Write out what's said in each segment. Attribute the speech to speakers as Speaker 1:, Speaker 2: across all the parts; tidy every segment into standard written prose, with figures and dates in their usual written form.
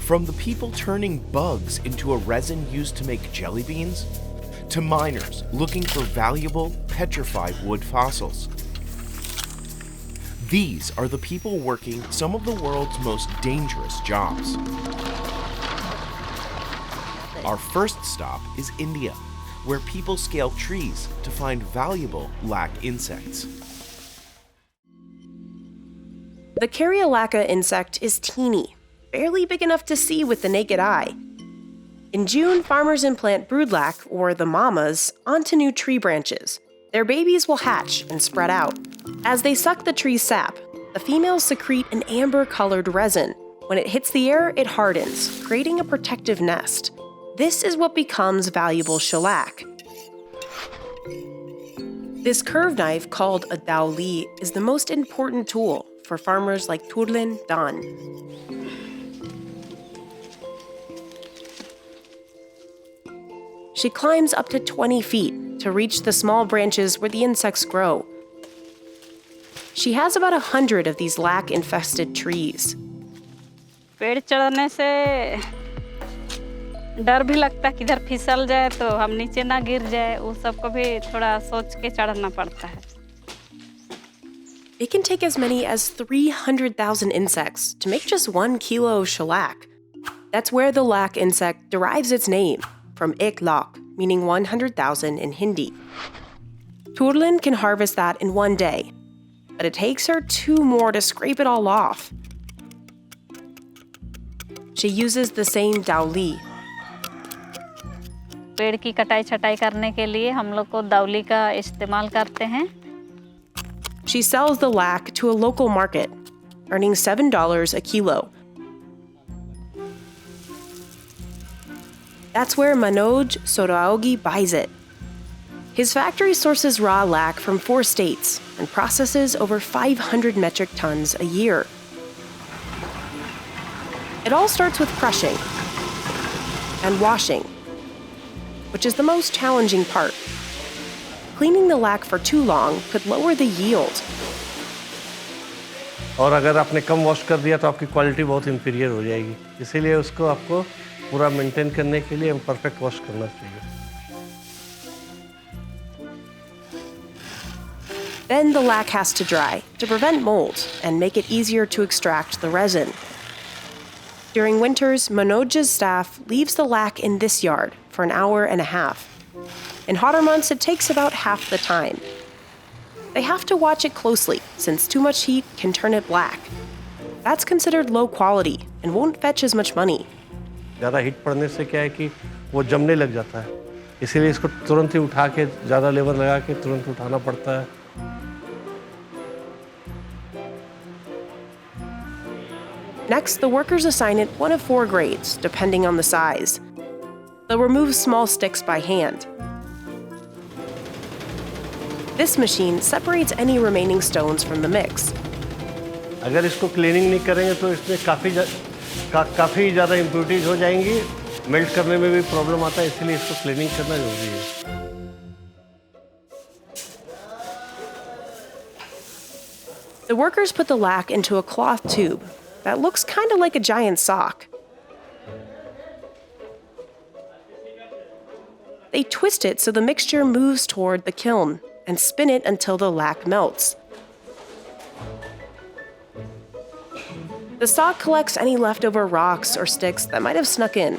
Speaker 1: From the people turning bugs into a resin used to make jelly beans, to miners looking for valuable petrified wood fossils. These are the people working some of the world's most dangerous jobs. Our first stop is India, where people scale trees to find valuable lac insects.
Speaker 2: The Caryolaca insect is teeny, barely big enough to see with the naked eye. In June, farmers implant broodlac, or the mamas, onto new tree branches. Their babies will hatch and spread out. As they suck the tree's sap, the females secrete an amber-colored resin. When it hits the air, it hardens, creating a protective nest. This is what becomes valuable shellac. This curved knife, called a daoli, is the most important tool for farmers like Turlen Dan. She climbs up to 20 feet to reach the small branches where the insects grow. She has about 100 of these lac-infested trees.
Speaker 3: पेड़ चढ़ने से डर भी लगता है कि इधर फिसल जाए तो हम नीचे ना गिर जाए, वो सबको भी थोड़ा सोच के चढ़ना पड़ता है.
Speaker 2: It can take as many as 300,000 insects to make just 1 kilo of shellac. That's where the lac insect derives its name, from ek lakh, meaning 100,000 in Hindi. Turlen can harvest that in 1 day, but it takes her 2 more to scrape it all off. She uses the same daoli.
Speaker 3: पेड़ की कटाई छटाई करने के लिए हम लोग को दाउली का इस्तेमाल करते हैं.
Speaker 2: She sells the lac to a local market, earning $7 a kilo. That's where Manoj Soraogi buys it. His factory sources raw lac from 4 states and processes over 500 metric tons a year. It all starts with crushing and washing, which is the most challenging part. Cleaning the lac for too long could lower the yield.
Speaker 4: और अगर आपने कम wash कर दिया तो आपकी quality बहुत inferior हो जाएगी. इसीलिए उसको आपको पूरा मेंटेन करने के लिए परफेक्ट वॉश करना चाहिए.
Speaker 2: Then the lac has to dry to prevent mold and make it easier to extract the resin. During winters, Manoj's staff leaves the lac in this yard for an hour and a half. In hotter months, it takes about half the time. They have to watch it closely, since too much heat can turn it black. That's considered low quality and won't fetch as much money.
Speaker 4: ज़्यादा heat पड़ने से क्या है कि वो जमने लग जाता है. इसीलिए इसको तुरंत ही उठा के ज़्यादा लेबर लगा के तुरंत उठाना पड़ता है.
Speaker 2: Next, the workers assign it one of 4 grades, depending on the size. They'll remove small sticks by hand. This machine separates any remaining stones from the mix.
Speaker 4: अगर इसको क्लीनिंग नहीं करेंगे तो इसमें काफ़ी ज़्यादा इम्प्यूरिटीज हो जाएंगी. मेल्ट करने में भी प्रॉब्लम आता है, इसलिए इसको क्लीनिंग करना जरूरी है.
Speaker 2: The workers put the lac into a cloth tube that looks kind of like a giant sock. They twist it so the mixture moves toward the kiln and spin it until the lac melts. The sock collects any leftover rocks or sticks that might have snuck in.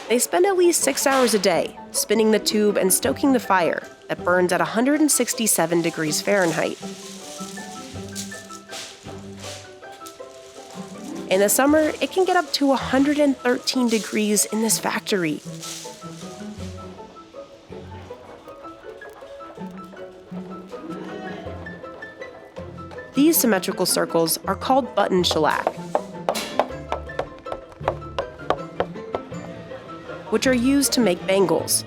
Speaker 2: They spend at least 6 hours a day spinning the tube and stoking the fire that burns at 167 degrees Fahrenheit. In the summer, it can get up to 113 degrees in this factory. These symmetrical circles are called button shellac, which are used to make bangles.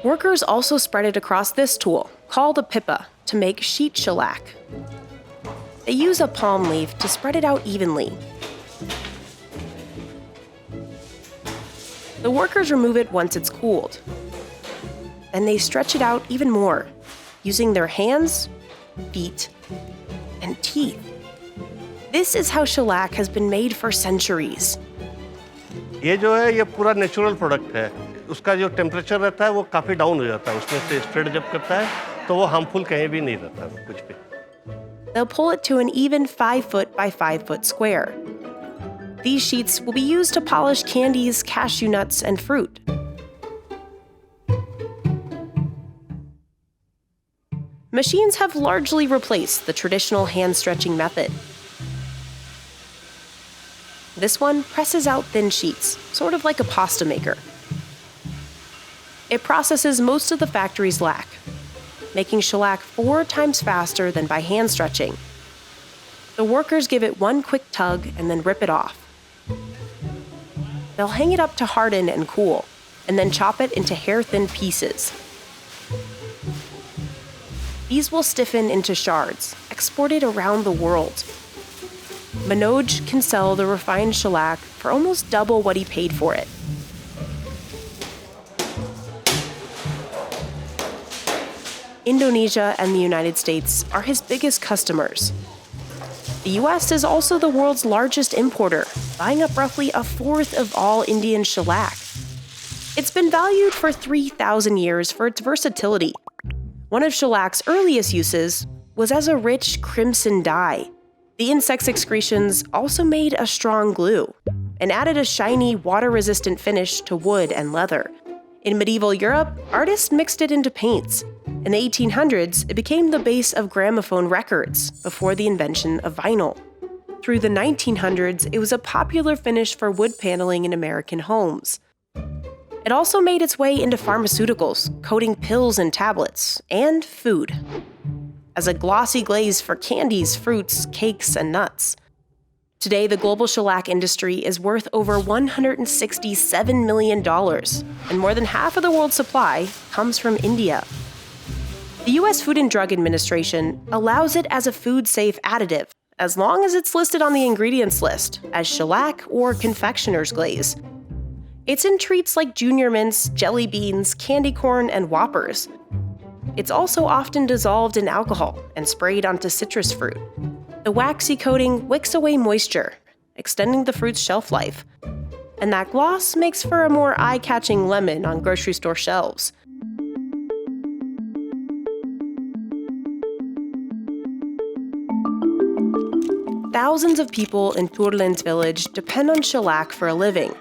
Speaker 2: Workers also spread it across this tool, called a pipa, to make sheet shellac. They use a palm leaf to spread it out evenly. The workers remove it once it's cooled. Then they stretch it out even more, using their hands feet, and teeth. This is how shellac has been made for centuries.
Speaker 4: ये जो है ये पूरा natural product है। उसका जो temperature रहता है वो काफ़ी डाउन हो जाता है। उसमें से स्प्रेड जब करता है तो वो हार्मफुल कहीं भी नहीं रहता कुछ भी।
Speaker 2: They'll pull it to an even 5 foot by 5 foot square. These sheets will be used to polish candies, cashew nuts, and fruit. Machines have largely replaced the traditional hand-stretching method. This one presses out thin sheets, sort of like a pasta maker. It processes most of the factory's lac, making shellac 4 times faster than by hand stretching. The workers give it one quick tug and then rip it off. They'll hang it up to harden and cool, and then chop it into hair-thin pieces. These will stiffen into shards, exported around the world. Manoj can sell the refined shellac for almost double what he paid for it. Indonesia and the United States are his biggest customers. The US is also the world's largest importer, buying up roughly a fourth of all Indian shellac. It's been valued for 3,000 years for its versatility. One of shellac's earliest uses was as a rich crimson dye. The insect's excretions also made a strong glue and added a shiny, water-resistant finish to wood and leather. In medieval Europe, artists mixed it into paints. In the 1800s, it became the base of gramophone records before the invention of vinyl. Through the 1900s, it was a popular finish for wood paneling in American homes. It also made its way into pharmaceuticals, coating pills and tablets, and food. As a glossy glaze for candies, fruits, cakes, and nuts. Today, the global shellac industry is worth over $167 million, and more than half of the world's supply comes from India. The US Food and Drug Administration allows it as a food-safe additive, as long as it's listed on the ingredients list as shellac or confectioner's glaze. It's in treats like Junior Mints, jelly beans, candy corn, and Whoppers. It's also often dissolved in alcohol and sprayed onto citrus fruit. The waxy coating wicks away moisture, extending the fruit's shelf life. And that gloss makes for a more eye-catching lemon on grocery store shelves. Thousands of people in Turlin's village depend on shellac for a living,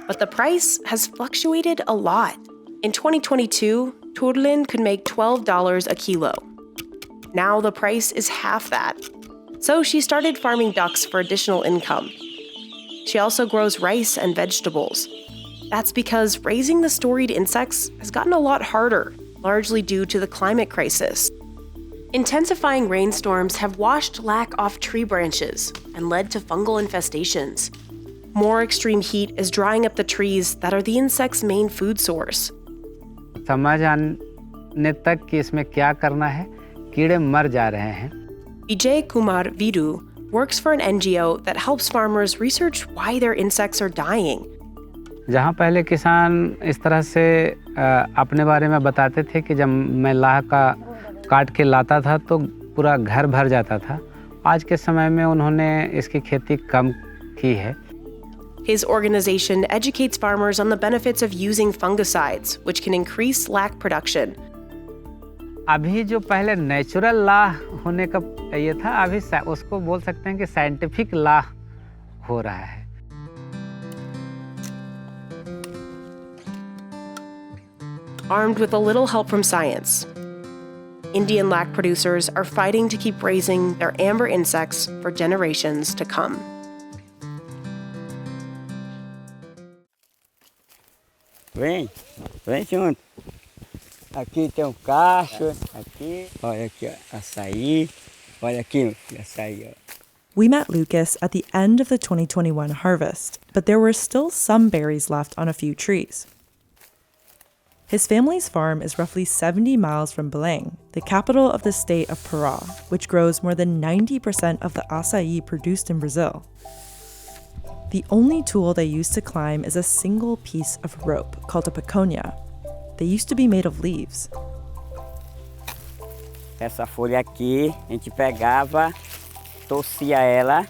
Speaker 2: but the price has fluctuated a lot. In 2022, Turlin could make $12 a kilo. Now the price is half that. So she started farming ducks for additional income. She also grows rice and vegetables. That's because raising the storied insects has gotten a lot harder, largely due to the climate crisis. Intensifying rainstorms have washed lac off tree branches and led to fungal infestations. More extreme heat is drying up the trees that are the insect's main food source.
Speaker 5: समझ आने तक कि इसमें क्या करना है, कीड़े मर जा रहे हैं.
Speaker 2: Vijay Kumar Vidu works for an NGO that helps farmers research why their insects are dying.
Speaker 5: जहाँ पहले किसान इस तरह से अपने बारे में बताते थे कि जब मैं लाह का काट के लाता था तो पूरा घर भर जाता था. आज के समय में उन्होंने इसकी खेती कम की है.
Speaker 2: His organization educates farmers on the benefits of using fungicides, which can increase lac production.
Speaker 5: अभी जो पहले नेचुरल लाह होने का ये था, अभी उसको बोल सकते हैं कि साइंटिफिक लाह हो रहा है.
Speaker 2: Armed with a little help from science, Indian lac producers are fighting to keep raising their amber insects for generations to come.
Speaker 6: Vem junto. Aqui tem cacho, aqui, olha aqui, ó, açaí, olha aqui, açaí, ó.
Speaker 7: We met Lucas at the end of the 2021 harvest, but there were still some berries left on a few trees. His family's farm is roughly 70 miles from Belém, the capital of the state of Pará, which grows more than 90% of the açaí produced in Brazil. The only tool they use to climb is a single piece of rope, called a piconha. They used to be made of leaves.
Speaker 6: Essa folha aqui, a gente pegava, torcia ela,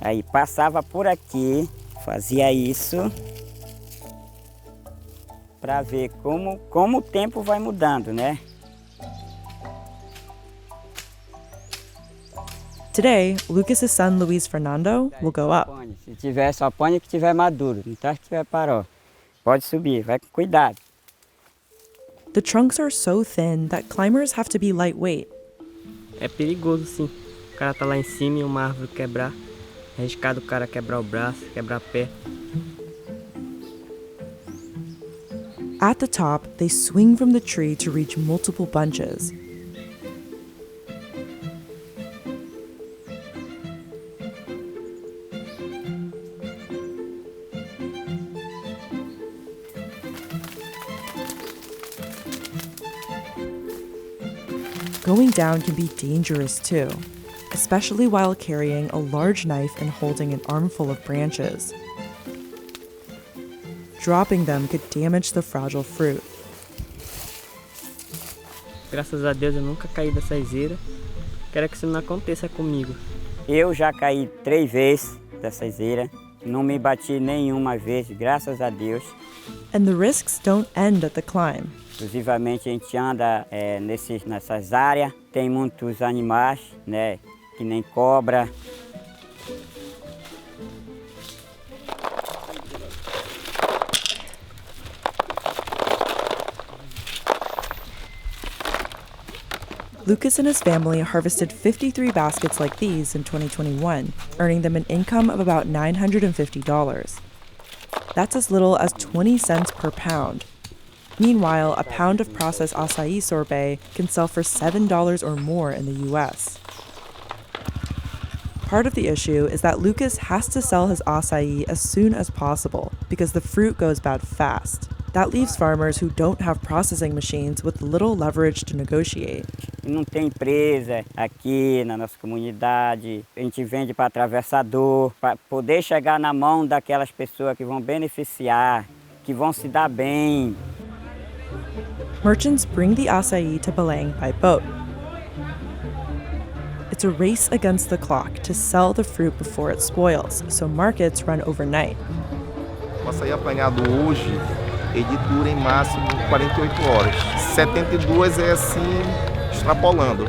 Speaker 6: aí passava por aqui, fazia isso, para ver como o tempo vai mudando, né?
Speaker 7: Today, Lucas's son Luis Fernando will go up.
Speaker 6: Se tiver, só põe que tiver maduro, não tá que tiver paró. Pode subir, vai com cuidado.
Speaker 7: The trunks are so thin that climbers have to be lightweight.
Speaker 8: É perigoso sim. O cara tá lá em cima e uma árvore quebrar. É arriscado o cara quebrar o braço, quebrar a pé.
Speaker 7: At the top, they swing from the tree to reach multiple bunches. Going down can be dangerous too, especially while carrying a large knife and holding an armful of branches. Dropping them could damage the fragile fruit.
Speaker 8: Graças a Deus eu nunca caí dessa iseira. Quero que isso não aconteça comigo.
Speaker 6: Eu já caí 3 vezes dessa iseira, não me bati nenhuma vez, graças a Deus.
Speaker 7: And the risks don't end at the climb.
Speaker 6: Exclusivamente a gente anda nessas áreas, tem muitos animais, né, que nem cobra.
Speaker 7: Lucas and his family harvested 53 baskets like these in 2021, earning them an income of about $950. That's as little as 20 cents per pound. Meanwhile, a pound of processed acai sorbet can sell for $7 or more in the US. Part of the issue is that Lucas has to sell his acai as soon as possible because the fruit goes bad fast. That leaves farmers who don't have processing machines with little leverage to negotiate.
Speaker 6: Não tem empresa aqui na nossa comunidade. A gente vende para atravessador, para poder chegar na mão daquelas pessoas que vão beneficiar, que vão se dar bem.
Speaker 7: Merchants bring the acai to Belém by boat. It's a race against the clock to sell the fruit before it spoils, so markets run overnight.
Speaker 9: O açaí apanhado hoje, ele dura em máximo 48 horas. 72 é assim, extrapolando.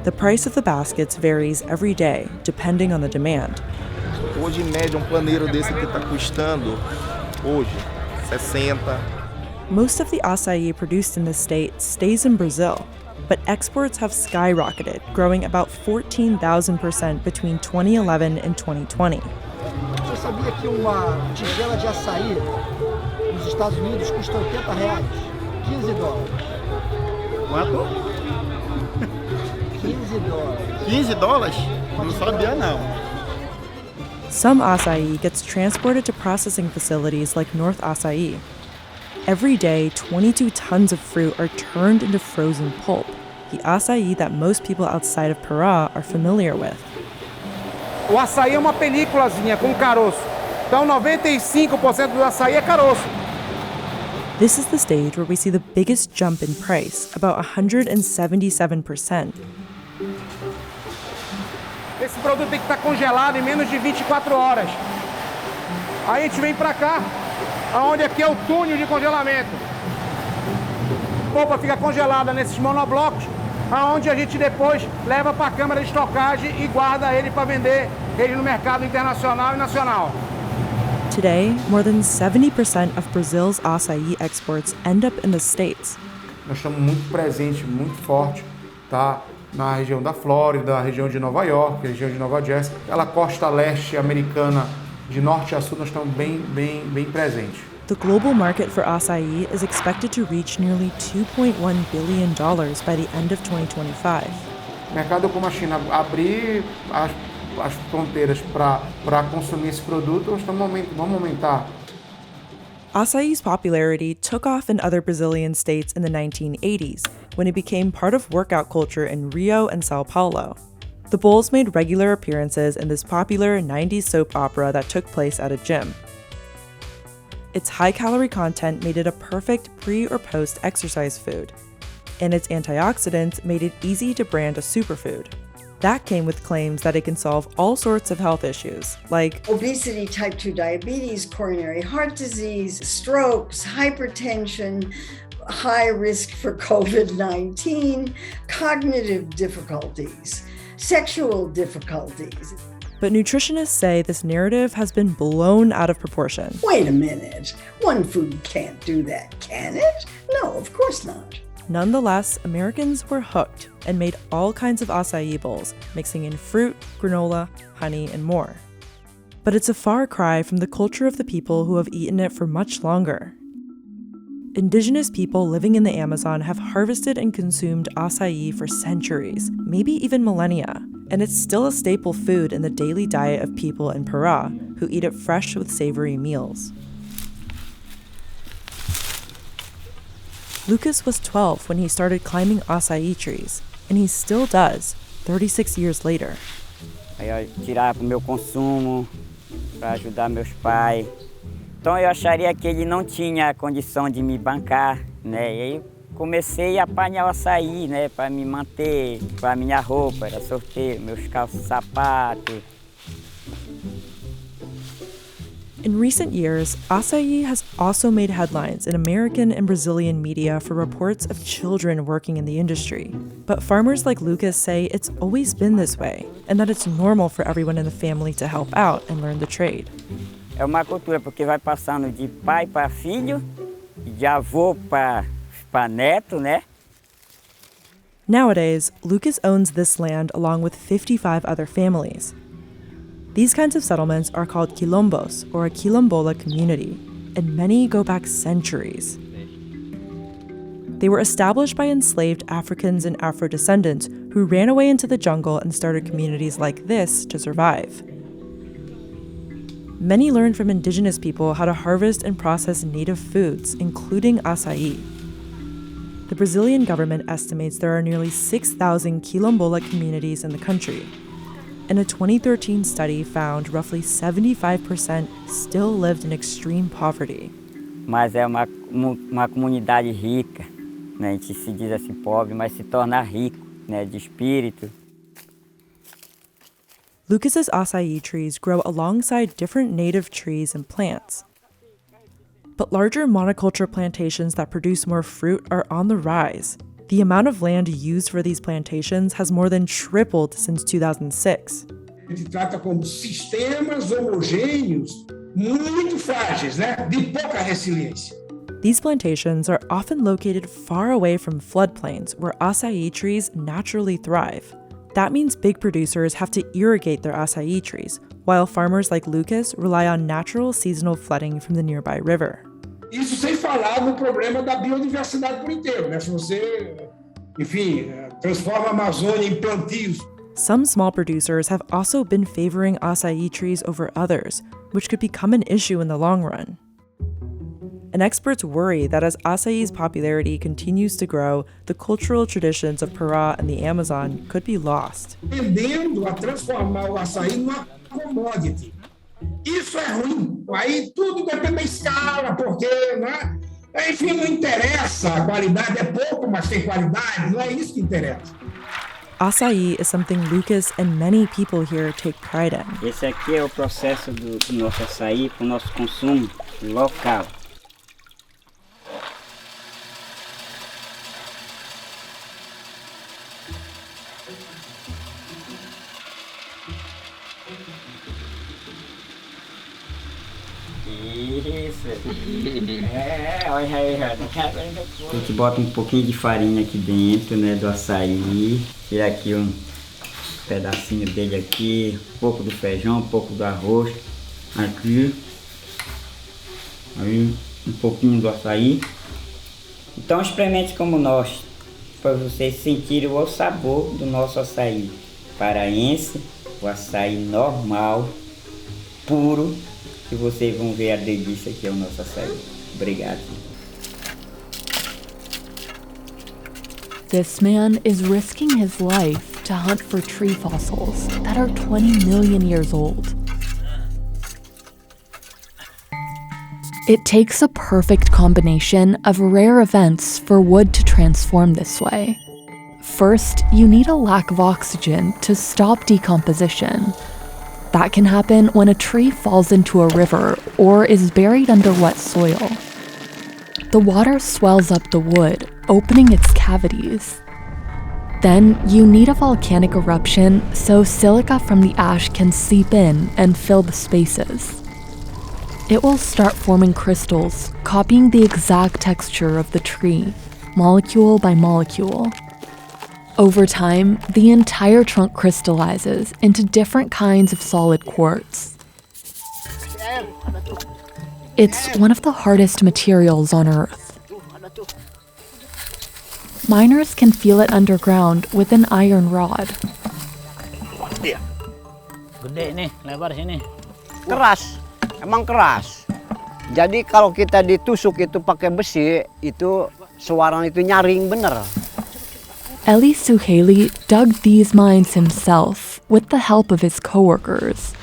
Speaker 7: The price of the baskets varies every day, depending on the demand.
Speaker 9: Hoje, em média, paneiro desse aqui está custando, hoje, 60.
Speaker 7: Most of the acai produced in the state stays in Brazil, but exports have skyrocketed, growing about 14,000% between 2011 and 2020.
Speaker 10: Você sabia que uma tigela de açaí nos Estados Unidos custa R$80? $15.
Speaker 9: Quanto?
Speaker 10: $15.
Speaker 9: $15? Não sabia não.
Speaker 7: Some acai gets transported to processing facilities like North Açaí. Every day, 22 tons of fruit are turned into frozen pulp, the acai that most people outside of Pará are familiar with.
Speaker 11: O açaí é uma películazinha com caroço. Então 95% do açaí é caroço.
Speaker 7: This is the stage where we see the biggest jump in price, about 177%.
Speaker 11: Esse produto tem que estar congelado em menos de 24 horas. Aí a gente vem para cá, onde aqui é o túnel de congelamento. A polpa fica congelada nesses monoblocos, aonde a gente depois leva para a câmara de estocagem e guarda ele para vender ele no mercado internacional e nacional.
Speaker 7: Today, more than 70% of Brazil's acai exports end up in the States.
Speaker 12: Nós estamos muito presentes, muito forte, tá? Na região da Flórida, região de Nova York, região de Nova Jersey, aquela costa leste americana, de norte a sul, nós estamos bem presentes.
Speaker 7: The global market for acai is expected to reach nearly $2.1 billion by the end of 2025.
Speaker 12: O mercado como a China abrir as fronteiras para consumir esse produto, nós vamos aumentar.
Speaker 7: Acai's popularity took off in other Brazilian states in the 1980s, when it became part of workout culture in Rio and Sao Paulo. The Bulls made regular appearances in this popular 90s soap opera that took place at a gym. Its high-calorie content made it a perfect pre- or post-exercise food. and its antioxidants made it easy to brand a superfood. That came with claims that it can solve all sorts of health issues, like
Speaker 13: obesity, type 2 diabetes, coronary heart disease, strokes, hypertension, high risk for COVID-19, cognitive difficulties, sexual difficulties.
Speaker 7: But nutritionists say this narrative has been blown out of proportion.
Speaker 13: Wait a minute. One food can't do that, can it? No, of course not.
Speaker 7: Nonetheless, Americans were hooked and made all kinds of acai bowls, mixing in fruit, granola, honey, and more. But it's a far cry from the culture of the people who have eaten it for much longer. Indigenous people living in the Amazon have harvested and consumed acai for centuries, maybe even millennia, and it's still a staple food in the daily diet of people in Pará who eat it fresh with savory meals. Lucas was 12 when he started climbing acai trees, and he still does, 36 years later.
Speaker 6: Aí eu tirava para o meu consumo, para ajudar meus pais. Então eu acharia que ele não tinha condição de me bancar, né? E aí comecei a apanhar o açaí, né, para me manter, para minha roupa, era sorteio, meus calços, sapatos.
Speaker 7: In recent years, acai has also made headlines in American and Brazilian media for reports of children working in the industry. But farmers like Lucas say it's always been this way, and that it's normal for everyone in the family to help out and learn the trade.
Speaker 6: É uma cultura, porque vai passando de pai para filho, de avô para neto, né?
Speaker 7: Nowadays, Lucas owns this land along with 55 other families. These kinds of settlements are called quilombos, or a quilombola community, and many go back centuries. They were established by enslaved Africans and Afro-descendants who ran away into the jungle and started communities like this to survive. Many learned from indigenous people how to harvest and process native foods, including acai. The Brazilian government estimates there are nearly 6,000 quilombola communities in the country, and a 2013 study found roughly 75% still lived in extreme poverty.
Speaker 6: Mas é uma comunidade rica, né? A gente se diz assim pobre, mas se torna rico, né, de espírito.
Speaker 7: Lucas's acai trees grow alongside different native trees and plants. But larger monoculture plantations that produce more fruit are on the rise. The amount of land used for these plantations has more than tripled since 2006.
Speaker 14: A gente trata como sistemas homogêneos muito frágeis, né? De pouca resiliência.
Speaker 7: These plantations are often located far away from floodplains where acai trees naturally thrive. That means big producers have to irrigate their acai trees, while farmers like Lucas rely on natural seasonal flooding from the nearby river.
Speaker 14: Isso sem falar no problema da biodiversidade por inteiro, né? Se você, enfim, transforma a Amazônia em plantios.
Speaker 7: Some small producers have also been favoring acai trees over others, which could become an issue in the long run. And experts worry that as acai's popularity continues to grow, the cultural traditions of Pará and the Amazon could be lost.
Speaker 14: Tendendo a transformar o açaí numa commodity. Isso é ruim. Aí tudo depende da escala, porque, né? Enfim, não interessa. A qualidade é pouco, mas tem qualidade. Não é isso que interessa.
Speaker 7: Açaí is something Lucas and many people here take pride in.
Speaker 6: Esse aqui é o processo do nosso açaí para o nosso consumo local. Isso. Olha aí, a gente bota um pouquinho de farinha aqui dentro, né, do açaí. Tira aqui um pedacinho dele aqui, um pouco do feijão, um pouco do arroz. Aqui. Aí um pouquinho do açaí. Então experimente como nós, para vocês sentirem o sabor do nosso açaí paraense, o açaí normal, puro. E vocês vão ver a delícia que é o nosso açaí. Obrigado.
Speaker 15: This man is risking his life to hunt for tree fossils that are 20 million years old. It takes a perfect combination of rare events for wood to transform this way. First, you need a lack of oxygen to stop decomposition. That can happen when a tree falls into a river or is buried under wet soil. The water swells up the wood, opening its cavities. Then, you need a volcanic eruption so silica from the ash can seep in and fill the spaces. It will start forming crystals, copying the exact texture of the tree, molecule by molecule. Over time, the entire trunk crystallizes into different kinds of solid quartz. It's one of the hardest materials on Earth. Miners can feel it underground with an iron rod.
Speaker 16: Gede nih, lebar sini. Keras, emang keras. Jadi kalau kita ditusuk itu pakai besi, itu suara itu nyaring bener.
Speaker 15: Eli Suhaili dug these mines himself with the help of his coworkers.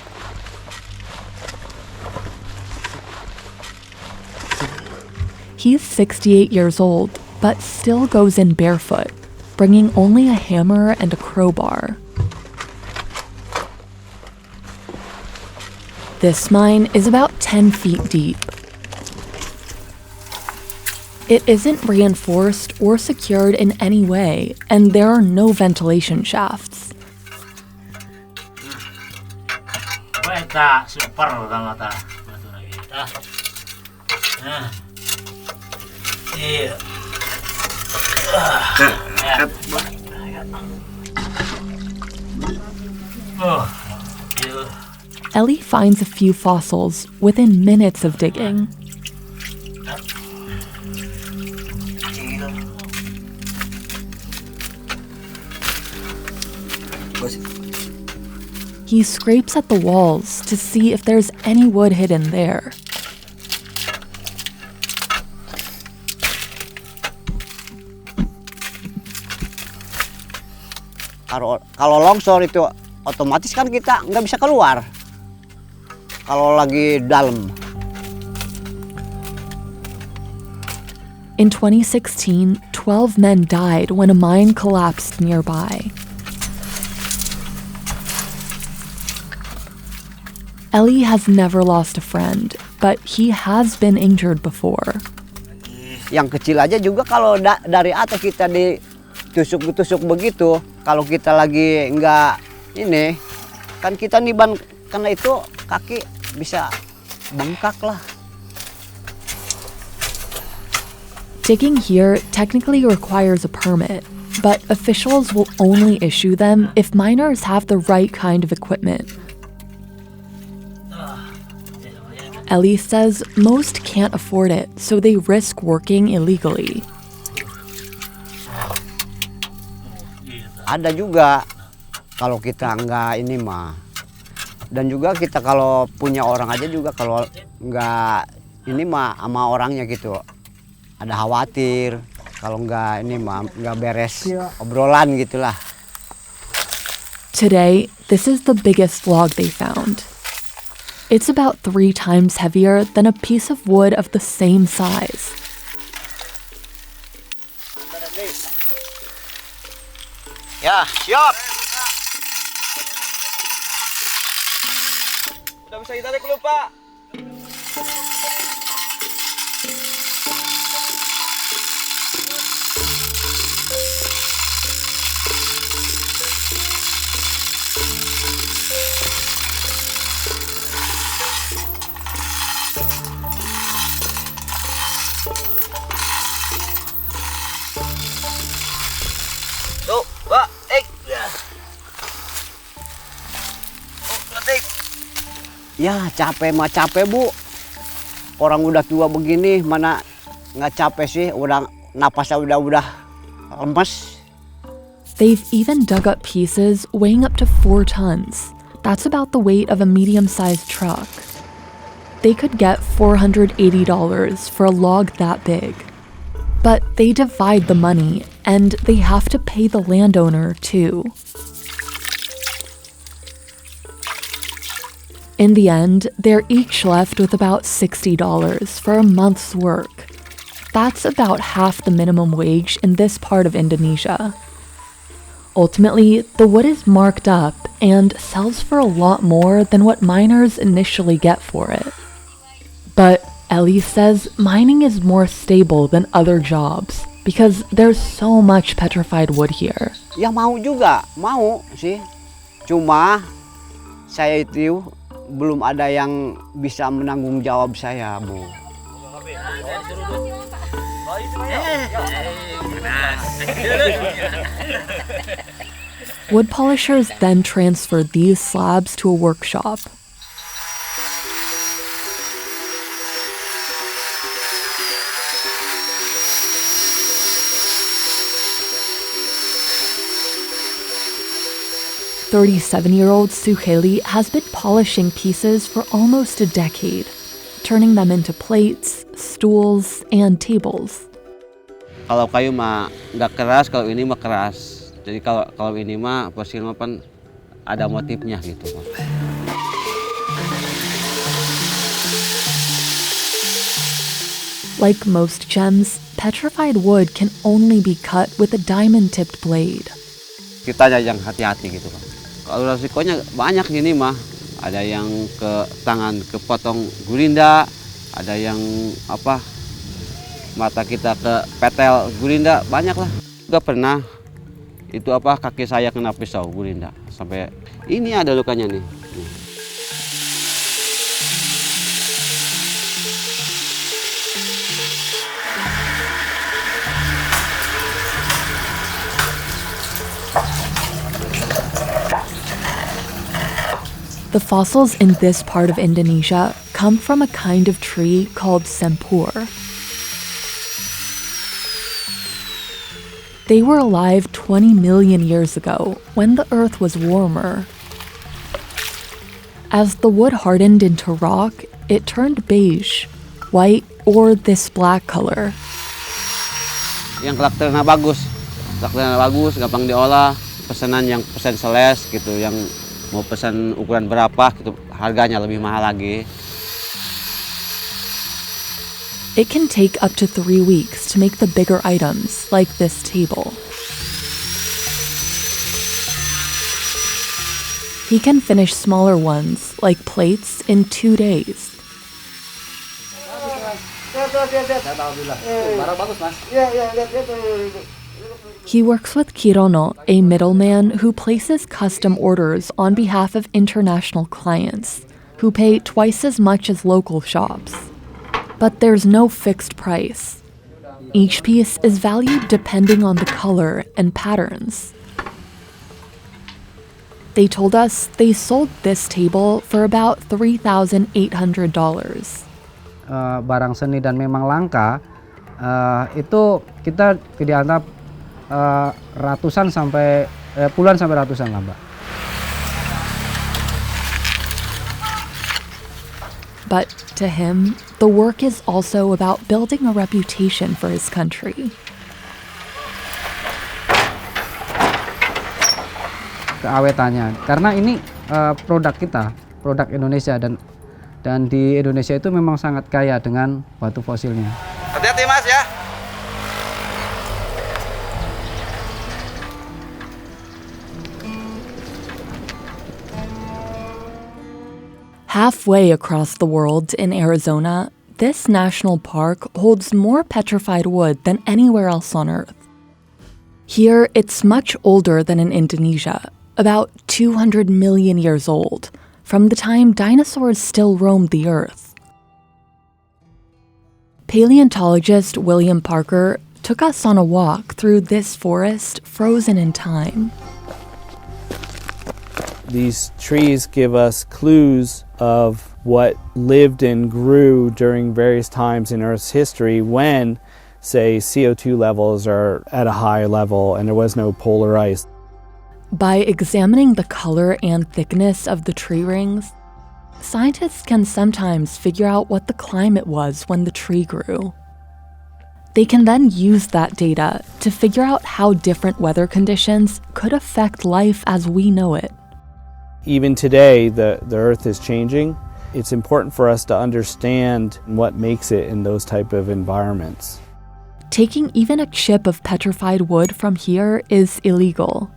Speaker 15: He's 68 years old, but still goes in barefoot, bringing only a hammer and a crowbar. This mine is about 10 feet deep. It isn't reinforced or secured in any way, and there are no ventilation shafts. Eli finds a few fossils within minutes of digging. He scrapes at the walls to see if there's any wood hidden there.
Speaker 16: Kalau longsor itu otomatis kan kita nggak bisa keluar. Kalau lagi dalam.
Speaker 15: In 2016, 12 men died when a mine collapsed nearby. Eli has never lost a friend, but he has been injured before.
Speaker 16: Yang kecil aja juga kalau dari atas kita ditusuk begitu, kalau kita lagi nggak ini, kan kita niban karena itu kaki bisa bengkak lah.
Speaker 15: Digging here technically requires a permit, but officials will only issue them if miners have the right kind of equipment. Eli says most can't afford it, so they risk working illegally.
Speaker 16: Ada juga kalau kita nggak ini mah. Dan juga kita kalau punya orang aja juga kalau nggak ini mah sama orangnya gitu. Ada khawatir kalau nggak ini mah nggak beres obrolan gitulah.
Speaker 15: Today, this is the biggest log they found. It's about 3 times heavier than a piece of wood of the same size.
Speaker 16: Ya, siap. Udah bisa ditarik belum, Pak? Tuh, Pak, Ya capek mah capek Bu. Orang udah tua begini mana nggak capek sih, udah napasnya udah lemes.
Speaker 15: They've even dug up pieces weighing up to 4 tons. That's about the weight of a medium-sized truck. They could get $480 for a log that big. But they divide the money, and they have to pay the landowner too. In the end, they're each left with about $60 for a month's work. That's about half the minimum wage in this part of Indonesia. Ultimately, the wood is marked up and sells for a lot more than what miners initially get for it. But Ellie says mining is more stable than other jobs because there's so much petrified wood here.
Speaker 16: Ya mau juga, mau sih. Cuma saya itu belum ada yang bisa menanggung jawab saya, Bu.
Speaker 15: Wood polishers then transfer these slabs to a workshop. "37-year-old Suheli has been polishing pieces for almost a decade, turning them into plates, stools, and tables.
Speaker 16: Kalau kayu mah nggak keras, kalau ini mah keras. Jadi kalau ini mah pasti kan ada motifnya gitu.
Speaker 15: Like most gems, petrified wood can only be cut with a diamond-tipped blade.
Speaker 16: Kita aja yang hati-hati gitu kan. Kalau resikonya banyak gini mah, ada yang ke tangan kepotong gulinda, ada yang mata kita ke petel gulinda, banyak lah. Juga pernah itu kaki saya kena pisau gulinda sampai ini ada lukanya nih.
Speaker 15: The fossils in this part of Indonesia come from a kind of tree called sempur. They were alive 20 million years ago, when the earth was warmer. As the wood hardened into rock, it turned beige, white, or this black color.
Speaker 16: Yang karakternya bagus, gampang diolah, pesanan yang pesan seles gitu, yang mau pesan ukuran berapa gitu, harganya lebih mahal lagi.
Speaker 15: It can take up to 3 weeks to make the bigger items, like this table. He can finish smaller ones, like plates, in 2 days. He works with Kirono, a middleman who places custom orders on behalf of international clients, who pay twice as much as local shops. But there's no fixed price. Each piece is valued depending on the color and patterns. They told us they sold this table for about $3,800.
Speaker 5: Barang seni dan memang langka, itu kita tidak anggap ratusan sampai puluhan sampai ratusan lah, Mbak.
Speaker 15: But to him, the work is also about building a reputation for his country.
Speaker 5: Keawetannya, karena ini produk kita, produk Indonesia, dan di Indonesia itu memang sangat kaya dengan batu fosilnya.
Speaker 16: Hati-hati Mas ya.
Speaker 15: Halfway across the world in Arizona, this national park holds more petrified wood than anywhere else on Earth. Here, it's much older than in Indonesia, about 200 million years old, from the time dinosaurs still roamed the Earth. Paleontologist William Parker took us on a walk through this forest frozen in time.
Speaker 17: These trees give us clues of what lived and grew during various times in Earth's history when, say, CO2 levels are at a high level and there was no polar ice.
Speaker 15: By examining the color and thickness of the tree rings, scientists can sometimes figure out what the climate was when the tree grew. They can then use that data to figure out how different weather conditions could affect life as we know it.
Speaker 17: Even today, the earth is changing. It's important for us to understand what makes it in those type of environments.
Speaker 15: Taking even a chip of petrified wood from here is illegal.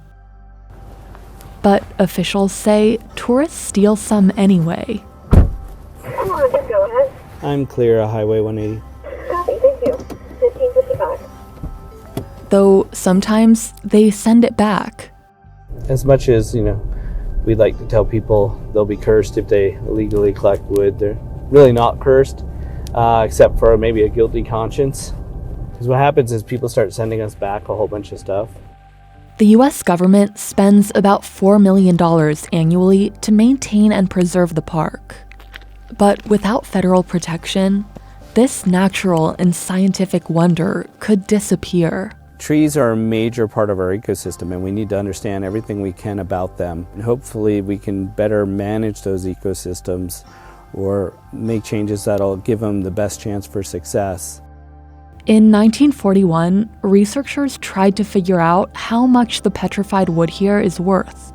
Speaker 15: But officials say tourists steal some anyway.
Speaker 18: Come on, just go ahead.
Speaker 17: I'm clear of Highway 180.
Speaker 18: Copy, thank you. 1555.
Speaker 15: Though sometimes they send it back.
Speaker 17: As much as, we'd like to tell people they'll be cursed if they illegally collect wood, they're really not cursed, except for maybe a guilty conscience. Because what happens is people start sending us back a whole bunch of stuff.
Speaker 15: The US government spends about $4 million annually to maintain and preserve the park. But without federal protection, this natural and scientific wonder could disappear.
Speaker 17: Trees are a major part of our ecosystem, and we need to understand everything we can about them. And hopefully we can better manage those ecosystems or make changes that'll give them the best chance for success.
Speaker 15: In 1941, researchers tried to figure out how much the petrified wood here is worth.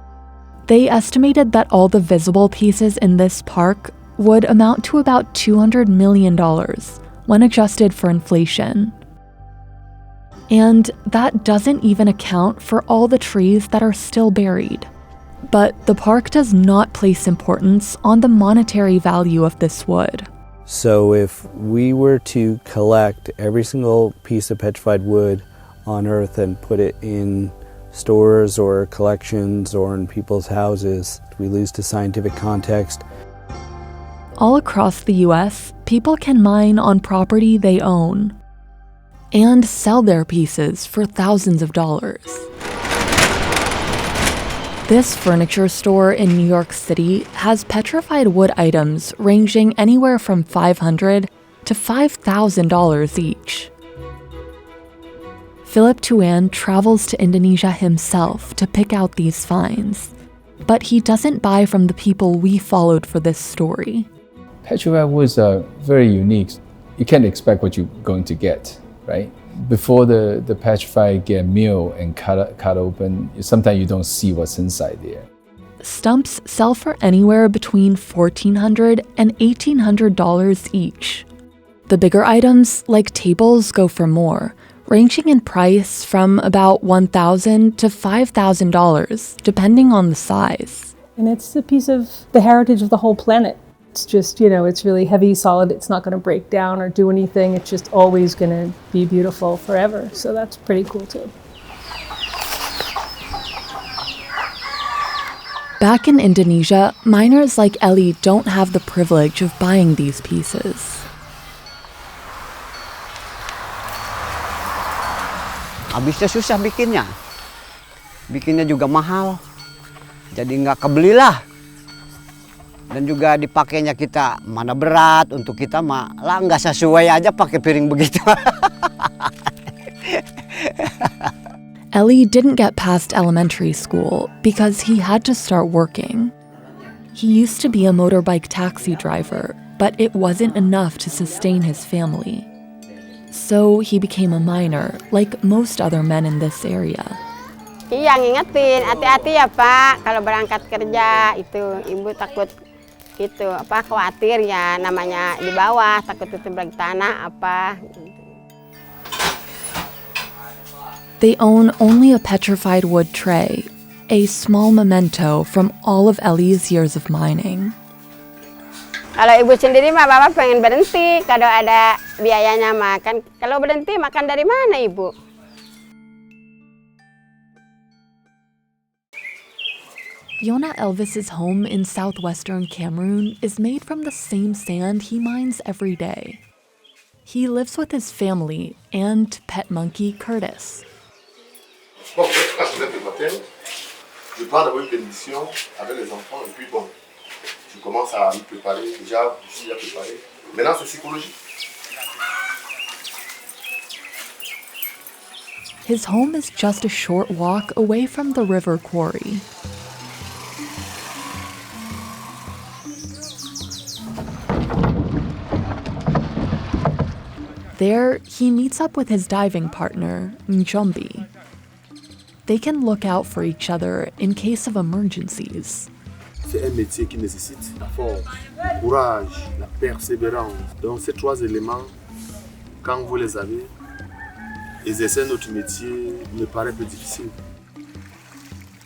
Speaker 15: They estimated that all the visible pieces in this park would amount to about $200 million when adjusted for inflation. And that doesn't even account for all the trees that are still buried. But the park does not place importance on the monetary value of this wood.
Speaker 17: So if we were to collect every single piece of petrified wood on Earth and put it in stores or collections or in people's houses, we lose to scientific context.
Speaker 15: All across the US, people can mine on property they own and sell their pieces for thousands of dollars. This furniture store in New York City has petrified wood items ranging anywhere from $500 to $5,000 each. Philip Tuan travels to Indonesia himself to pick out these finds, but he doesn't buy from the people we followed for this story.
Speaker 19: Petrified woods are very unique. You can't expect what you're going to get, right? Before the petrified get milled and cut open, sometimes you don't see what's inside there.
Speaker 15: Stumps sell for anywhere between $1,400 and $1,800 each. The bigger items, like tables, go for more, ranging in price from about $1,000 to $5,000, depending on the size.
Speaker 20: And it's a piece of the heritage of the whole planet. It's just, it's really heavy, solid. It's not going to break down or do anything. It's just always going to be beautiful forever. So that's pretty cool too.
Speaker 15: Back in Indonesia, miners like Ellie don't have the privilege of buying these pieces.
Speaker 16: Habisnya susah bikinnya. Bikinnya juga mahal. Jadi nggak kebelilah. Dan juga dipakainya kita mana berat untuk kita mah lah nggak sesuai aja pakai piring begitu.
Speaker 15: Ellie didn't get past elementary school because he had to start working. He used to be a motorbike taxi driver, but it wasn't enough to sustain his family. So he became a miner, like most other men in this area.
Speaker 21: Iya, ngingetin, hati-hati ya Pak, kalau berangkat kerja itu ibu takut khawatir ya, namanya di bawah, takut tutup lagi tanah apa.
Speaker 15: They own only a petrified wood tray, a small memento from all of Ellie's years of mining.
Speaker 21: Kalau ibu sendiri mah Bapak pengen berhenti, kalau ada biayanya makan. Kalau berhenti makan dari mana ibu?
Speaker 15: Yona Elvis's home in southwestern Cameroon is made from the same sand he mines every day. He lives with his family and pet monkey Curtis.
Speaker 22: Bon, quand je lève le matin, je pars d'abord une bénédiction avec les enfants et puis bon, je commence à me préparer. Déjà, je suis déjà préparé. Maintenant, c'est psychologique.
Speaker 15: His home is just a short walk away from the river quarry. There, he meets up with his diving partner, Njombi. They can look out for each other in case of emergencies.
Speaker 22: C'est un métier qui nécessite la force, le courage, la persévérance. Donc ces trois éléments, quand vous les avez, exercer notre métier me paraît plus difficile.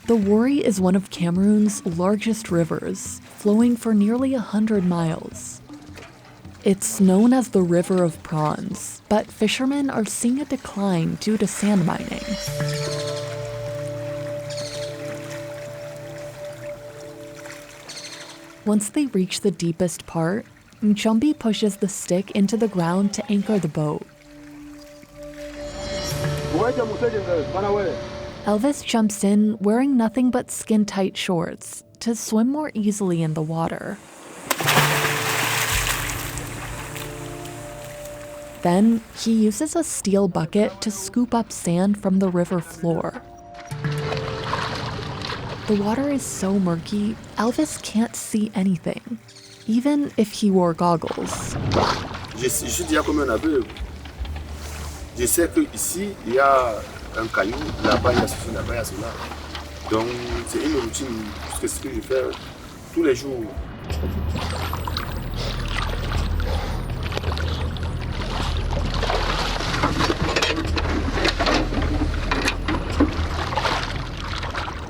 Speaker 15: The Wari is one of Cameroon's largest rivers, flowing for nearly 100 miles. It's known as the River of Prawns, but fishermen are seeing a decline due to sand mining. Once they reach the deepest part, Njombi pushes the stick into the ground to anchor the boat. Elvis jumps in wearing nothing but skin-tight shorts to swim more easily in the water. Then he uses a steel bucket to scoop up sand from the river floor. The water is so murky, Elvis can't see anything, even if he wore goggles.
Speaker 22: Je suis déjà comme un aveugle. Je sais qu'ici, il y a un caillou, là-bas, il y a ceci, là-bas, il y a cela. Donc, c'est une routine, c'est ce que je fais tous les jours.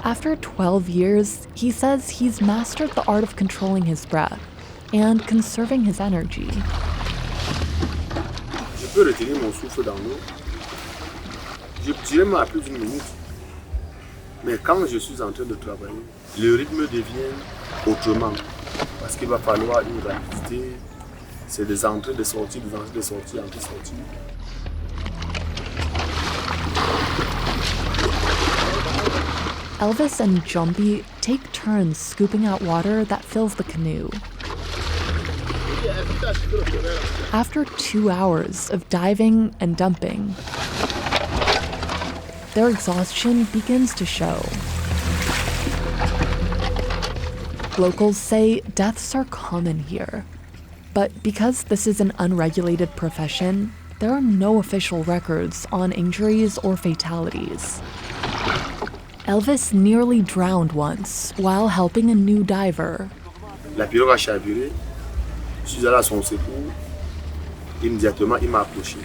Speaker 15: After 12 years, he says he's mastered the art of controlling his breath and conserving his energy.
Speaker 22: Je peux retenir mon souffle dans l'eau. Je dirais même à plus d'une minute. Mais quand je suis en train de travailler, le rythme devient autrement. Parce qu'il va falloir une rapidité. C'est des entrées, des sorties, des entrées, des sorties, entrées, sorties.
Speaker 15: Elvis and Njombi take turns scooping out water that fills the canoe. After 2 hours of diving and dumping, their exhaustion begins to show. Locals say deaths are common here, but because this is an unregulated profession, there are no official records on injuries or fatalities. Elvis nearly drowned once while helping a new diver.
Speaker 22: La pirogue a chaviré. Je suis allé à son secours. Immédiatement, il m'a approché.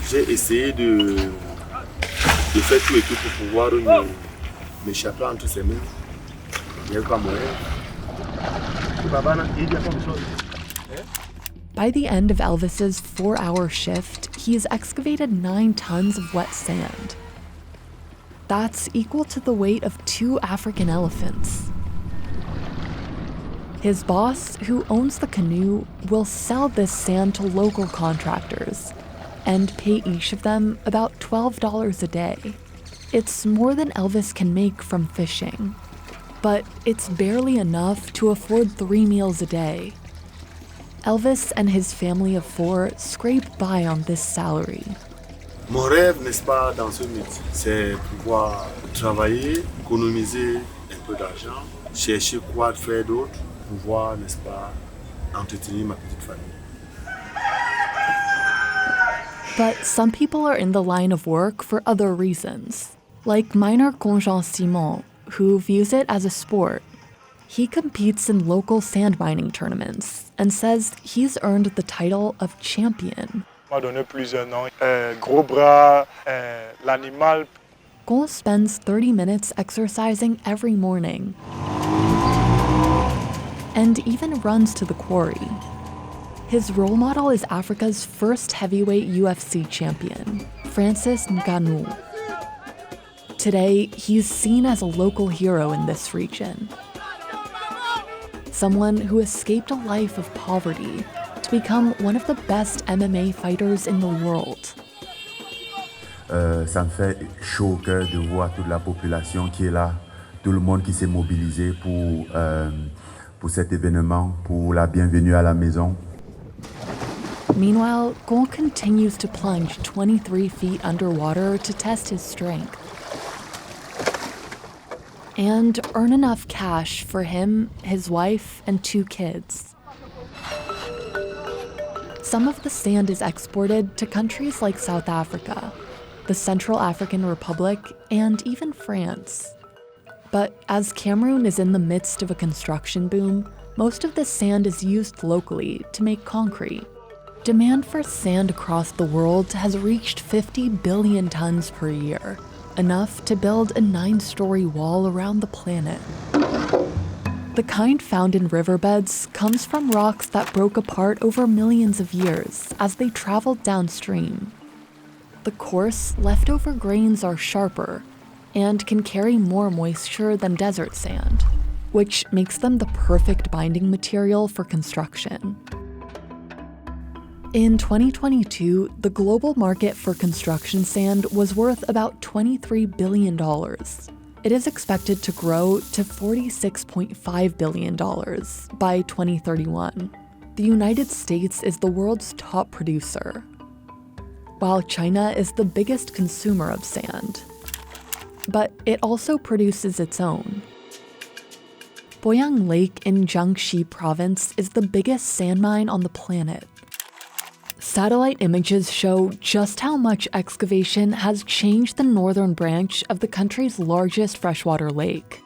Speaker 22: J'ai essayé de faire tout et tout pour pouvoir m'échapper entre ses mains. Il n'y avait pas moyen.
Speaker 15: By the end of Elvis's 4-hour shift, he's excavated 9 tons of wet sand. That's equal to the weight of 2 African elephants. His boss, who owns the canoe, will sell this sand to local contractors and pay each of them about $12 a day. It's more than Elvis can make from fishing, but it's barely enough to afford 3 meals a day. Elvis and his family of 4 scrape by on this salary.
Speaker 22: Mon rêve, n'est-ce pas, dans ce métier, c'est pouvoir travailler, économiser un peu d'argent, chercher quoi faire d'autre, pouvoir, n'est-ce pas, entretenir ma petite famille.
Speaker 15: But some people are in the line of work for other reasons, like miner Conjean Simon, who views it as a sport. He competes in local sand mining tournaments and says he's earned the title of champion.
Speaker 1: m'a donné plusieurs noms. Gros bras, l'animal.
Speaker 15: Gon spends 30 minutes exercising every morning and even runs to the quarry. His role model is Africa's first heavyweight UFC champion, Francis Ngannou. Today, he's seen as a local hero in this region. Someone who escaped a life of poverty to become one of the best MMA fighters in the world.
Speaker 3: Ça me fait chaud au cœur de voir toute la population qui est là, tout le monde qui s'est mobilisé pour cet événement, pour la bienvenue à la maison.
Speaker 15: Meanwhile, Gon continues to plunge 23 feet underwater to test his strength and earn enough cash for him, his wife, and 2 kids. Some of the sand is exported to countries like South Africa, the Central African Republic, and even France. But as Cameroon is in the midst of a construction boom, most of this sand is used locally to make concrete. Demand for sand across the world has reached 50 billion tons per year, enough to build a 9-story wall around the planet. The kind found in riverbeds comes from rocks that broke apart over millions of years as they traveled downstream. The coarse, leftover grains are sharper and can carry more moisture than desert sand, which makes them the perfect binding material for construction. In 2022, the global market for construction sand was worth about $23 billion. It is expected to grow to $46.5 billion by 2031. The United States is the world's top producer, while China is the biggest consumer of sand. But it also produces its own. Boyang Lake in Jiangxi province is the biggest sand mine on the planet. Satellite images show just how much excavation has changed the northern branch of the country's largest freshwater lake,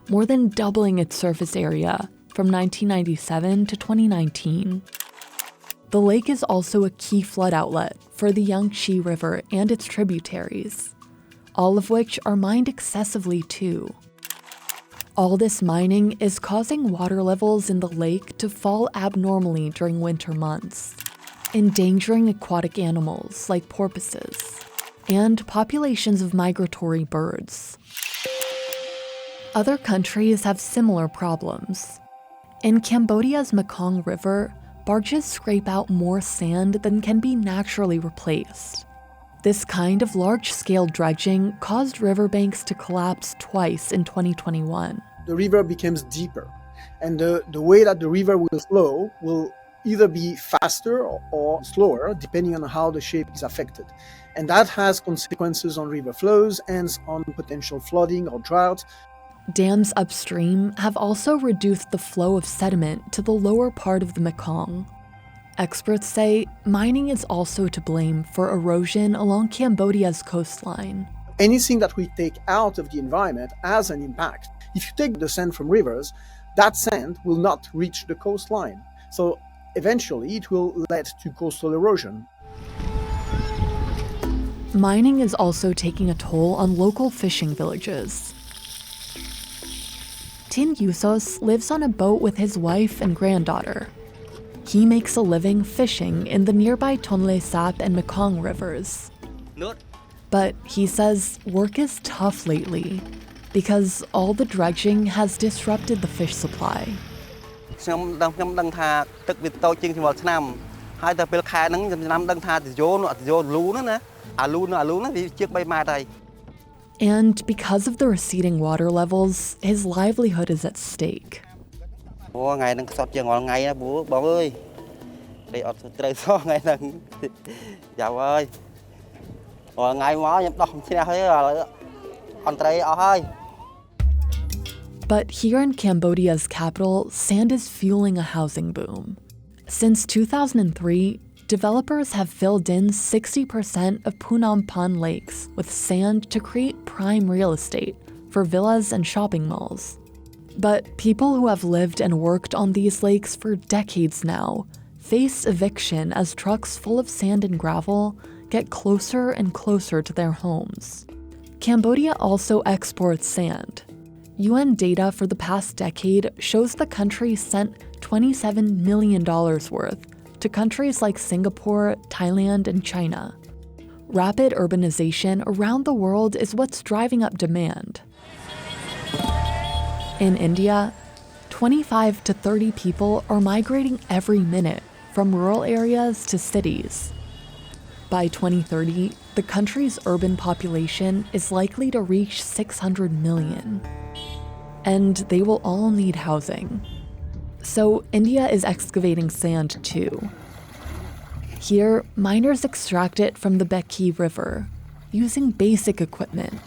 Speaker 15: more than doubling its surface area from 1997 to 2019. The lake is also a key flood outlet for the Yangtze River and its tributaries, all of which are mined excessively too. All this mining is causing water levels in the lake to fall abnormally during winter months, endangering aquatic animals like porpoises and populations of migratory birds. Other countries have similar problems. In Cambodia's Mekong River, barges scrape out more sand than can be naturally replaced. This kind of large-scale dredging caused riverbanks to collapse twice in 2021.
Speaker 2: The river becomes deeper, and the way that the river will flow will either be faster or slower, depending on how the shape is affected. And that has consequences on river flows and on potential flooding or drought.
Speaker 15: Dams upstream have also reduced the flow of sediment to the lower part of the Mekong. Experts say mining is also to blame for erosion along Cambodia's coastline.
Speaker 2: Anything that we take out of the environment has an impact. If you take the sand from rivers, that sand will not reach the coastline. So eventually it will lead to coastal erosion.
Speaker 15: Mining is also taking a toll on local fishing villages. Tin Yusos lives on a boat with his wife and granddaughter. He makes a living fishing in the nearby Tonle Sap and Mekong rivers. But he says work is tough lately because all the dredging has disrupted the fish supply. And because of the receding water levels, his livelihood is at stake. But here in Cambodia's capital, sand is fueling a housing boom. Since 2003, developers have filled in 60% of Phnom Penh lakes with sand to create prime real estate for villas and shopping malls. But people who have lived and worked on these lakes for decades now face eviction as trucks full of sand and gravel get closer and closer to their homes. Cambodia also exports sand. UN data for the past decade shows the country sent $27 million worth to countries like Singapore, Thailand, and China. Rapid urbanization around the world is what's driving up demand. In India, 25 to 30 people are migrating every minute from rural areas to cities. By 2030, the country's urban population is likely to reach 600 million. And they will all need housing. So India is excavating sand too. Here, miners extract it from the Becky River, using basic equipment.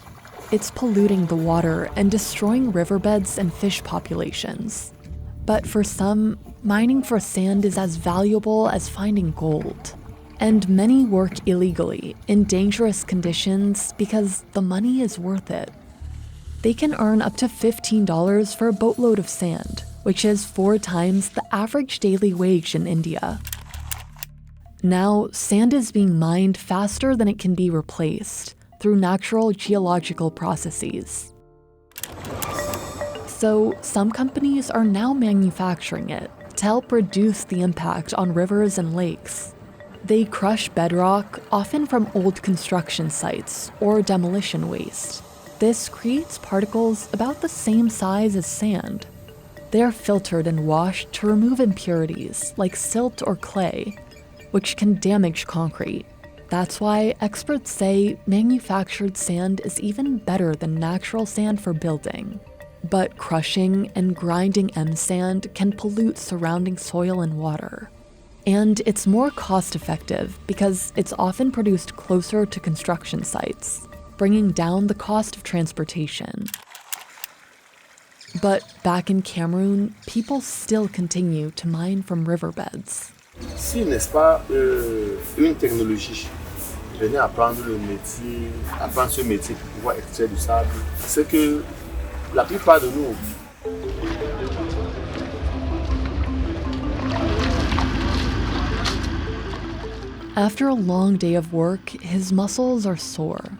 Speaker 15: It's polluting the water and destroying riverbeds and fish populations. But for some, mining for sand is as valuable as finding gold. And many work illegally, in dangerous conditions, because the money is worth it. They can earn up to $15 for a boatload of sand, which is 4 times the average daily wage in India. Now, sand is being mined faster than it can be replaced through natural geological processes. So, some companies are now manufacturing it to help reduce the impact on rivers and lakes. They crush bedrock, often from old construction sites or demolition waste. This creates particles about the same size as sand. They are filtered and washed to remove impurities like silt or clay, which can damage concrete. That's why experts say manufactured sand is even better than natural sand for building. But crushing and grinding M-sand can pollute surrounding soil and water. And it's more cost-effective because it's often produced closer to construction sites, bringing down the cost of transportation. But back in Cameroon, people still continue to mine from riverbeds.
Speaker 22: Si, n'est-ce pas, une technologie venait apprendre ce métier pour pouvoir extraire du sable, c'est que la plupart de nous,
Speaker 15: After a long day of work, his muscles are sore.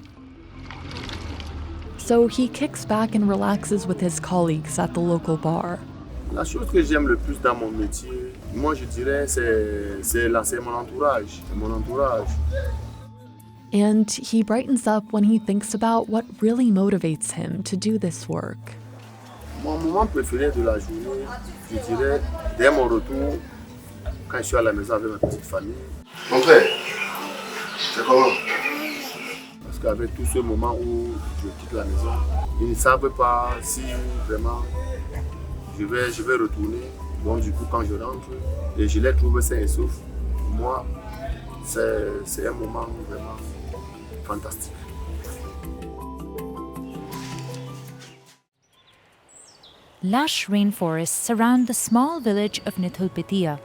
Speaker 15: So he kicks back and relaxes with his colleagues at the local bar.
Speaker 22: la chose que j'aime le plus dans mon métier, moi je dirais, c'est mon entourage. Mon entourage.
Speaker 15: And he brightens up when he thinks about what really motivates him to do this work.
Speaker 22: Mon moment préféré de la journée, je dirais, dès mon retour, quand je suis à la maison avec ma petite famille. Mon frère, c'est comment? Parce qu'avec tout ce moment où je quitte la maison, ils ne savent pas si vraiment je vais retourner. Bon, du coup, quand je rentre, et je les trouve sains et saufs, pour moi, c'est un moment vraiment fantastique.
Speaker 4: Lush rainforests surround the small village of Nithulpitia,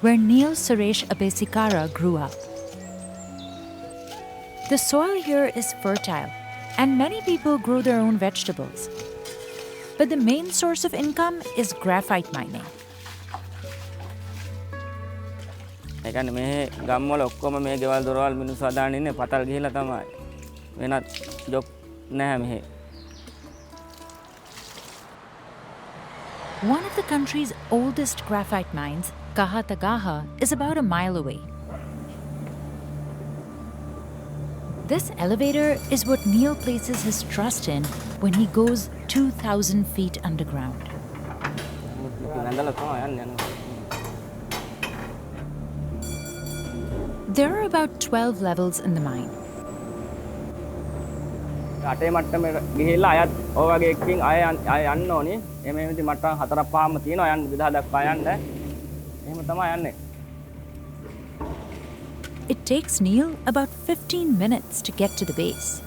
Speaker 4: where Neil Suresh Abesikara grew up. The soil here is fertile, and many people grow their own vegetables. But the main source of income is graphite mining. One of the country's oldest graphite mines, Kahatagaha, is about a mile away. This elevator is what Neil places his trust in when he goes 2,000 feet underground. There are about 12 levels in the mine. It takes Neil about 15 minutes to get to the base.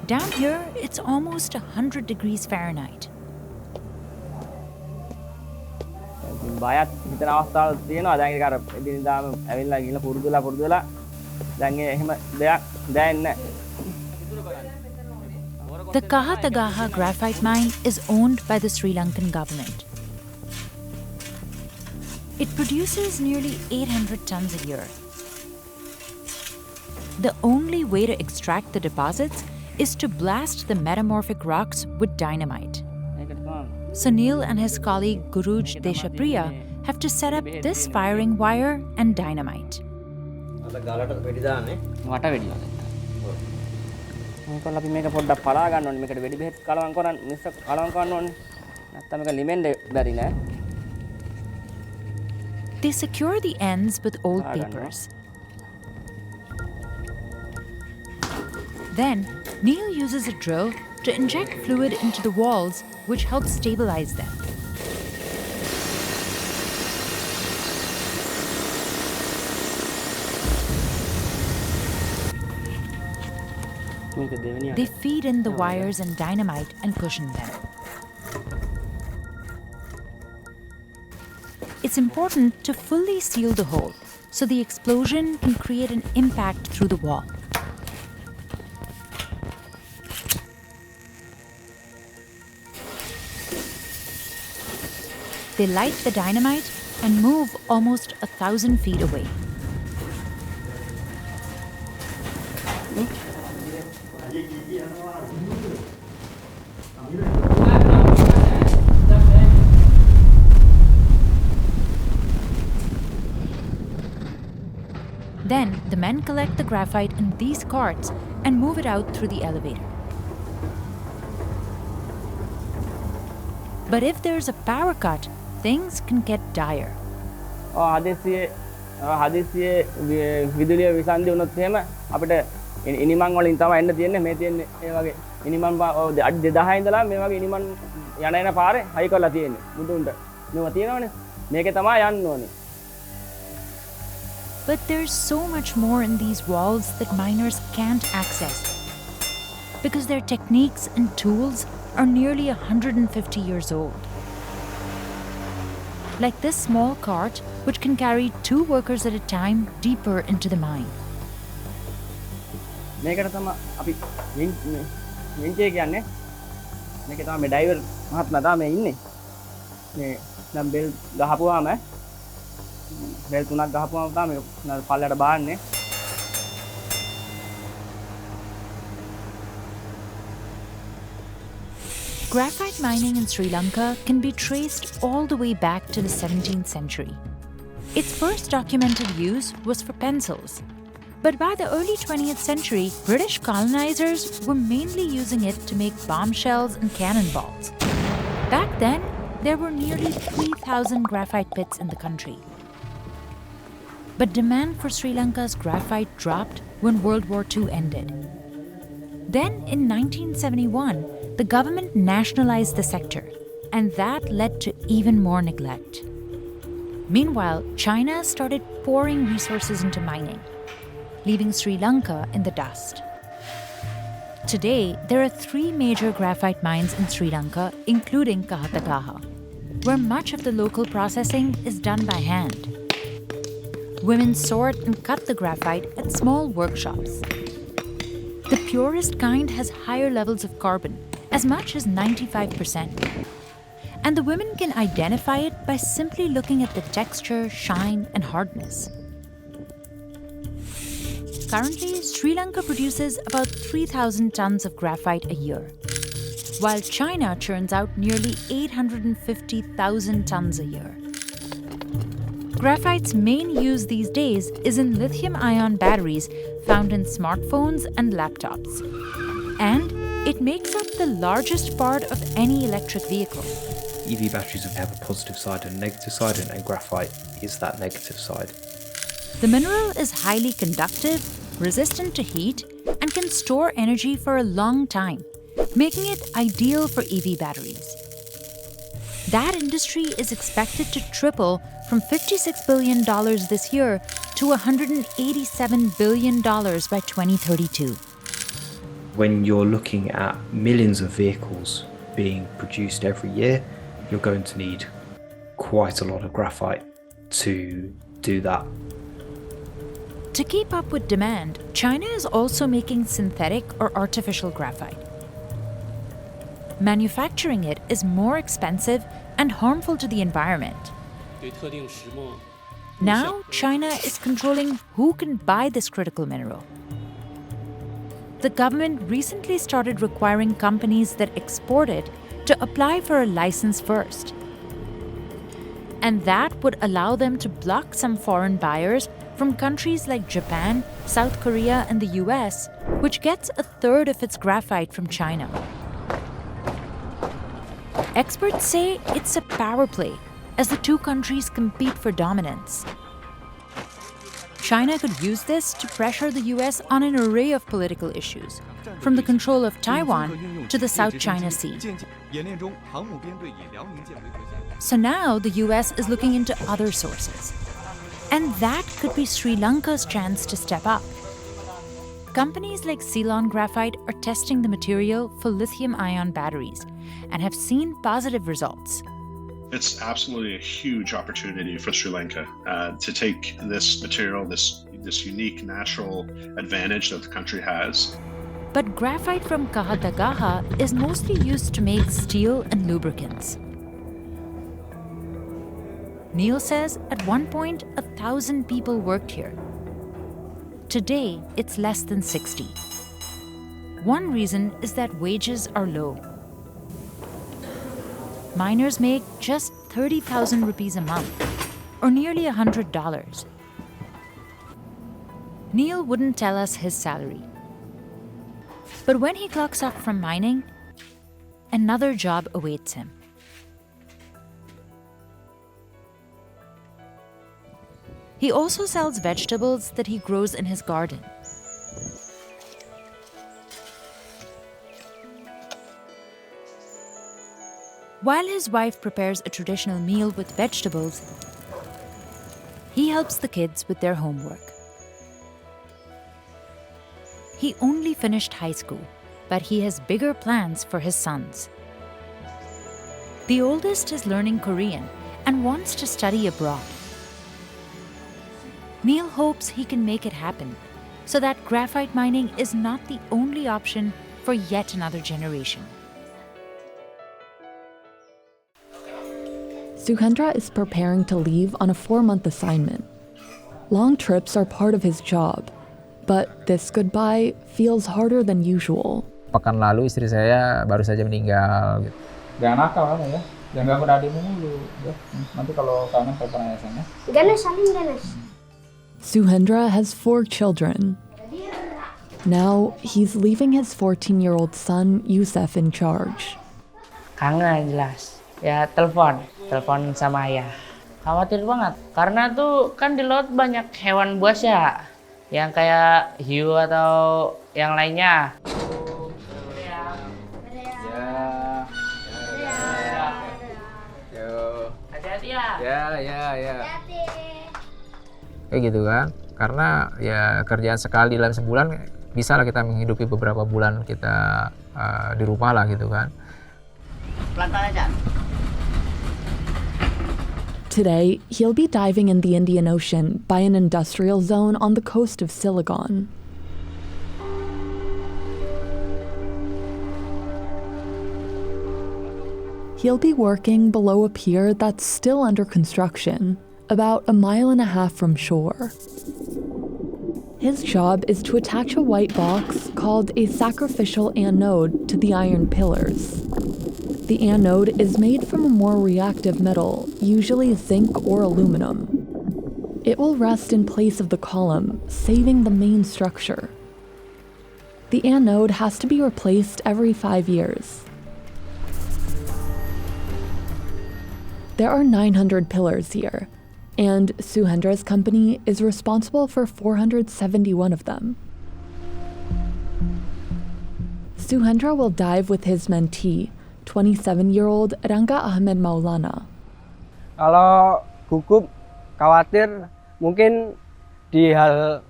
Speaker 4: Down here, it's almost 100 degrees Fahrenheit. The Kahatagaha graphite mine is owned by the Sri Lankan government. It produces nearly 800 tons a year. The only way to extract the deposits is to blast the metamorphic rocks with dynamite. Sunil and his colleague Guruj Deshapriya have to set up this firing wire and dynamite. They secure the ends with old papers. Then, Neil uses a drill to inject fluid into the walls, which helps stabilize them. They feed in the wires and dynamite and cushion them. It's important to fully seal the hole so the explosion can create an impact through the wall. they light the dynamite and move almost 1,000 feet away. Then the men collect the graphite in these carts and move it out through the elevator. But if there's a power cut, things can get dire.
Speaker 8: හදිසියේ විදුලිය විසන්ධි වුණොත් එහෙම අපිට ඉනිමන් වලින් තමයි එන්න තියෙන්නේ මේ තියෙන්නේ මේ වගේ ඉනිමන් අඩි 2000 ඉඳලා මේ වගේ ඉනිමන් යන පාරේ හයි කරලා තියෙන්නේ මුදුන්ට මේවා තියෙනවනේ මේකේ තමයි යන්න ඕනේ.
Speaker 4: But there's so much more in these walls that miners can't access because their techniques and tools are nearly 150 years old. Like this small cart, which can carry 2 workers at a time deeper into the mine.
Speaker 8: මේකට තමයි අපි වින්චේ කියන්නේ මේකේ තමයි මේ driver මහත්මයා තමයි ඉන්නේ මේ නම් බෙල් ගහපුවාම බෙල් 3ක් ගහපුවාම තමයි පල්ලයට බාන්නේ.
Speaker 4: Graphite mining in Sri Lanka can be traced all the way back to the 17th century. Its first documented use was for pencils. But by the early 20th century, British colonizers were mainly using it to make bombshells and cannonballs. Back then, there were nearly 3,000 graphite pits in the country. But demand for Sri Lanka's graphite dropped when World War II ended. Then, in 1971, the government nationalized the sector, and that led to even more neglect. Meanwhile, China started pouring resources into mining, leaving Sri Lanka in the dust. Today, there are 3 major graphite mines in Sri Lanka, including Kahatagaha, where much of the local processing is done by hand. Women sort and cut the graphite at small workshops. The purest kind has higher levels of carbon, as much as 95%. And the women can identify it by simply looking at the texture, shine, and hardness. Currently, Sri Lanka produces about 3,000 tons of graphite a year, while China churns out nearly 850,000 tons a year. Graphite's main use these days is in lithium-ion batteries found in smartphones and laptops. And it makes up the largest part of any electric vehicle.
Speaker 10: EV batteries have a positive side and a negative side, and graphite is that negative side.
Speaker 4: The mineral is highly conductive, resistant to heat, and can store energy for a long time, making it ideal for EV batteries. That industry is expected to triple from $56 billion this year to $187 billion by 2032.
Speaker 10: When you're looking at millions of vehicles being produced every year, you're going to need quite a lot of graphite to do that.
Speaker 4: To keep up with demand, China is also making synthetic or artificial graphite. Manufacturing it is more expensive and harmful to the environment. Now, China is controlling who can buy this critical mineral. The government recently started requiring companies that export it to apply for a license first. And that would allow them to block some foreign buyers from countries like Japan, South Korea, and the US, which gets 1/3 of its graphite from China. Experts say it's a power play as the 2 countries compete for dominance. China could use this to pressure the US on an array of political issues, from the control of Taiwan to the South China Sea. So now the US is looking into other sources. And that could be Sri Lanka's chance to step up. Companies like Ceylon Graphite are testing the material for lithium-ion batteries and have seen positive results.
Speaker 23: It's absolutely a huge opportunity for Sri Lanka to take this material, this unique natural advantage that the country has.
Speaker 4: But graphite from Kahatagaha is mostly used to make steel and lubricants. Neil says at one point 1,000 people worked here. Today, it's less than 60. One reason is that wages are low. Miners make just 30,000 rupees a month, or nearly $100. Neil wouldn't tell us his salary. But when he clocks off from mining, another job awaits him. He also sells vegetables that he grows in his garden. While his wife prepares a traditional meal with vegetables, he helps the kids with their homework. He only finished high school, but he has bigger plans for his sons. The oldest is learning Korean and wants to study abroad. Neil hopes he can make it happen so that graphite mining is not the only option for yet another generation.
Speaker 15: Suhendra is preparing to leave on a 4-month assignment. Long trips are part of his job, but this goodbye feels harder than usual.
Speaker 9: Pekan lalu istri saya baru saja meninggal. Jangan nakal kamu ya, jangan ganggu adikmu dulu. Nanti kalau kangen telepon ayah saya.
Speaker 18: Ganesh, saling Ganesh.
Speaker 15: Suhendra has 4 children. Now he's leaving his 14-year-old son Yusef in charge.
Speaker 11: Kangen jelas. Ya telepon sama ayah. Khawatir banget karena tuh kan di laut banyak hewan buas ya, yang kayak hiu atau yang lainnya. Hati-hati ya. Ya. Kayak gitu kan, karena ya kerjaan sekali dalam sebulan bisa lah kita menghidupi beberapa bulan kita di rumah lah gitu kan.
Speaker 16: Pelan-pelan aja.
Speaker 15: Today, he'll be diving in the Indian Ocean by an industrial zone on the coast of Silicon. He'll be working below a pier that's still under construction, about 1.5 miles from shore. His job is to attach a white box called a sacrificial anode to the iron pillars. The anode is made from a more reactive metal, usually zinc or aluminum. It will rest in place of the column, saving the main structure. The anode has to be replaced every 5 years. There are 900 pillars here, and Suhendra's company is responsible for 471 of them. Suhendra will dive with his mentee, 27-year-old Rangga Ahmed Maulana.
Speaker 11: Kalau gugup, khawatir mungkin di hal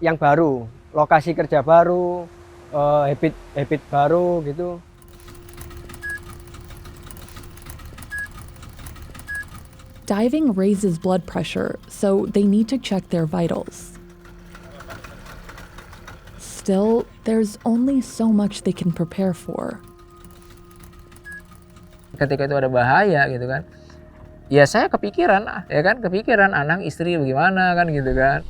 Speaker 11: yang baru, lokasi kerja baru, habit baru gitu.
Speaker 15: Diving raises blood pressure, so they need to check their vitals. Still, there's only so much they can prepare for.
Speaker 9: Ketika itu ada bahaya gitu kan, ya saya kepikiran anak istri bagaimana kan gitu kan.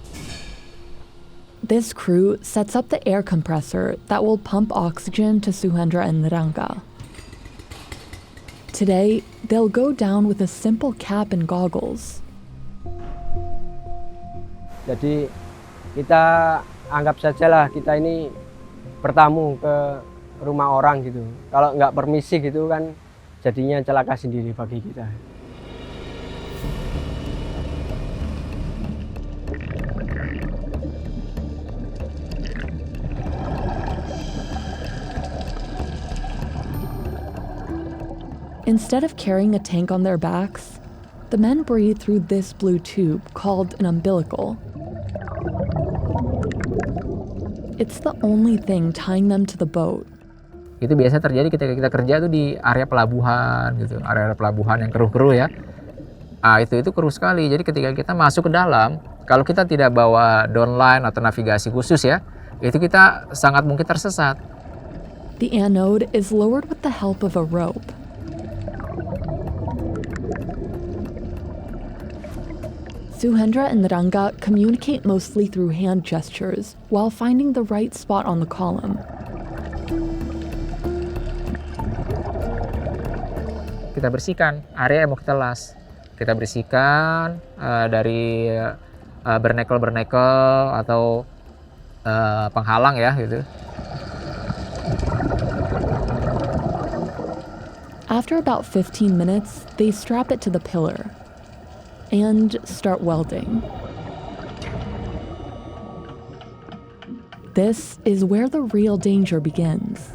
Speaker 15: This crew sets up the air compressor that will pump oxygen to Suhendra and Rangga. Today, they'll go down with a simple cap and goggles.
Speaker 11: Jadi kita anggap sajalah kita ini bertamu ke rumah orang gitu. Kalau nggak permisi gitu kan jadinya celaka sendiri bagi kita.
Speaker 15: Instead of carrying a tank on their backs, the men breathe through this blue tube called an umbilical. It's the only thing tying them to the boat.
Speaker 9: Itu biasa terjadi ketika kita kerja tuh di area pelabuhan gitu, area pelabuhan yang keruh-keruh ya. Itu keruh sekali. Jadi ketika kita masuk ke dalam, kalau kita tidak bawa downline atau navigasi khusus ya, itu kita sangat mungkin tersesat.
Speaker 15: The anode is lowered with the help of a rope. Suhendra and Ranga communicate mostly through hand gestures while finding the right spot on the column.
Speaker 9: Kita bersihkan area yang mau kita las. Kita bersihkan dari bernekel atau penghalang ya gitu.
Speaker 15: After about 15 minutes, they strap it to the pillar and start welding. This is where the real danger begins.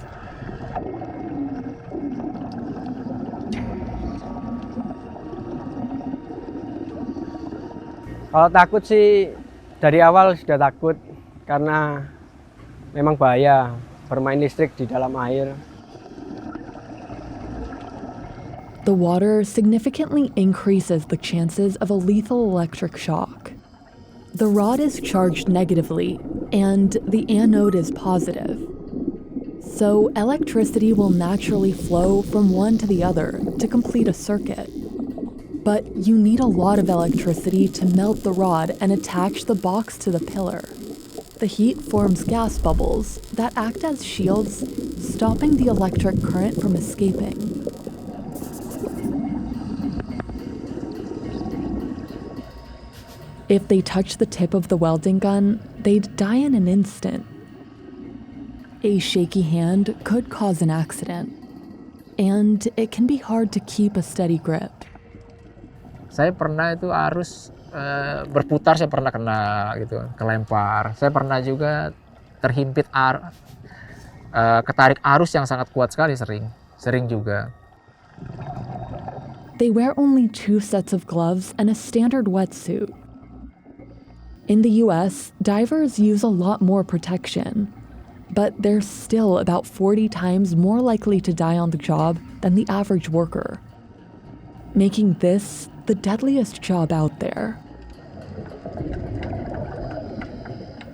Speaker 8: Kalau takut sih dari awal sudah takut karena memang bahaya bermain listrik di dalam air.
Speaker 15: The water significantly increases the chances of a lethal electric shock. The rod is charged negatively, and the anode is positive. So electricity will naturally flow from one to the other to complete a circuit. But you need a lot of electricity to melt the rod and attach the box to the pillar. The heat forms gas bubbles that act as shields, stopping the electric current from escaping. If they touch the tip of the welding gun, they'd die in an instant. A shaky hand could cause an accident, and it can be hard to keep a steady grip.
Speaker 9: Saya pernah itu arus berputar, saya pernah kena gitu, kelempar. Saya pernah juga terhimpit ketarik arus yang sangat kuat sekali, sering juga.
Speaker 15: They wear only 2 sets of gloves and a standard wetsuit. In the US, divers use a lot more protection, but they're still about 40 times more likely to die on the job than the average worker, making this the deadliest job out there.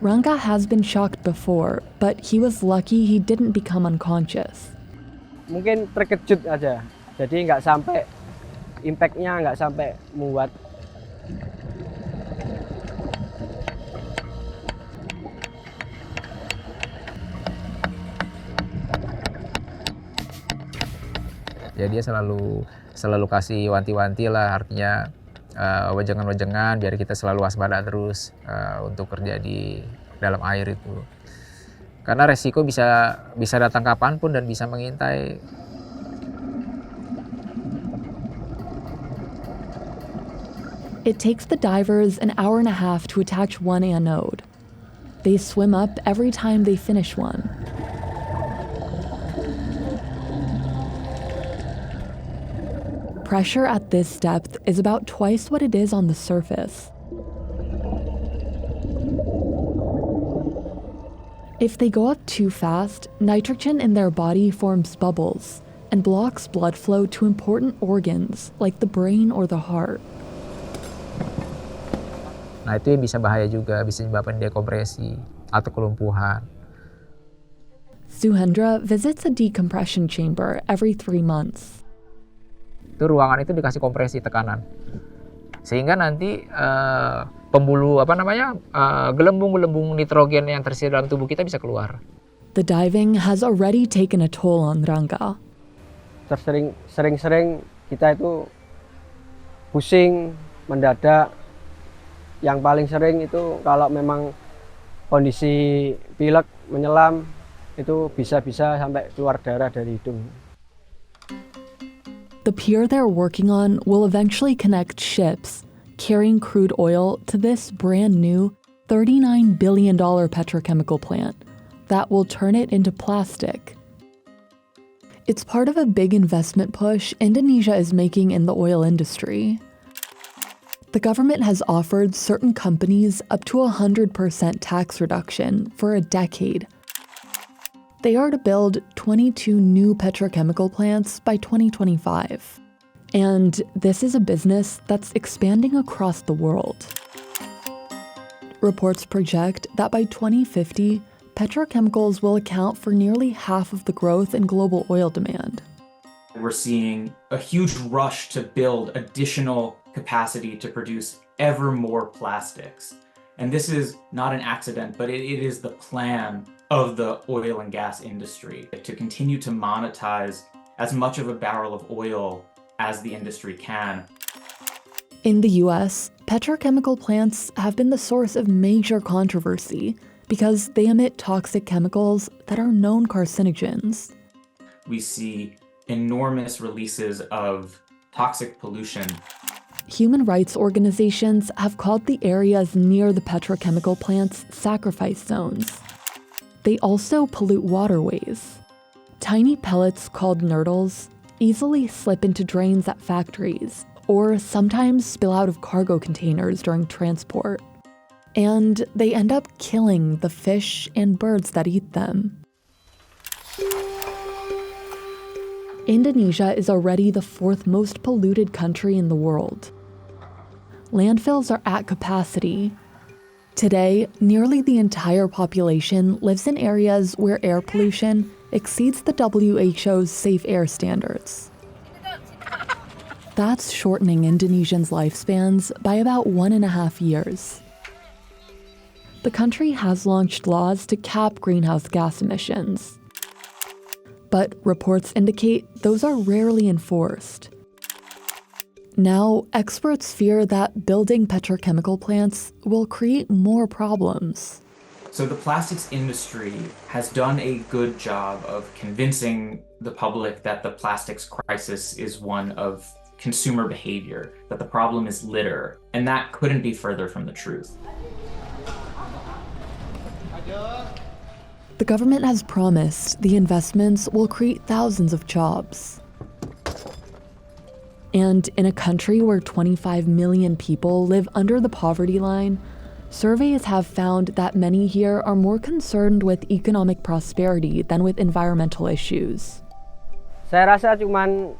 Speaker 15: Ranga has been shocked before, but he was lucky he didn't become unconscious.
Speaker 8: Mungkin terkejut aja, jadi nggak sampai impact-nya nggak sampai membuat.
Speaker 9: Ya dia selalu kasih wanti-wanti lah, artinya wejengan-wejengan biar kita selalu waspada terus untuk kerja di dalam air itu. Karena resiko bisa datang kapanpun dan bisa mengintai.
Speaker 15: It takes the divers an hour and a half to attach one anode. They swim up every time they finish one. Pressure at this depth is about twice what it is on the surface. If they go up too fast, nitrogen in their body forms bubbles and blocks blood flow to important organs like the brain or the heart.
Speaker 9: Nah itu yang bisa bahaya juga, bisa menyebabkan dekompresi atau kelumpuhan.
Speaker 15: Suhendra visits a decompression chamber every 3 months.
Speaker 9: Itu ruangan itu dikasih kompresi tekanan sehingga nanti gelembung-gelembung nitrogen yang tersedia dalam tubuh kita bisa keluar.
Speaker 15: The diving has already taken a toll on Ranga.
Speaker 8: Sering-sering kita itu pusing, mendadak. Yang paling sering itu kalau memang kondisi pilek menyelam itu bisa sampai keluar darah dari hidung.
Speaker 15: The pier they're working on will eventually connect ships carrying crude oil to this brand new $39 billion petrochemical plant that will turn it into plastic. It's part of a big investment push Indonesia is making in the oil industry. The government has offered certain companies up to 100% tax reduction for a decade. They are to build 22 new petrochemical plants by 2025. And this is a business that's expanding across the world. Reports project that by 2050, petrochemicals will account for nearly half of the growth in global oil demand.
Speaker 12: We're seeing a huge rush to build additional capacity to produce ever more plastics. And this is not an accident, but it is the plan of the oil and gas industry to continue to monetize as much of a barrel of oil as the industry can.
Speaker 15: In the US, petrochemical plants have been the source of major controversy because they emit toxic chemicals that are known carcinogens.
Speaker 12: We see enormous releases of toxic pollution.
Speaker 15: Human rights organizations have called the areas near the petrochemical plants sacrifice zones. They also pollute waterways. Tiny pellets called nurdles easily slip into drains at factories, or sometimes spill out of cargo containers during transport. And they end up killing the fish and birds that eat them. Indonesia is already the 4th most polluted country in the world. Landfills are at capacity. Today, nearly the entire population lives in areas where air pollution exceeds the WHO's safe air standards. That's shortening Indonesians' lifespans by about 1.5 years. The country has launched laws to cap greenhouse gas emissions. But reports indicate those are rarely enforced. Now, experts fear that building petrochemical plants will create more problems.
Speaker 12: So the plastics industry has done a good job of convincing the public that the plastics crisis is one of consumer behavior, that the problem is litter, and that couldn't be further from the truth.
Speaker 15: The government has promised the investments will create thousands of jobs. And in a country where 25 million people live under the poverty line, surveys have found that many here are more concerned with economic prosperity than with environmental issues.
Speaker 8: Saya rasa cuman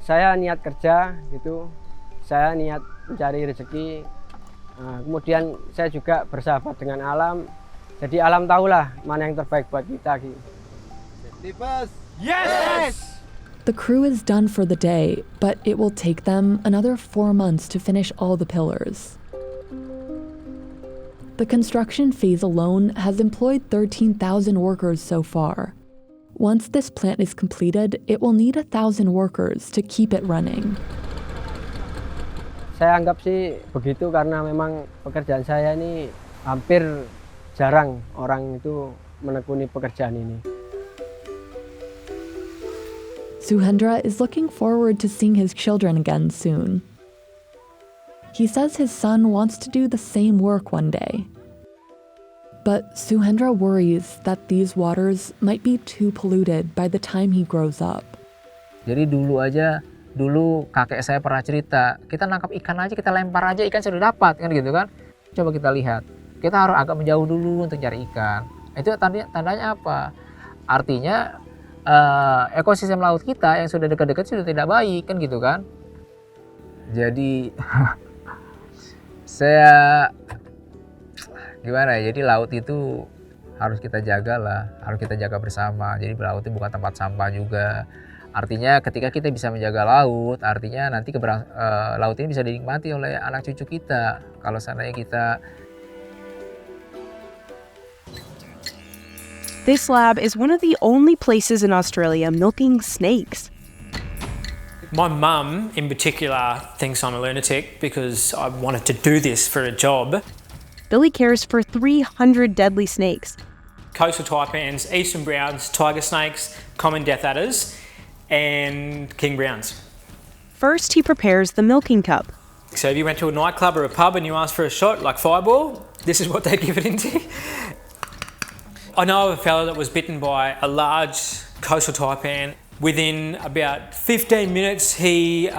Speaker 8: saya niat kerja gitu, saya niat mencari rezeki, kemudian saya juga bersahabat dengan alam, jadi alam tahulah mana yang terbaik buat kita gitu.
Speaker 12: Yes!
Speaker 15: The crew is done for the day, but it will take them another 4 months to finish all the pillars. The construction phase alone has employed 13,000 workers so far. Once this plant is completed, it will need 1,000 workers to keep it running.
Speaker 8: Saya anggap sih begitu karena memang pekerjaan saya ini hampir jarang orang itu menekuni pekerjaan ini.
Speaker 15: Suhendra is looking forward to seeing his children again soon. He says his son wants to do the same work one day. But Suhendra worries that these waters might be too polluted by the time he grows up.
Speaker 9: Jadi dulu kakek saya pernah cerita, kita nangkap ikan aja, kita lempar aja ikan sudah dapat kan gitu kan. Coba kita lihat, kita harus agak menjauh dulu untuk cari ikan. Itu tandanya apa? Artinya ekosistem laut kita yang sudah dekat-dekat sudah tidak baik kan gitu kan. Jadi saya gimana ya, jadi laut itu harus kita jaga lah, harus kita jaga bersama. Jadi laut itu bukan tempat sampah juga. Artinya ketika kita bisa menjaga laut, artinya nanti laut ini bisa dinikmati oleh anak cucu kita. Kalau seandainya kita
Speaker 13: This lab is one of the only places in Australia milking snakes.
Speaker 14: My mum, in particular, thinks I'm a lunatic because I wanted to do this for a job.
Speaker 13: Billy cares for 300 deadly snakes.
Speaker 14: Coastal taipans, eastern browns, tiger snakes, common death adders, and king browns.
Speaker 13: First, he prepares the milking cup.
Speaker 14: So if you went to a nightclub or a pub and you asked for a shot, like Fireball, this is what they give it into. I know of a fellow that was bitten by a large coastal taipan. Within about 15 minutes, he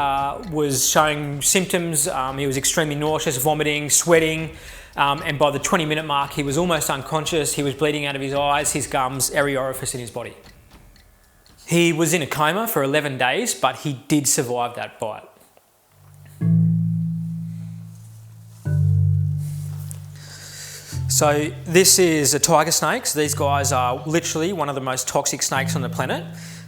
Speaker 14: was showing symptoms. He was extremely nauseous, vomiting, sweating. And by the 20-minute mark, he was almost unconscious. He was bleeding out of his eyes, his gums, every orifice in his body. He was in a coma for 11 days, but he did survive that bite. So this is a tiger snake. So these guys are literally one of the most toxic snakes on the planet.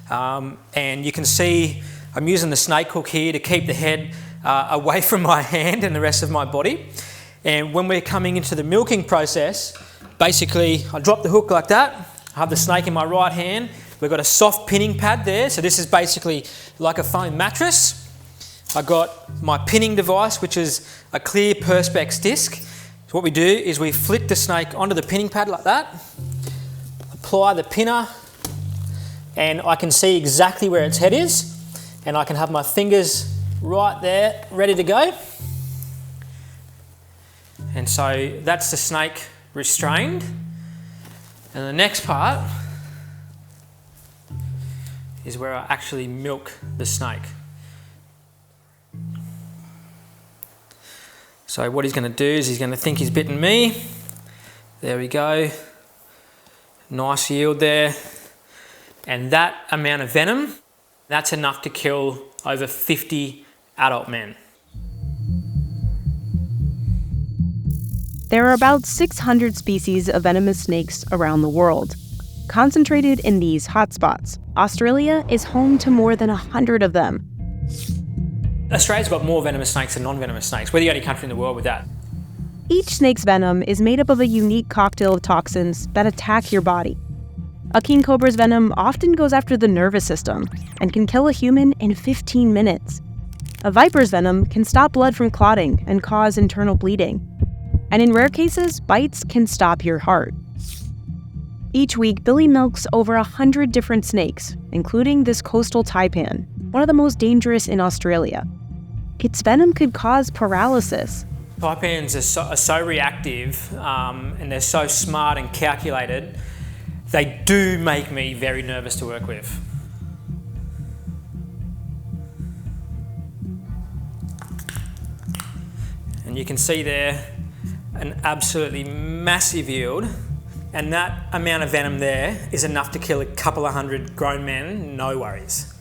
Speaker 14: And you can see I'm using the snake hook here to keep the head away from my hand and the rest of my body. And when we're coming into the milking process, basically I drop the hook like that. I have the snake in my right hand. We've got a soft pinning pad there. So this is basically like a foam mattress. I got my pinning device, which is a clear Perspex disc. So what we do is we flick the snake onto the pinning pad like that, apply the pinner, and I can see exactly where its head is, and I can have my fingers right there, ready to go. And so that's the snake restrained. And the next part is where I actually milk the snake. So what he's going to do is he's going to think he's bitten me. There we go. Nice yield there. And that amount of venom, that's enough to kill over 50 adult men.
Speaker 13: There are about 600 species of venomous snakes around the world. Concentrated in these hotspots, Australia is home to more than 100 of them.
Speaker 14: Australia's got more venomous snakes than non-venomous snakes. We're the only country in the world with that.
Speaker 13: Each snake's venom is made up of a unique cocktail of toxins that attack your body. A king cobra's venom often goes after the nervous system and can kill a human in 15 minutes. A viper's venom can stop blood from clotting and cause internal bleeding. And in rare cases, bites can stop your heart. Each week, Billy milks over 100 different snakes, including this coastal taipan, one of the most dangerous in Australia. Its venom could cause paralysis.
Speaker 14: Taipans are so reactive and they're so smart and calculated. They do make me very nervous to work with. And you can see there an absolutely massive yield, and that amount of venom there is enough to kill a couple of hundred grown men, no worries.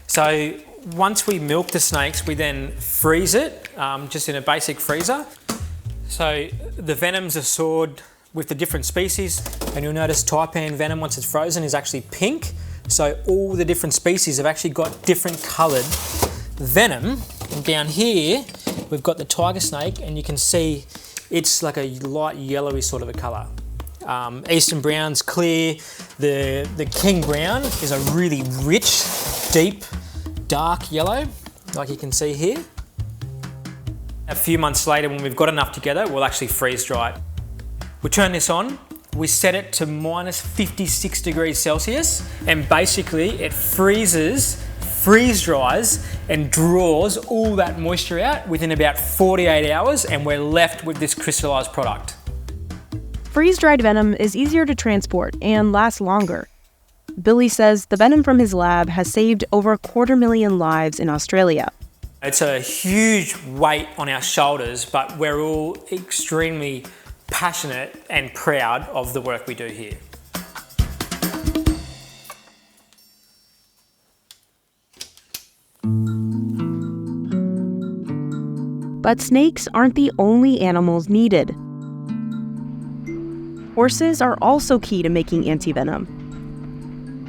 Speaker 14: So once we milk the snakes, we then freeze it, just in a basic freezer. So the venoms are stored with the different species, and you'll notice taipan venom, once it's frozen, is actually pink. So all the different species have actually got different coloured venom. And down here, we've got the tiger snake, and you can see it's like a light yellowy sort of a colour. Eastern brown's clear. The king brown is a really rich, deep, dark yellow, like you can see here. A few months later, when we've got enough together, we'll actually freeze dry it. We turn this on, we set it to minus 56 degrees Celsius, and basically it freezes, freeze dries, and draws all that moisture out within about 48 hours, and we're left with this crystallized product.
Speaker 13: Freeze-dried venom is easier to transport and lasts longer. Billy says the venom from his lab has saved over 250,000 lives in Australia.
Speaker 14: It's a huge weight on our shoulders, but we're all extremely passionate and proud of the work we do here.
Speaker 13: But snakes aren't the only animals needed. Horses are also key to making anti-venom.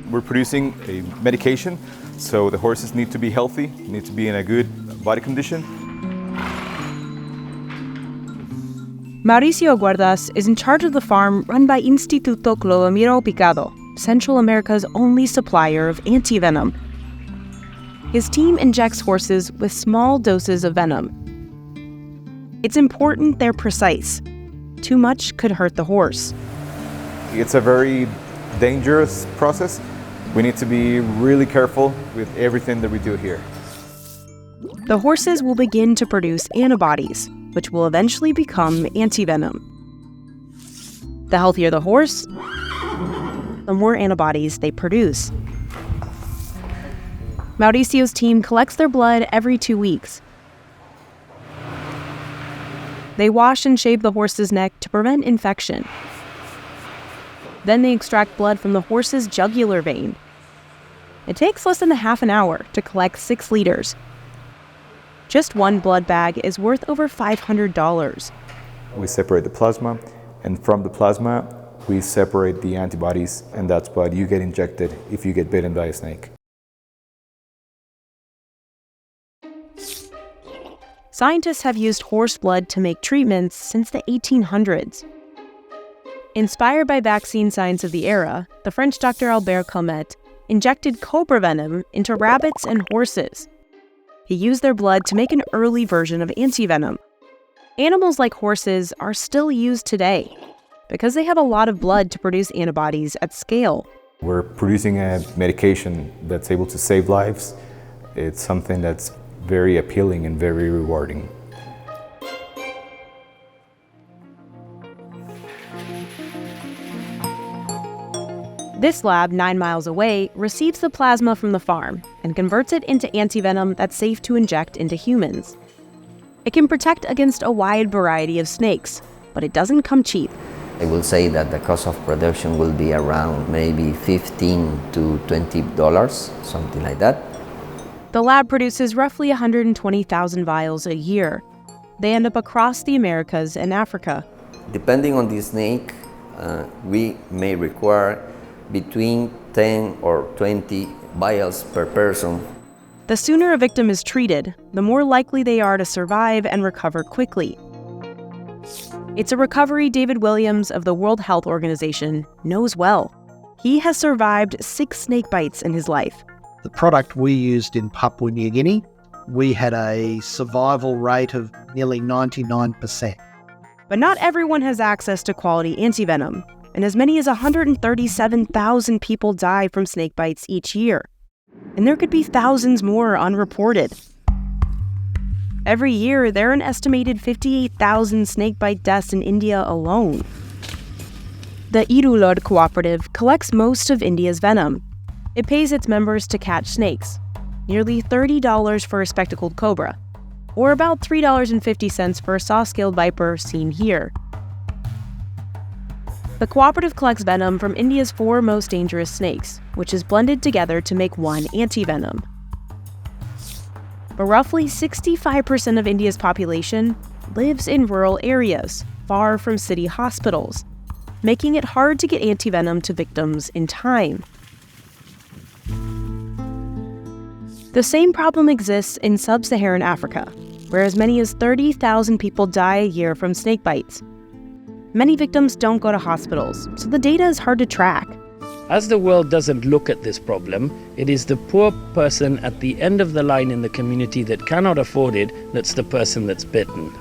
Speaker 5: We're producing a medication, so the horses need to be healthy, need to be in a good body condition.
Speaker 13: Mauricio Guardas is in charge of the farm run by Instituto Clodomiro Picado, Central America's only supplier of anti-venom. His team injects horses with small doses of venom. It's important they're precise. Too much could hurt the horse.
Speaker 5: It's a very dangerous process. We need to be really careful with everything that we do here.
Speaker 13: The horses will begin to produce antibodies, which will eventually become anti-venom. The healthier the horse, the more antibodies they produce. Mauricio's team collects their blood every 2 weeks. They wash and shave the horse's neck to prevent infection. Then they extract blood from the horse's jugular vein. It takes less than half an hour to collect 6 liters. Just one blood bag is worth over $500.
Speaker 5: We separate the plasma, and from the plasma, We separate the antibodies, and that's what you get injected if you get bitten by a snake.
Speaker 13: Scientists have used horse blood to make treatments since the 1800s. Inspired by vaccine science of the era, the French Dr. Albert Calmette injected cobra venom into rabbits and horses. He used their blood to make an early version of antivenom. Animals like horses are still used today because they have a lot of blood to produce antibodies at scale.
Speaker 5: We're producing a medication that's able to save lives. It's something that's very appealing and very rewarding.
Speaker 13: This lab, 9 miles away, receives the plasma from the farm and converts it into antivenom that's safe to inject into humans. It can protect against a wide variety of snakes, but it doesn't come cheap.
Speaker 6: I will say that the cost of production will be around maybe $15 to $20, something like that.
Speaker 13: The lab produces roughly 120,000 vials a year. They end up across the Americas and Africa.
Speaker 6: Depending on the snake, we may require between 10 or 20 vials per person.
Speaker 13: The sooner a victim is treated, the more likely they are to survive and recover quickly. It's a recovery David Williams of the World Health Organization knows well. He has survived 6 snake bites in his life.
Speaker 7: The product we used in Papua New Guinea, we had a survival rate of nearly 99%.
Speaker 13: But not everyone has access to quality antivenom, and as many as 137,000 people die from snake bites each year. And there could be thousands more unreported. Every year, there are an estimated 58,000 snakebite deaths in India alone. The Irulod Cooperative collects most of India's venom. It pays its members to catch snakes, nearly $30 for a spectacled cobra, or about $3.50 for a saw-scaled viper seen here. The cooperative collects venom from India's 4 most dangerous snakes, which is blended together to make one antivenom. But roughly 65% of India's population lives in rural areas, far from city hospitals, making it hard to get antivenom to victims in time. The same problem exists in sub-Saharan Africa, where as many as 30,000 people die a year from snake bites. Many victims don't go to hospitals, so the data is hard to track.
Speaker 17: As the world doesn't look at this problem, it is the poor person at the end of the line in the community that cannot afford it that's the person that's bitten.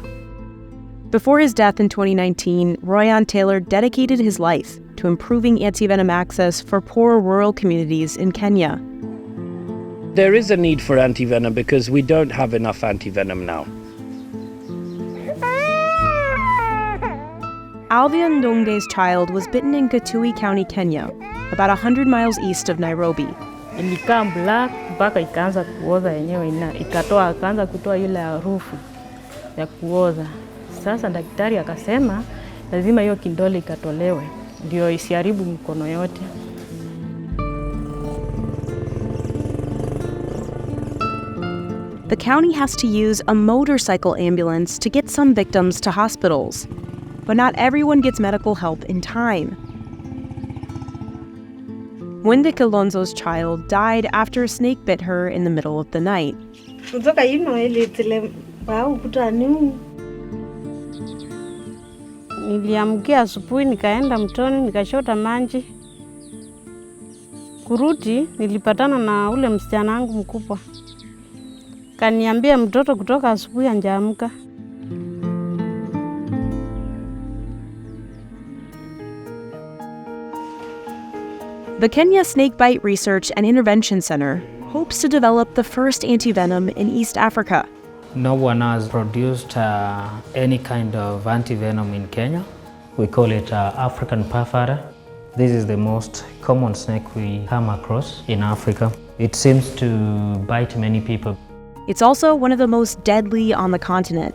Speaker 13: Before his death in 2019, Royan Taylor dedicated his life to improving antivenom access for poor rural communities in Kenya.
Speaker 17: There is a need for antivenom because we don't have enough antivenom now.
Speaker 13: Alvia Ndonge's child was bitten in Kitui County, Kenya, about 100 miles east of Nairobi.
Speaker 24: Ilikaa black mpaka ikaanza kuoza yenyewe akaanza kutoa ile harufu ya kuoza. Sasa daktari akasema lazima hiyo kidole ikatolewe ndio isiharibu mkono yote.
Speaker 13: The county has to use a motorcycle ambulance to get some victims to hospitals. But not everyone gets medical help in time. Wende Kilonzo's child died after a snake bit her in the middle of the night.
Speaker 21: Niliamkia asubuhi nikaenda mtoni nikashota maji. Kurudi nilipatana na ule msichana wangu mkubwa. Kaniambia mtoto kutoka asubuhi hajaamka.
Speaker 13: The Kenya Snakebite Research and Intervention Center hopes to develop the first antivenom in East Africa.
Speaker 25: No one has produced any kind of antivenom in Kenya. We call it African puffer. This is the most common snake we come across in Africa. It seems to bite many people.
Speaker 13: It's also one of the most deadly on the continent.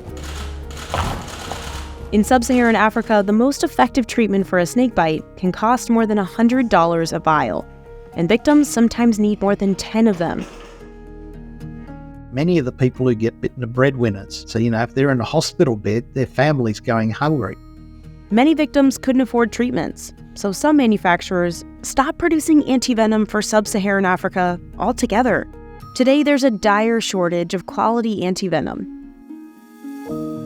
Speaker 13: In sub-Saharan Africa, the most effective treatment for a snakebite can cost more than $100 a vial, and victims sometimes need more than 10 of them.
Speaker 7: Many of the people who get bitten are breadwinners. So, if they're in a hospital bed, their family's going hungry.
Speaker 13: Many victims couldn't afford treatments, so some manufacturers stopped producing anti-venom for sub-Saharan Africa altogether. Today, there's a dire shortage of quality anti-venom.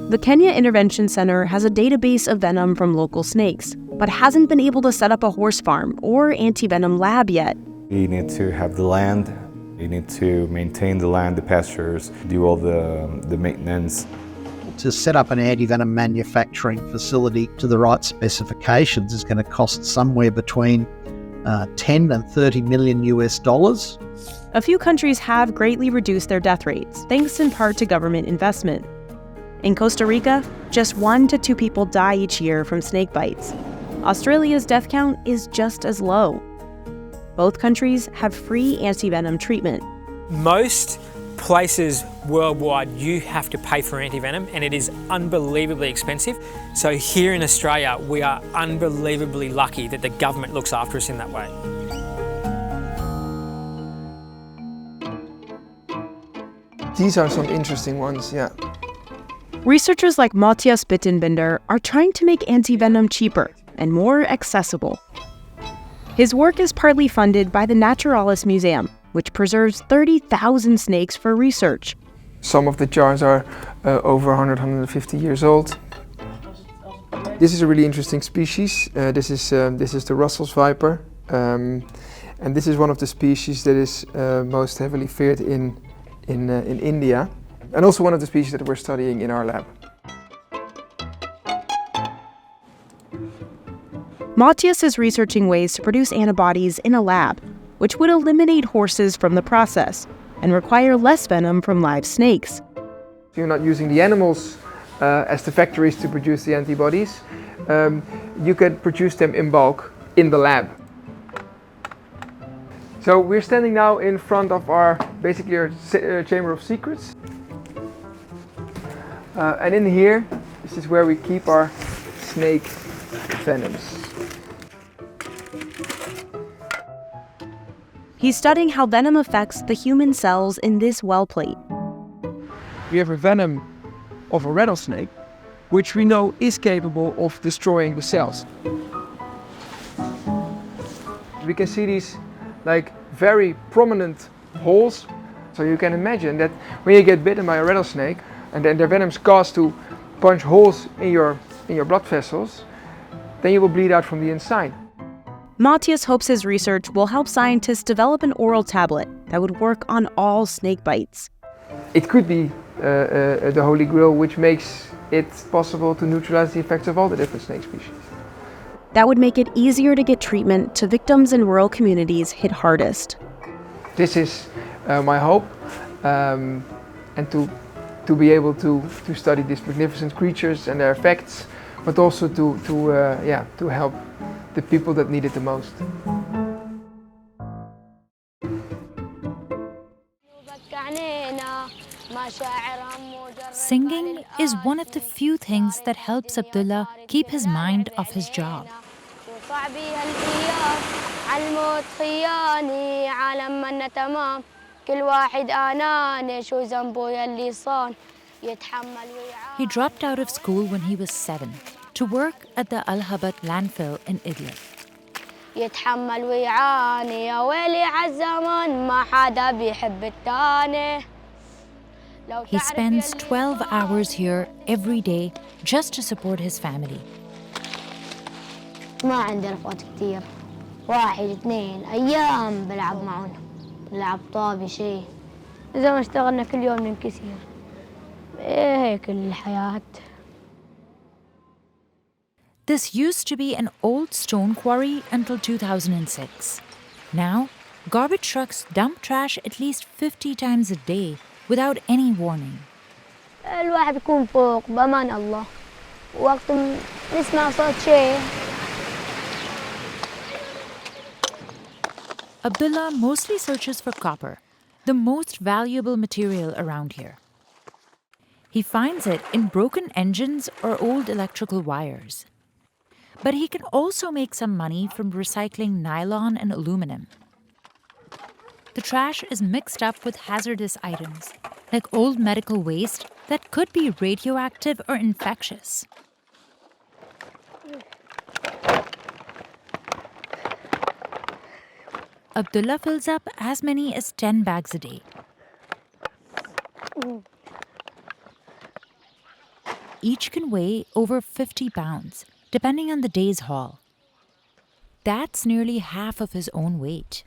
Speaker 13: The Kenya Intervention Center has a database of venom from local snakes, but hasn't been able to set up a horse farm or anti-venom lab yet.
Speaker 5: You need to have the land, you need to maintain the land, the pastures, do all the maintenance.
Speaker 7: To set up an anti-venom manufacturing facility to the right specifications is going to cost somewhere between 10 and 30 million US dollars.
Speaker 13: A few countries have greatly reduced their death rates, thanks in part to government investment. In Costa Rica, just 1 to 2 people die each year from snake bites. Australia's death count is just as low. Both countries have free anti-venom treatment.
Speaker 14: Most places worldwide, you have to pay for anti-venom, and it is unbelievably expensive. So here in Australia, we are unbelievably lucky that the government looks after us in that way.
Speaker 1: These are some interesting ones, yeah.
Speaker 13: Researchers like Matthias Bittenbinder are trying to make anti-venom cheaper and more accessible. His work is partly funded by the Naturalis Museum, which preserves 30,000 snakes for research.
Speaker 1: Some of the jars are over 100, 150 years old. This is a really interesting species. This is the Russell's viper, and this is one of the species that is most heavily feared in India, and also one of the species that we're studying in our lab.
Speaker 13: Matthias is researching ways to produce antibodies in a lab, which would eliminate horses from the process and require less venom from live snakes.
Speaker 1: You're not using the animals as the factories to produce the antibodies. You can produce them in bulk in the lab. So we're standing now in front of our chamber of secrets. And in here, this is where we keep our snake venoms.
Speaker 13: He's studying how venom affects the human cells in this well plate.
Speaker 1: We have a venom of a rattlesnake, which we know is capable of destroying the cells. We can see these very prominent holes. So you can imagine that when you get bitten by a rattlesnake and then their venom's caused to punch holes in your blood vessels, then you will bleed out from the inside.
Speaker 13: Matthias hopes his research will help scientists develop an oral tablet that would work on all snake bites.
Speaker 1: It could be the Holy Grail, which makes it possible to neutralize the effects of all the different snake species.
Speaker 13: That would make it easier to get treatment to victims in rural communities hit hardest.
Speaker 1: This is my hope, and to be able to study these magnificent creatures and their effects, but also to help the people that need it the most.
Speaker 4: Singing is one of the few things that helps Abdullah keep his mind off his job. He dropped out of school when he was 7 to work at the Al-Habat landfill in Idlib. He spends 12 hours here every day just to support his family.
Speaker 2: ما عندي رفقات كتير 1 2 أيام بلعب معهم نلعب طابة شيء إذا ما اشتغلنا كل يوم ننكسر هيك الحياة.
Speaker 4: This used to be an old stone quarry until 2006. Now, garbage trucks dump trash at least 50 times a day without any warning.
Speaker 2: الواحد يكون فوق بأمان الله وقت نسمع صوت شيء.
Speaker 4: Abdullah mostly searches for copper, the most valuable material around here. He finds it in broken engines or old electrical wires. But he can also make some money from recycling nylon and aluminum. The trash is mixed up with hazardous items, like old medical waste that could be radioactive or infectious. Abdullah fills up as many as 10 bags a day. Each can weigh over 50 pounds, depending on the day's haul. That's nearly half of his own weight.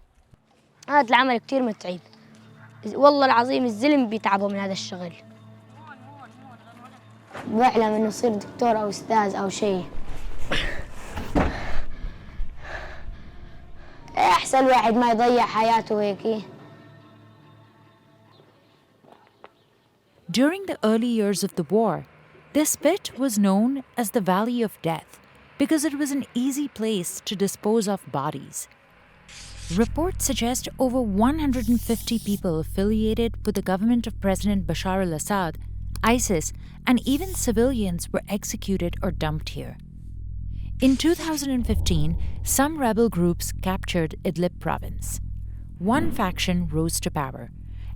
Speaker 2: هذا العمل كتير متعب. والله العظيم الزلم بيتعبوا من هذا الشغل. بحلم إنه يصير دكتور أو أستاذ أو شيء. أحسن واحد ما يضيع حياته هيك.
Speaker 4: During the early years of the war, this pit was known as the Valley of Death because it was an easy place to dispose of bodies. Reports suggest over 150 people affiliated with the government of President Bashar al-Assad, ISIS, and even civilians were executed or dumped here. In 2015, some rebel groups captured Idlib province. One faction rose to power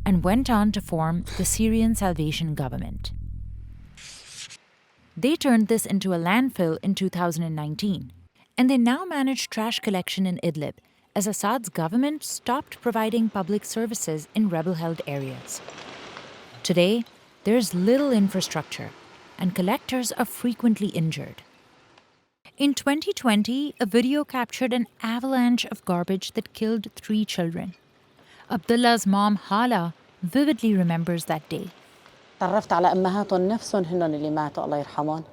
Speaker 4: and went on to form the Syrian Salvation Government. They turned this into a landfill in 2019, and they now manage trash collection in Idlib as Assad's government stopped providing public services in rebel-held areas. Today, there's little infrastructure, and collectors are frequently injured. In 2020, a video captured an avalanche of garbage that killed 3 children. Abdullah's mom, Hala, vividly remembers that day.
Speaker 3: تعرفت على أمهاتهم نفسهم هنن اللي ماتوا الله يرحمهم.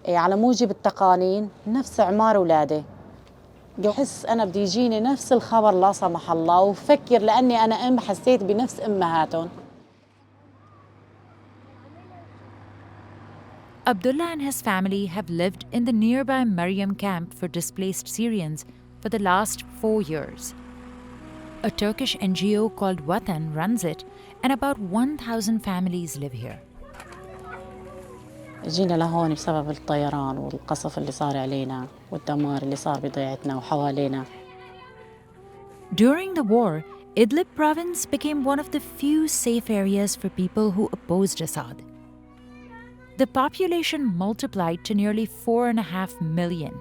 Speaker 3: على موجب التقانين نفس عمار أولادي. بحس أنا بدي يجيني نفس الخبر لا سمح الله وفكر لأني أنا حسيت بنفس أمهاتهم.
Speaker 4: Abdullah and his family have lived in the nearby Maryam camp for displaced Syrians for the last 4 years. A Turkish NGO called Watan runs it, and about 1,000 families live here.
Speaker 3: جينا لهون بسبب الطيران والقصف اللي صار علينا والدمار اللي صار بضيعتنا وحوالينا.
Speaker 4: During the war, Idlib province became one of the few safe areas for people who opposed Assad. The population multiplied to nearly 4.5 million.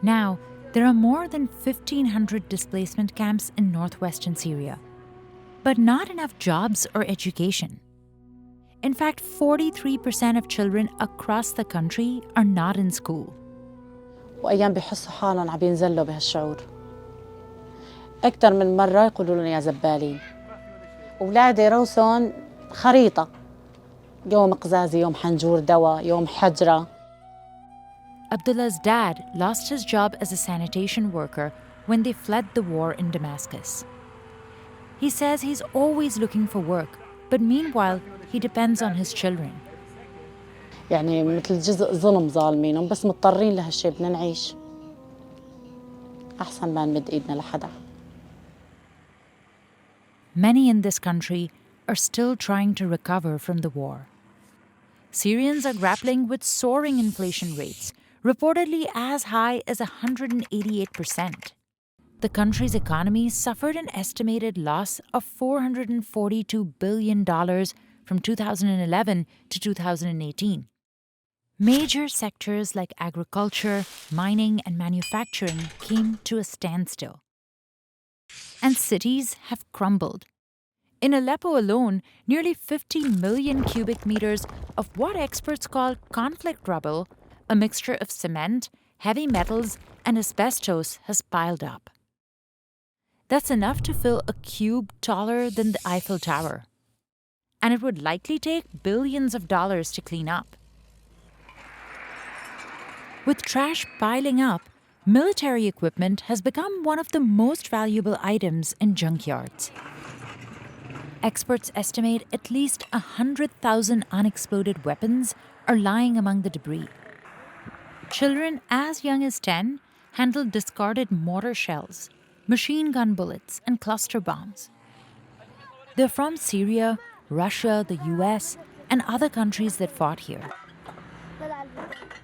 Speaker 4: Now, there are more than 1,500 displacement camps in northwestern Syria, but not enough jobs or education. In fact, 43% of children across the country are not in school.
Speaker 3: وأيام بيحسوا حالهم عم ينزلوا بهالشعور. أكثر من مرة يقولوا لنا يا زبالين. أولادي روسهم خريطة. يوم قزازي، يوم حنجور دواء، يوم حجرة.
Speaker 4: Abdullah's dad lost his job as a sanitation worker when they fled the war in Damascus. He says he's always looking for work, but meanwhile, he depends on his children.
Speaker 3: يعني مثل جزء ظلم ظالمينهم بس مضطرين لهالشيء بدنا نعيش. أحسن ما نمد إيدنا لحدا.
Speaker 4: Many in this country are still trying to recover from the war. Syrians are grappling with soaring inflation rates, reportedly as high as 188%. The country's economy suffered an estimated loss of $442 billion from 2011 to 2018. Major sectors like agriculture, mining, and manufacturing came to a standstill. And cities have crumbled. In Aleppo alone, nearly 50 million cubic meters of what experts call conflict rubble, a mixture of cement, heavy metals, and asbestos, has piled up. That's enough to fill a cube taller than the Eiffel Tower. And it would likely take billions of dollars to clean up. With trash piling up, military equipment has become one of the most valuable items in junkyards. Experts estimate at least 100,000 unexploded weapons are lying among the debris. Children as young as 10 handle discarded mortar shells, machine gun bullets, and cluster bombs. They're from Syria, Russia, the US, and other countries that fought here.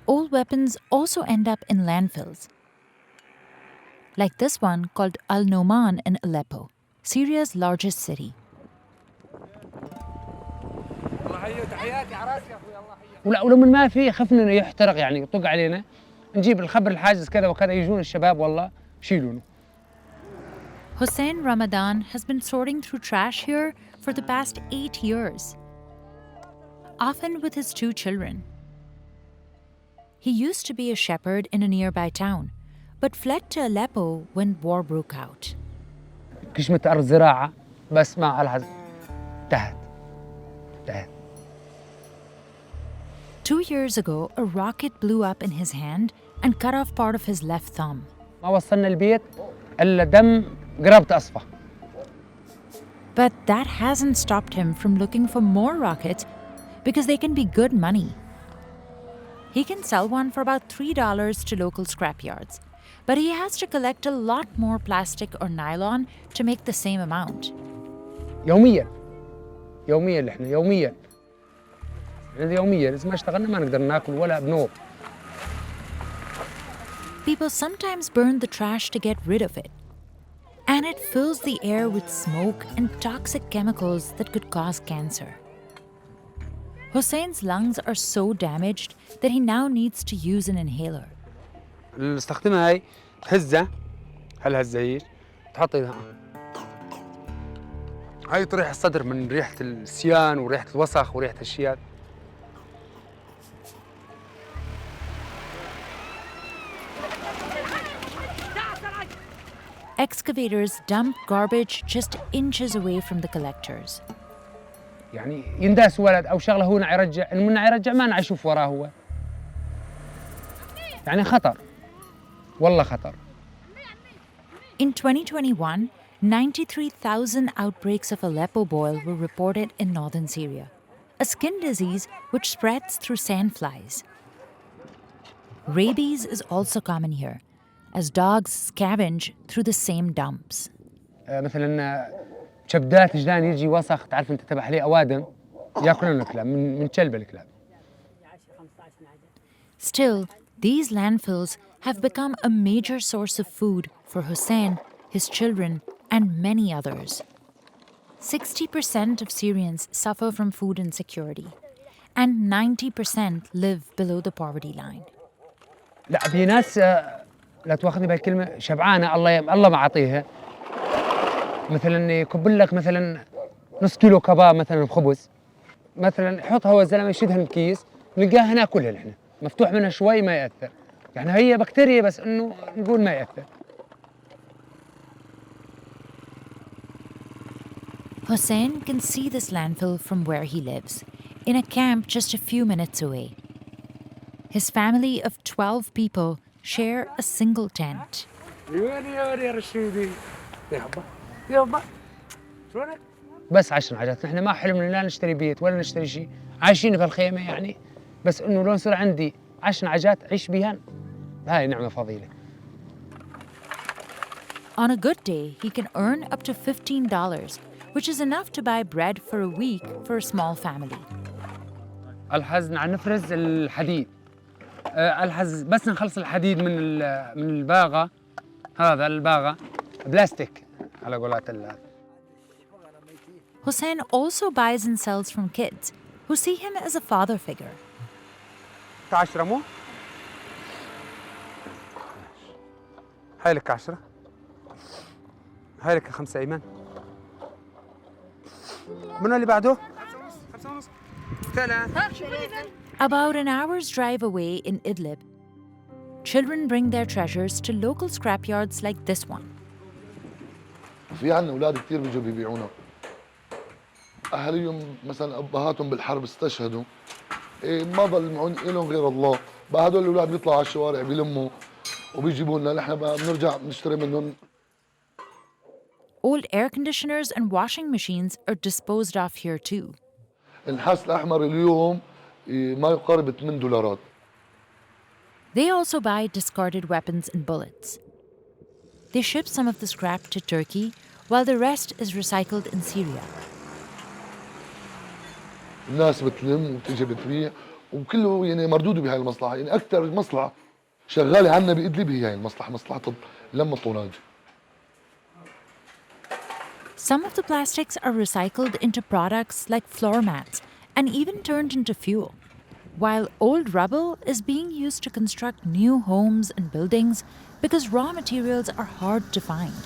Speaker 4: Old weapons also end up in landfills, like this one called Al-Noman in Aleppo, Syria's largest city.
Speaker 10: ولما ما في خفنا انه يحترق يعني يطق علينا نجيب الخبر الحاجز كذا وكذا يجون الشباب والله يشيلونه
Speaker 4: Hossein Ramadan has been sorting through trash here for the past 8 years, often with his 2 children. He used to be a shepherd in a nearby town, but fled to Aleppo when war broke out.
Speaker 10: كشمة أرض زراعة بس مع الحز تحت.
Speaker 4: 2 years ago, a rocket blew up in his hand and cut off part of his left thumb.
Speaker 10: ما وصلنا البيت إلا دم قربت أصفى.
Speaker 4: But that hasn't stopped him from looking for more rockets because they can be good money. He can sell one for about $3 to local scrapyards, but he has to collect a lot more plastic or nylon to make the same amount.
Speaker 10: يومياً إحنا يومياً إذا ما اشتغلنا ما نقدر ناكل ولا بنوم.
Speaker 4: People sometimes burn the trash to get rid of it, and it fills the air with smoke and toxic chemicals that could cause cancer. Hussein's lungs are so damaged that he now needs to use an inhaler.
Speaker 10: اللي استخدمها هاي تهزه هالهزايش تحطي هاي تريح الصدر من ريحة السيان وريحة الوسخ وريحة الشياد.
Speaker 4: Excavators dump garbage just inches away from the collectors.
Speaker 10: يعني ينداس ولد أو شغلة هو يرجع المنع يرجع ما نشوف وراه هو. يعني خطر. والله خطر.
Speaker 4: In 2021, 93,000 outbreaks of Aleppo boil were reported in northern Syria, a skin disease which spreads through sandflies. Rabies is also common here, as dogs scavenge through the same dumps.
Speaker 10: مثلا شبدات جدان يجي وسخ تعرف انت تبع عليه اوادم ياكلون الكلاب من كلب الكلاب.
Speaker 4: Still, these landfills have become a major source of food for Hussein, his children, and many others. 60% of Syrians suffer from food insecurity, and 90% live below the poverty line.
Speaker 10: لا في ناس لا تواخذني بهالكلمه شبعانه الله ما عطيها. مثلا يكب لك مثلا نص كيلو كباب مثلا خبز مثلا يحطها هو الزلمه يشدها من الكيس نلقاها ناكلها نحن مفتوح منها شوي ما ياثر. يعني هي بكتيريا بس انه نقول ما ياثر.
Speaker 4: Hussein can see this landfill from where he lives, in a camp just a few minutes away. His family of 12 people share a single tent.
Speaker 10: بس 10 حاجات نحن ما حلمنا لا نشتري بيت ولا نشتري شيء عايشين في الخيمة يعني بس إنه لو يصير عندي 10 حاجات أعيش بيهن هاي نعمة فضيلة.
Speaker 4: On a good day, he can earn up to $15, which is enough to buy bread for a week for a small family.
Speaker 10: الحز نفرز الحديد. الحز بس نخلص الحديد من الباغة هذا الباغة بلاستيك على قولات الله.
Speaker 4: Hussein also buys and sells from kids who see him as a father figure.
Speaker 10: 10 مو؟ هاي لك 10 هاي لك 5 أيمن. منو اللي بعده؟ 5 ونص 3.
Speaker 4: About an hour's drive away in Idlib, children bring their treasures to local scrapyards like this one.
Speaker 18: في عندنا أولاد كثير بيجوا بيبيعونا. أهاليهم مثلا أبهاتهم بالحرب استشهدوا. ما ضل معهم لهم غير الله. بقى هدول الأولاد بيطلعوا على الشوارع بيلموا وبيجيبوا لنا نحن بنرجع بنشتري منهم.
Speaker 4: Old air conditioners and washing machines are disposed of here too.
Speaker 18: النحاس الأحمر اليوم ما يقارب $8.
Speaker 4: They also buy discarded weapons and bullets. They ship some of the scrap to Turkey, while the rest is recycled in Syria.
Speaker 18: الناس بتلم وبتيجي بتبيع وكله يعني مردود بهاي المصلحة. يعني أكثر مصلحة شغالة عنا بإدلب هي هاي المصلحة مصلحة لم الطناج.
Speaker 4: Some of the plastics are recycled into products like floor mats and even turned into fuel, while old rubble is being used to construct new homes and buildings because raw materials are hard to find.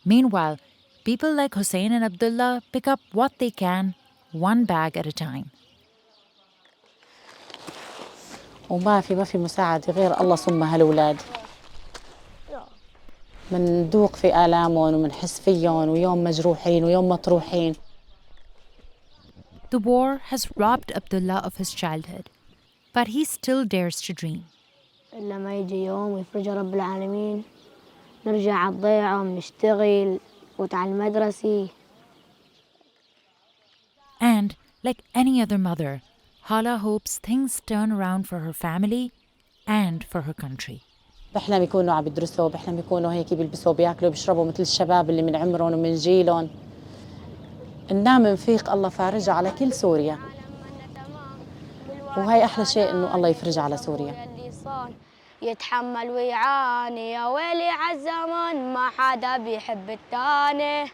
Speaker 4: Meanwhile, people like Hussein and Abdullah pick up what they can, one bag at a time.
Speaker 3: وما في مساعدة غير الله ثم هالأولاد. مندوق في آلامهم ومنحس فيهم ويوم مجروحين ويوم مطروحين.
Speaker 4: The war has robbed Abdullah of his childhood, but he still dares to dream.
Speaker 2: إلا ما يجي يوم ويفرج رب العالمين نرجع على الضيعة ونشتغل وتعال المدرسة.
Speaker 4: And, like any other mother, Hala hopes things turn around for her family and for her country.
Speaker 3: بحلم يكونوا عم يدرسوا، بحلم يكونوا هيك بيلبسوا بياكلوا بيشربوا مثل الشباب اللي من عمرهم ومن جيلهم. ننام نفيق الله فارجها على كل سوريا. وهي أحلى شيء إنه الله يفرج على سوريا.
Speaker 2: يتحمل ويعاني يا ويلي عالزمن ما حدا بيحب التاني.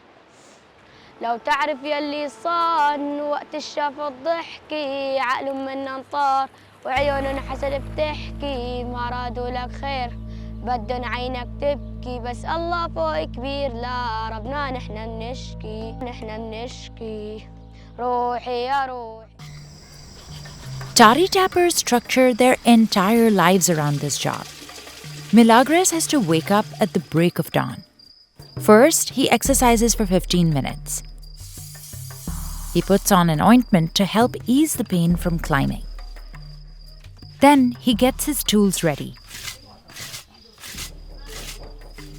Speaker 2: لو تعرف يلي صان وقت الشاف الضحكي عقل من انطار وعيون حسد بتحكي ما رادوا لك خير بدن عينك تبكي بس الله فوق كبير لا ربنا نحن بنشكي روحي يا روحي.
Speaker 4: Toddy Tappers structure their entire lives around this job. Milagros has to wake up at the break of dawn. First, he exercises for 15 minutes. He puts on an ointment to help ease the pain from climbing. Then he gets his tools ready.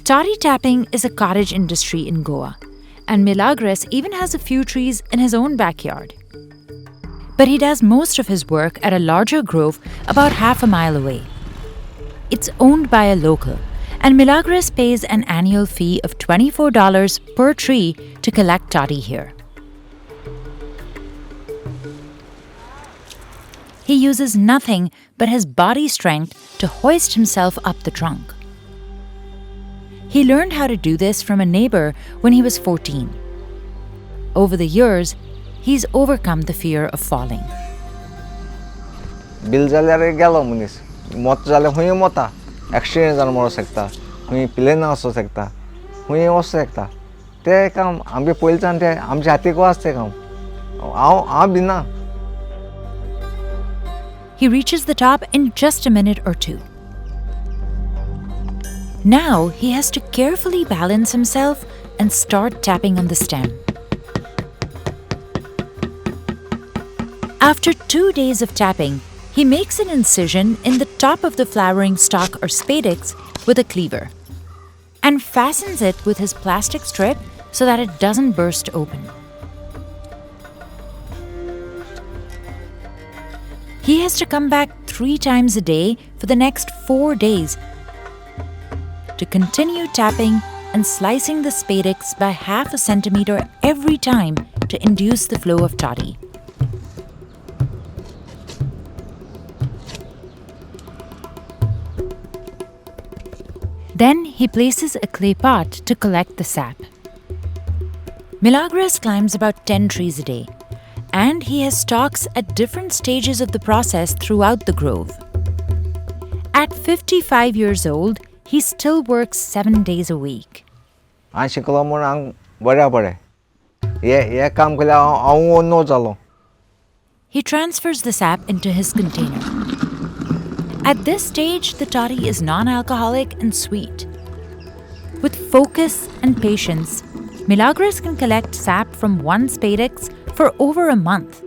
Speaker 4: Toddy tapping is a cottage industry in Goa, and Milagros even has a few trees in his own backyard. But he does most of his work at a larger grove about half a mile away. It's owned by a local, and Milagros pays an annual fee of $24 per tree to collect toddy here. He uses nothing but his body strength to hoist himself up the trunk. He learned how to do this from a neighbor when he was 14. Over the years, he's overcome the fear of falling.
Speaker 16: Bill जाल्यार गेलो मनीस मत जाल्यार हुंय मता accident जावन मरो शकता हुंय plane वचो शकता हुंय वचो शकता ते काम आमगे पयलींच्यान ते आमच्या हातीक वाचते काम हांव भिना.
Speaker 4: He reaches the top in just a minute or two. Now he has to carefully balance himself and start tapping on the stem. After 2 days of tapping, he makes an incision in the top of the flowering stalk or spadix with a cleaver and fastens it with his plastic strip so that it doesn't burst open. He has to come back 3 times a day for the next 4 days to continue tapping and slicing the spadix by half a centimeter every time to induce the flow of toddy. Then he places a clay pot to collect the sap. Milagros climbs about 10 trees a day, and he has stalks at different stages of the process throughout the grove. At 55 years old, he still works 7 days a week. He transfers the sap into his container. At this stage, the toddy is non-alcoholic and sweet. With focus and patience, Milagros can collect sap from one spadix for over a month.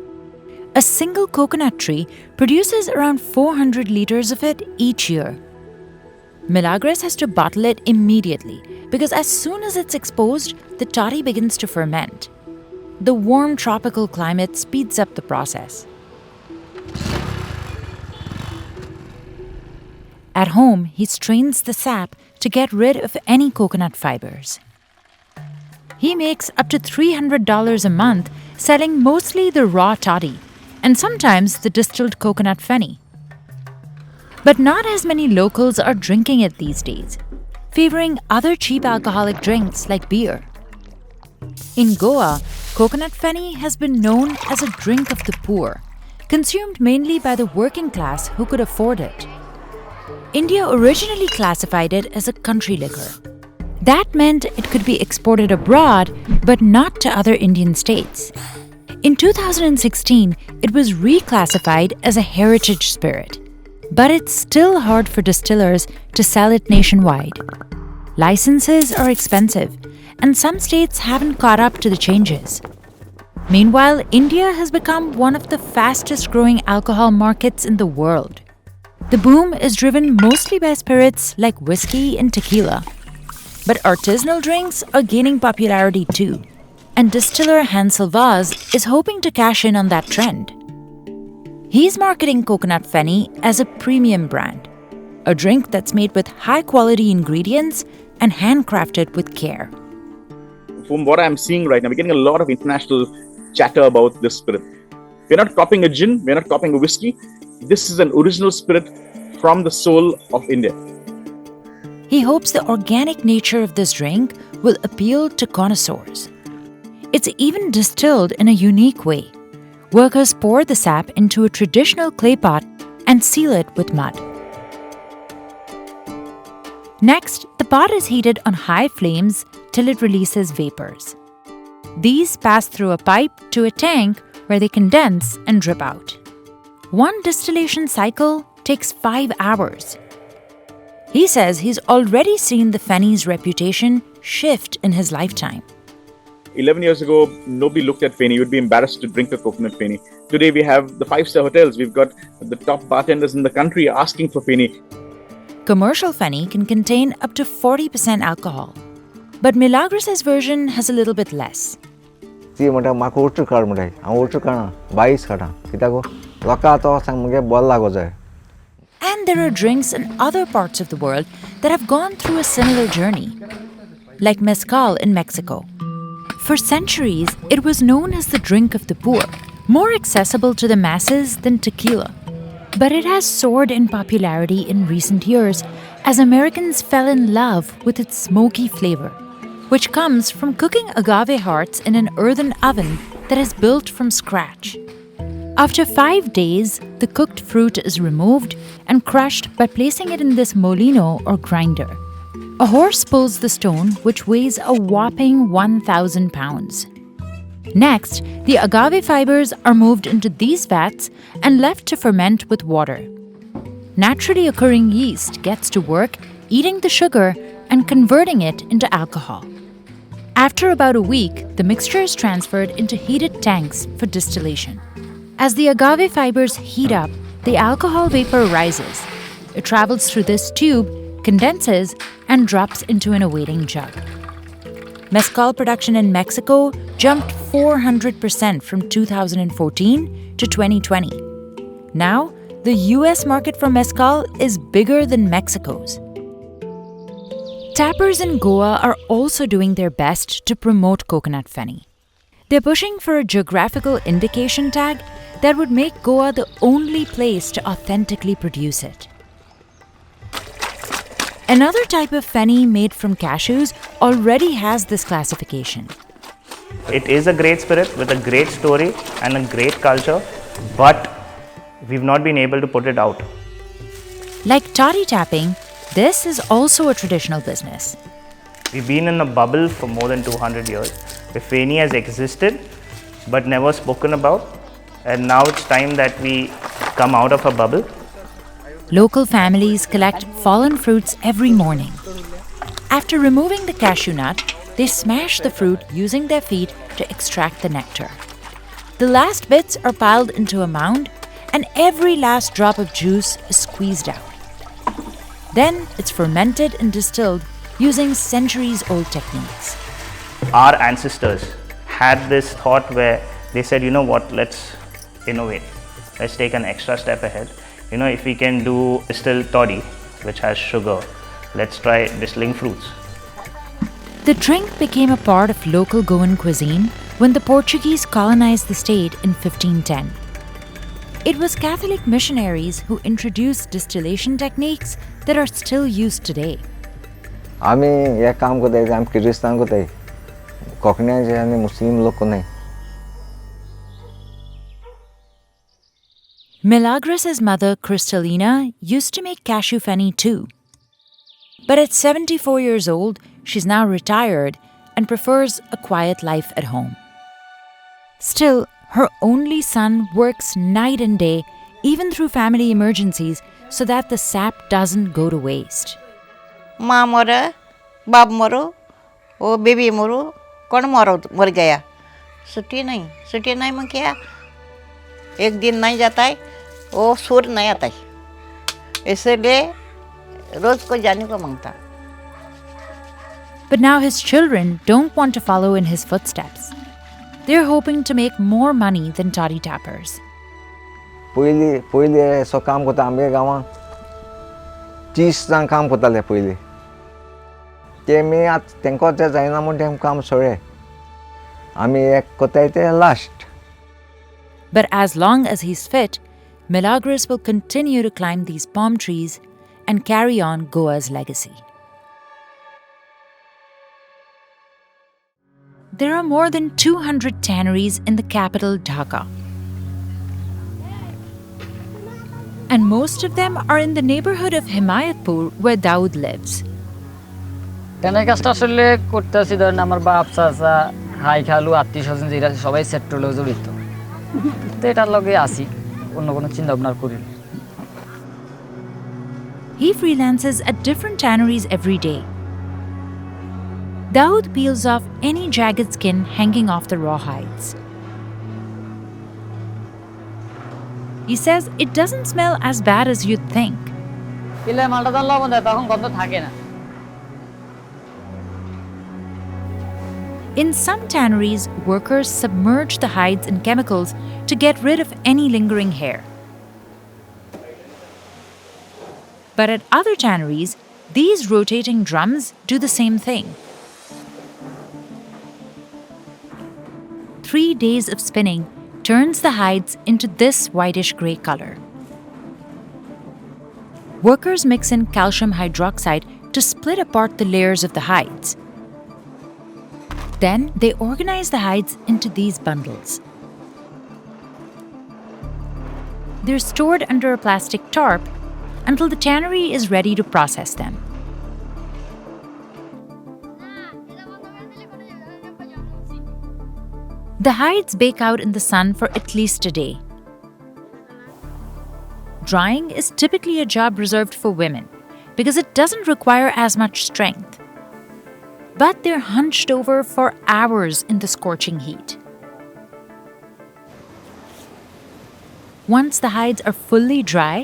Speaker 4: A single coconut tree produces around 400 liters of it each year. Milagros has to bottle it immediately because as soon as it's exposed, the toddy begins to ferment. The warm tropical climate speeds up the process. At home, he strains the sap to get rid of any coconut fibers. He makes up to $300 a month selling mostly the raw toddy and sometimes the distilled coconut fenny. But not as many locals are drinking it these days, favoring other cheap alcoholic drinks like beer. In Goa, coconut fenny has been known as a drink of the poor, consumed mainly by the working class who could afford it. India originally classified it as a country liquor. That meant it could be exported abroad, but not to other Indian states. In 2016, it was reclassified as a heritage spirit. But it's still hard for distillers to sell it nationwide. Licenses are expensive, and some states haven't caught up to the changes. Meanwhile, India has become one of the fastest-growing alcohol markets in the world. The boom is driven mostly by spirits like whiskey and tequila. But artisanal drinks are gaining popularity too, and distiller Hansel Vaz is hoping to cash in on that trend. He's marketing coconut fenny as a premium brand, a drink that's made with high-quality ingredients and handcrafted with care.
Speaker 11: From what I'm seeing right now, we're getting a lot of international chatter about this spirit. We're not copying a gin, we're not copying a whiskey. This is an original spirit from the soul of India.
Speaker 4: He hopes the organic nature of this drink will appeal to connoisseurs. It's even distilled in a unique way. Workers pour the sap into a traditional clay pot and seal it with mud. Next, the pot is heated on high flames till it releases vapors. These pass through a pipe to a tank where they condense and drip out. One distillation cycle takes 5 hours. He says he's already seen the fenny's reputation shift in his lifetime.
Speaker 11: 11 years ago, nobody looked at fenny. You'd be embarrassed to drink a coconut fenny. Today, we have the 5-star hotels. We've got the top bartenders in the country asking for fenny.
Speaker 4: Commercial fenny can contain up to 40% alcohol. But Milagros' version has a little bit less. And there are drinks in other parts of the world that have gone through a similar journey, like mezcal in Mexico. For centuries, it was known as the drink of the poor, more accessible to the masses than tequila. But it has soared in popularity in recent years as Americans fell in love with its smoky flavor, which comes from cooking agave hearts in an earthen oven that is built from scratch. After 5 days, the cooked fruit is removed and crushed by placing it in this molino or grinder. A horse pulls the stone, which weighs a whopping 1,000 pounds. Next, the agave fibers are moved into these vats and left to ferment with water. Naturally occurring yeast gets to work eating the sugar and converting it into alcohol. After about a week, the mixture is transferred into heated tanks for distillation. As the agave fibers heat up, the alcohol vapor rises. It travels through this tube, condenses, and drops into an awaiting jug. Mezcal production in Mexico jumped 400% from 2014 to 2020. Now, the US market for mezcal is bigger than Mexico's. Tappers in Goa are also doing their best to promote coconut fenny. They're pushing for a geographical indication tag that would make Goa the only place to authentically produce it. Another type of fenny made from cashews already has this classification.
Speaker 19: It is a great spirit with a great story and a great culture, but we've not been able to put it out.
Speaker 4: Like toddy tapping, this is also a traditional business.
Speaker 19: We've been in a bubble for more than 200 years. The fenny has existed but never spoken about, and now it's time that we come out of a bubble.
Speaker 4: Local families collect fallen fruits every morning. After removing the cashew nut, they smash the fruit using their feet to extract the nectar. The last bits are piled into a mound, and every last drop of juice is squeezed out. Then it's fermented and distilled using centuries-old techniques.
Speaker 19: Our ancestors had this thought where they said, you know what, let's innovate. Let's take an extra step ahead. You know, if we can do distilled toddy, which has sugar, let's try distilling fruits.
Speaker 4: The drink became a part of local Goan cuisine when the Portuguese colonized the state in 1510. It was Catholic missionaries who introduced distillation techniques that are still used today. Milagros' mother, Cristalina, used to make cashew fenny too. But at 74 years old, She's now retired and prefers a quiet life at home. Still, her only son works night and day, even through family emergencies, so that the sap doesn't go to waste.
Speaker 8: माँ मरे, बाप मरो, वो baby मरो, कौन मर गया? छुट्टी नहीं में क्या? एक दिन नहीं जाता है, वो सूर नहीं आता है, इसलिए रोज को जाने को मांगता.
Speaker 4: But now his children don't want to follow in his footsteps. They're hoping to make more money than Toddy Tappers.
Speaker 16: पहिले सो काम करता आमगे गावां 30 जण काम करताले पहिले ते मी आज तेंको ते जायना म्हूण तें काम सोडे आमी एक कोताय ते last.
Speaker 4: But as long as he's fit, Milagros will continue to climb these palm trees and carry on Goa's legacy. There are more than 200 tanneries in the capital, Dhaka. And most of them are in the neighborhood of Himayatpur, where Daud lives.
Speaker 12: Tannery কাজটা আসলে করতেছি ধরেন আমার বাপ চাচা high খালু আত্মীয় স্বজন যেটা সবাই সেক্টরে জড়িত তো এটার লগে আসি অন্য কোনো চিন্তা ভাবনা করি না.
Speaker 4: He freelances at different tanneries every day. Daud peels off any jagged skin hanging off the raw hides. He says it doesn't smell as bad as you'd think.
Speaker 12: কিলে মালটা দান লবণ দেয় তখন গন্ধ থাকে না.
Speaker 4: In some tanneries, workers submerge the hides in chemicals to get rid of any lingering hair. But at other tanneries, these rotating drums do the same thing. 3 days of spinning turns the hides into this whitish-gray color. Workers mix in calcium hydroxide to split apart the layers of the hides. Then they organize the hides into these bundles. They're stored under a plastic tarp until the tannery is ready to process them. The hides bake out in the sun for at least a day. Drying is typically a job reserved for women because it doesn't require as much strength. But they're hunched over for hours in the scorching heat. Once the hides are fully dry,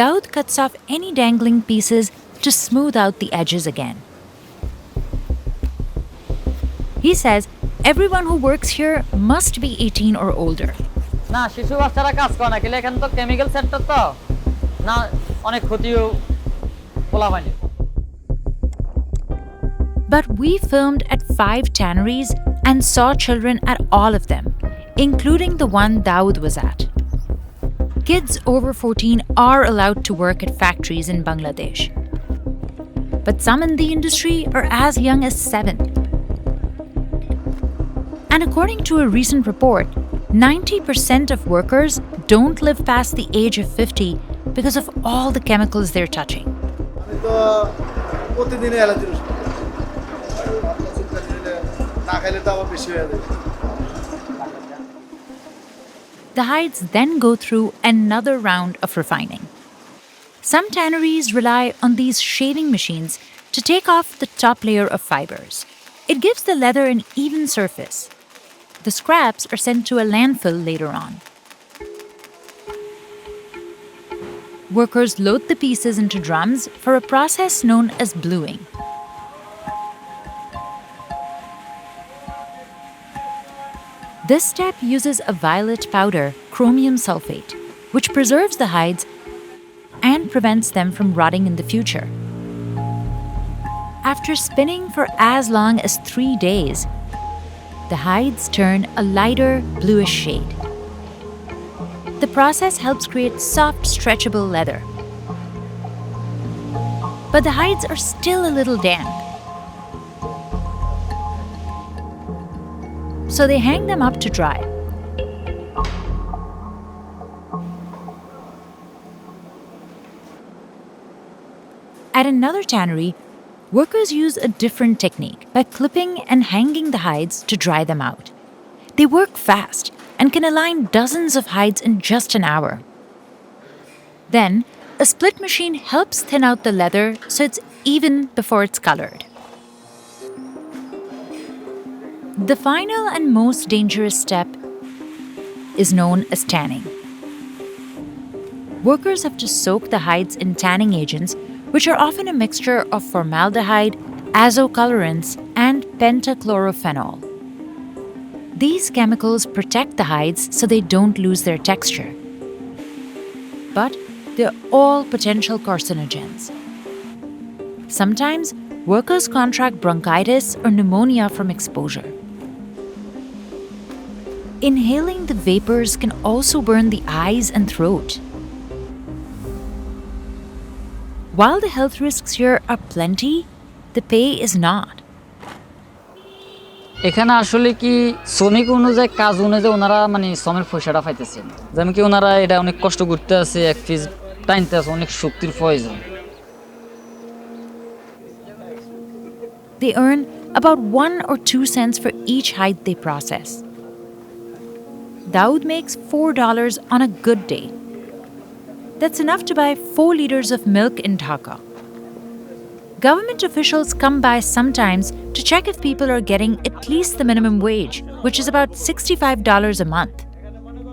Speaker 4: Daud cuts off any dangling pieces to smooth out the edges again. He says everyone who works here must be 18 or older.
Speaker 12: না শিশু বাচ্চারা কাজ করে না কিলে এখানে তো chemical sector তো না অনেক ক্ষতিও পোলা হয়নি.
Speaker 4: But we filmed at 5 tanneries and saw children at all of them, including the one Daud was at. Kids over 14 are allowed to work at factories in Bangladesh. But some in the industry are as young as 7. And according to a recent report, 90% of workers don't live past the age of 50 because of all the chemicals they're touching. The hides then go through another round of refining. Some tanneries rely on these shaving machines to take off the top layer of fibers. It gives the leather an even surface. The scraps are sent to a landfill later on. Workers load the pieces into drums for a process known as bluing. This step uses a violet powder, chromium sulfate, which preserves the hides and prevents them from rotting in the future. After spinning for as long as 3 days, the hides turn a lighter bluish shade. The process helps create soft, stretchable leather. But the hides are still a little damp. So they hang them up to dry. At another tannery, workers use a different technique by clipping and hanging the hides to dry them out. They work fast and can align dozens of hides in just an hour. Then, a split machine helps thin out the leather so it's even before it's colored. The final and most dangerous step is known as tanning. Workers have to soak the hides in tanning agents, which are often a mixture of formaldehyde, azocolorants, and pentachlorophenol. These chemicals protect the hides so they don't lose their texture. But they're all potential carcinogens. Sometimes, workers contract bronchitis or pneumonia from exposure. Inhaling the vapors can also burn the eyes and throat. While the health risks here are plenty, the pay is not.
Speaker 12: এখানে আসলে কি শ্রমিক অনুযায়ী কাজ অনুযায়ী ওনারা মানে শ্রমের পয়সাটা পাইতেছেন, যেমন কি ওনারা এটা অনেক কষ্ট করতে আছে, এক পিস টাইনতে আছে, অনেক শক্তির প্রয়োজন।
Speaker 4: They earn about 1 or 2 cents for each hide they process. Daoud makes $4 on a good day. That's enough to buy 4 liters of milk in Dhaka. Government officials come by sometimes to check if people are getting at least the minimum wage, which is about $65 a month.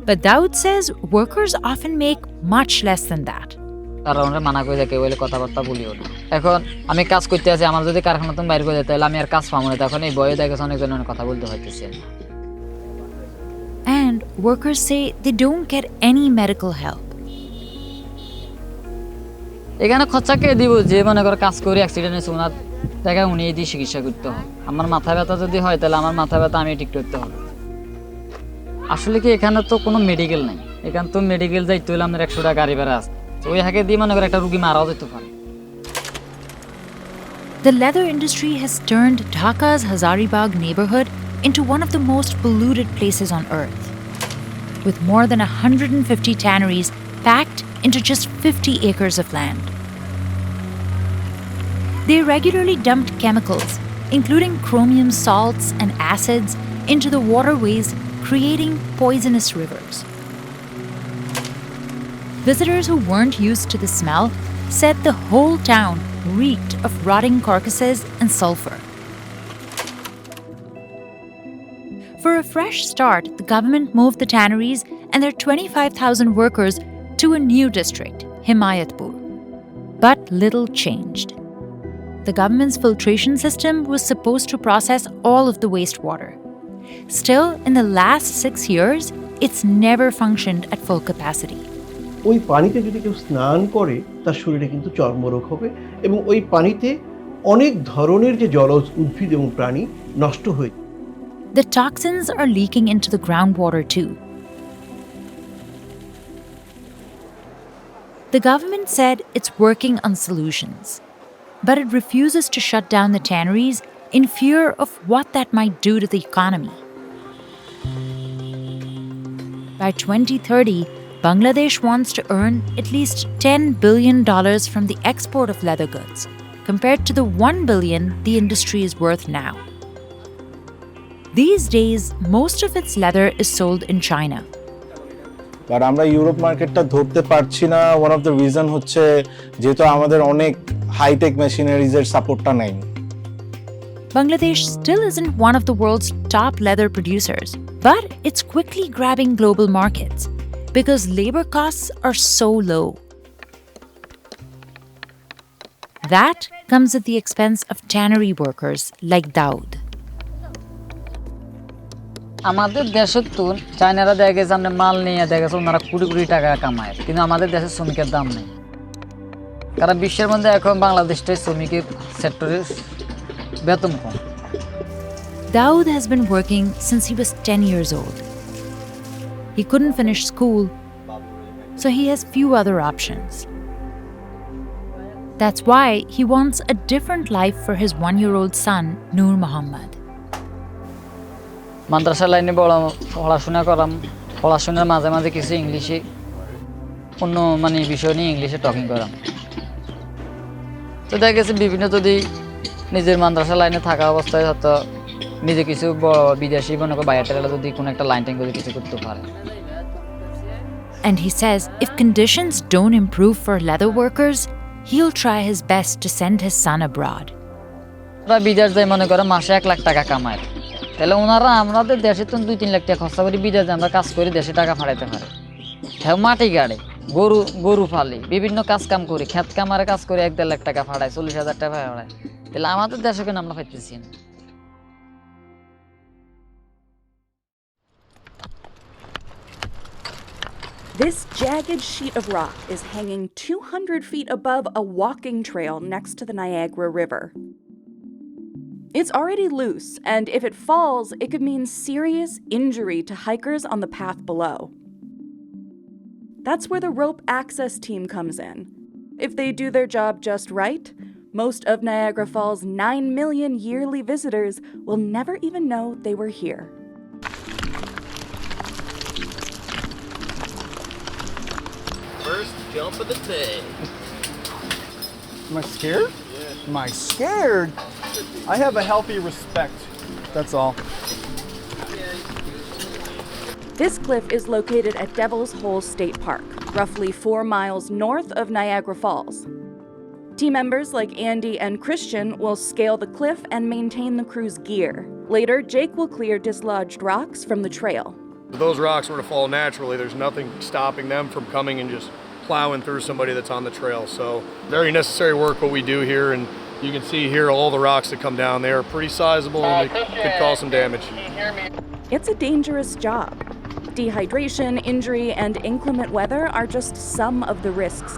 Speaker 4: But Daoud says workers often make much less than that.
Speaker 12: তারা ওনারা মানা করে দেখে বলে কথাবার্তা বলিও না। এখন আমি কাজ করতে আছি, আমার যদি কারখানা তুমি বাইরে করে যেতে তাহলে আমি আর কাজ পাবো না, তখন এই বয়ে দেখে অনেকজন অনেক কথা বলতে হইতেছে।
Speaker 4: And workers say they don't get any medical help.
Speaker 12: এখানে খরচা কে দিব? যে মনে করে কাজ করে অ্যাক্সিডেন্ট হয়েছে ওনার জায়গায় উনি দিয়ে চিকিৎসা করতে হবে। আমার মাথা ব্যথা যদি হয় তাহলে আমার মাথা ব্যথা আমি ঠিক করতে হবে। আসলে কি এখানে তো কোনো মেডিকেল নেই, এখানে তো মেডিকেল যাইতে হলে আমাদের 100 টাকা গাড়ি ভাড়া আছে, ওই হাঁকে দিয়ে মনে করে একটা রুগী মারাও যেতে পারে।
Speaker 4: The leather industry has turned Dhaka's Hazaribagh neighborhood into one of the most polluted places on earth, with more than 150 tanneries packed into just 50 acres of land. They regularly dumped chemicals, including chromium salts and acids, into the waterways, creating poisonous rivers. Visitors who weren't used to the smell said the whole town reeked of rotting carcasses and sulfur. For a fresh start, the government moved the tanneries and their 25,000 workers to a new district, Himayatpur. But little changed. The government's filtration system was supposed to process all of the wastewater. Still, in the last 6 years, it's never functioned at full capacity.
Speaker 9: ওই পানিতে যদি কেউ স্নান করে তার শরীরে কিন্তু চর্মরোগ হবে এবং ওই পানিতে অনেক ধরনের যে জলজ উদ্ভিদ এবং প্রাণী নষ্ট হয়ে যায়।
Speaker 4: The toxins are leaking into the groundwater too. The government said it's working on solutions, but it refuses to shut down the tanneries in fear of what that might do to the economy. By 2030, Bangladesh wants to earn at least $10 billion from the export of leather goods, compared to the $1 billion the industry is worth now. These days, most of its leather is sold in China.
Speaker 15: But আমরা Europe মার্কেটটা ধরতে পারছি না, one of the reason হচ্ছে যেহেতু আমাদের অনেক hi tech মেশিনারিজের সাপোর্টটা নাই।
Speaker 4: Bangladesh still isn't one of the world's top leather producers, but it's quickly grabbing global markets because labor costs are so low. That comes at the expense of tannery workers like Daoud.
Speaker 12: আমাদের দেশের তো চায়নারা দেখা গেছে আমরা মাল নিয়ে দেখা গেছে ওনারা কোটি কোটি টাকা কামায়, কিন্তু আমাদের দেশের শ্রমিকের দাম নেই। কারণ বিশ্বের মধ্যে এখন বাংলাদেশটাই শ্রমিকের সেক্টরের বেতন কম।
Speaker 4: Daoud has been working since he was 10 years old. He couldn't finish school, so he has few other options. That's why he wants a different life for his 1-year-old son, Noor Muhammad.
Speaker 12: মাদ্রাসা লাইনে পড়াশোনা করাম, পড়াশোনার মাঝে মাঝে কিছু ইংলিশে অন্য বিষয় নিয়ে ইংলিশে টকিং করাম। তো দেখা গেছে বিভিন্ন যদি নিজের মাদ্রাসা লাইনে থাকা অবস্থায় হয়তো নিজে কিছু বিদেশি মনে করো বাইরে যদি কোনো একটা লাইন টাইন করে কিছু করতে পারে।
Speaker 4: And he says if conditions don't improve for leather workers, he'll try his best to send his son abroad.
Speaker 12: বিদেশ যায় মনে করো মাসে 1 লাখ টাকা কামায়, তাহলে ওনারা আমাদের দেশে তো 2-3 লাখ টাকা খরচা করে বিদেশ আমরা কাজ করে দেশে টাকা ফাটাইতে পারে। হ্যাঁ, মাটি গাড়ে, গরু ফালি, বিভিন্ন কাজ কাম করি, ক্ষেত কামারে কাজ করে 1-1.5 লাখ টাকা ফাটায়, 40,000 টাকা ফাটায়, তাহলে আমাদের দেশে কেন আমরা পাইতেছি না?
Speaker 6: This jagged sheet of rock is hanging 200 feet above a walking trail next to the Niagara River. It's already loose, and if it falls, it could mean serious injury to hikers on the path below. That's where the rope access team comes in. If they do their job just right, most of Niagara Falls' 9 million yearly visitors will never even know they were here.
Speaker 17: First jump of the day.
Speaker 20: Am I scared? Yeah. Am I scared? I have a healthy respect. That's all.
Speaker 6: This cliff is located at Devil's Hole State Park, roughly 4 miles north of Niagara Falls. Team members like Andy and Christian will scale the cliff and maintain the crew's gear. Later, Jake will clear dislodged rocks from the trail.
Speaker 20: If those rocks were to fall naturally, there's nothing stopping them from coming and just plowing through somebody that's on the trail. So very necessary work what we do here, and you can see here all the rocks that come down. They are pretty sizable and they could cause some damage.
Speaker 6: It's a dangerous job. Dehydration, injury, and inclement weather are just some of the risks.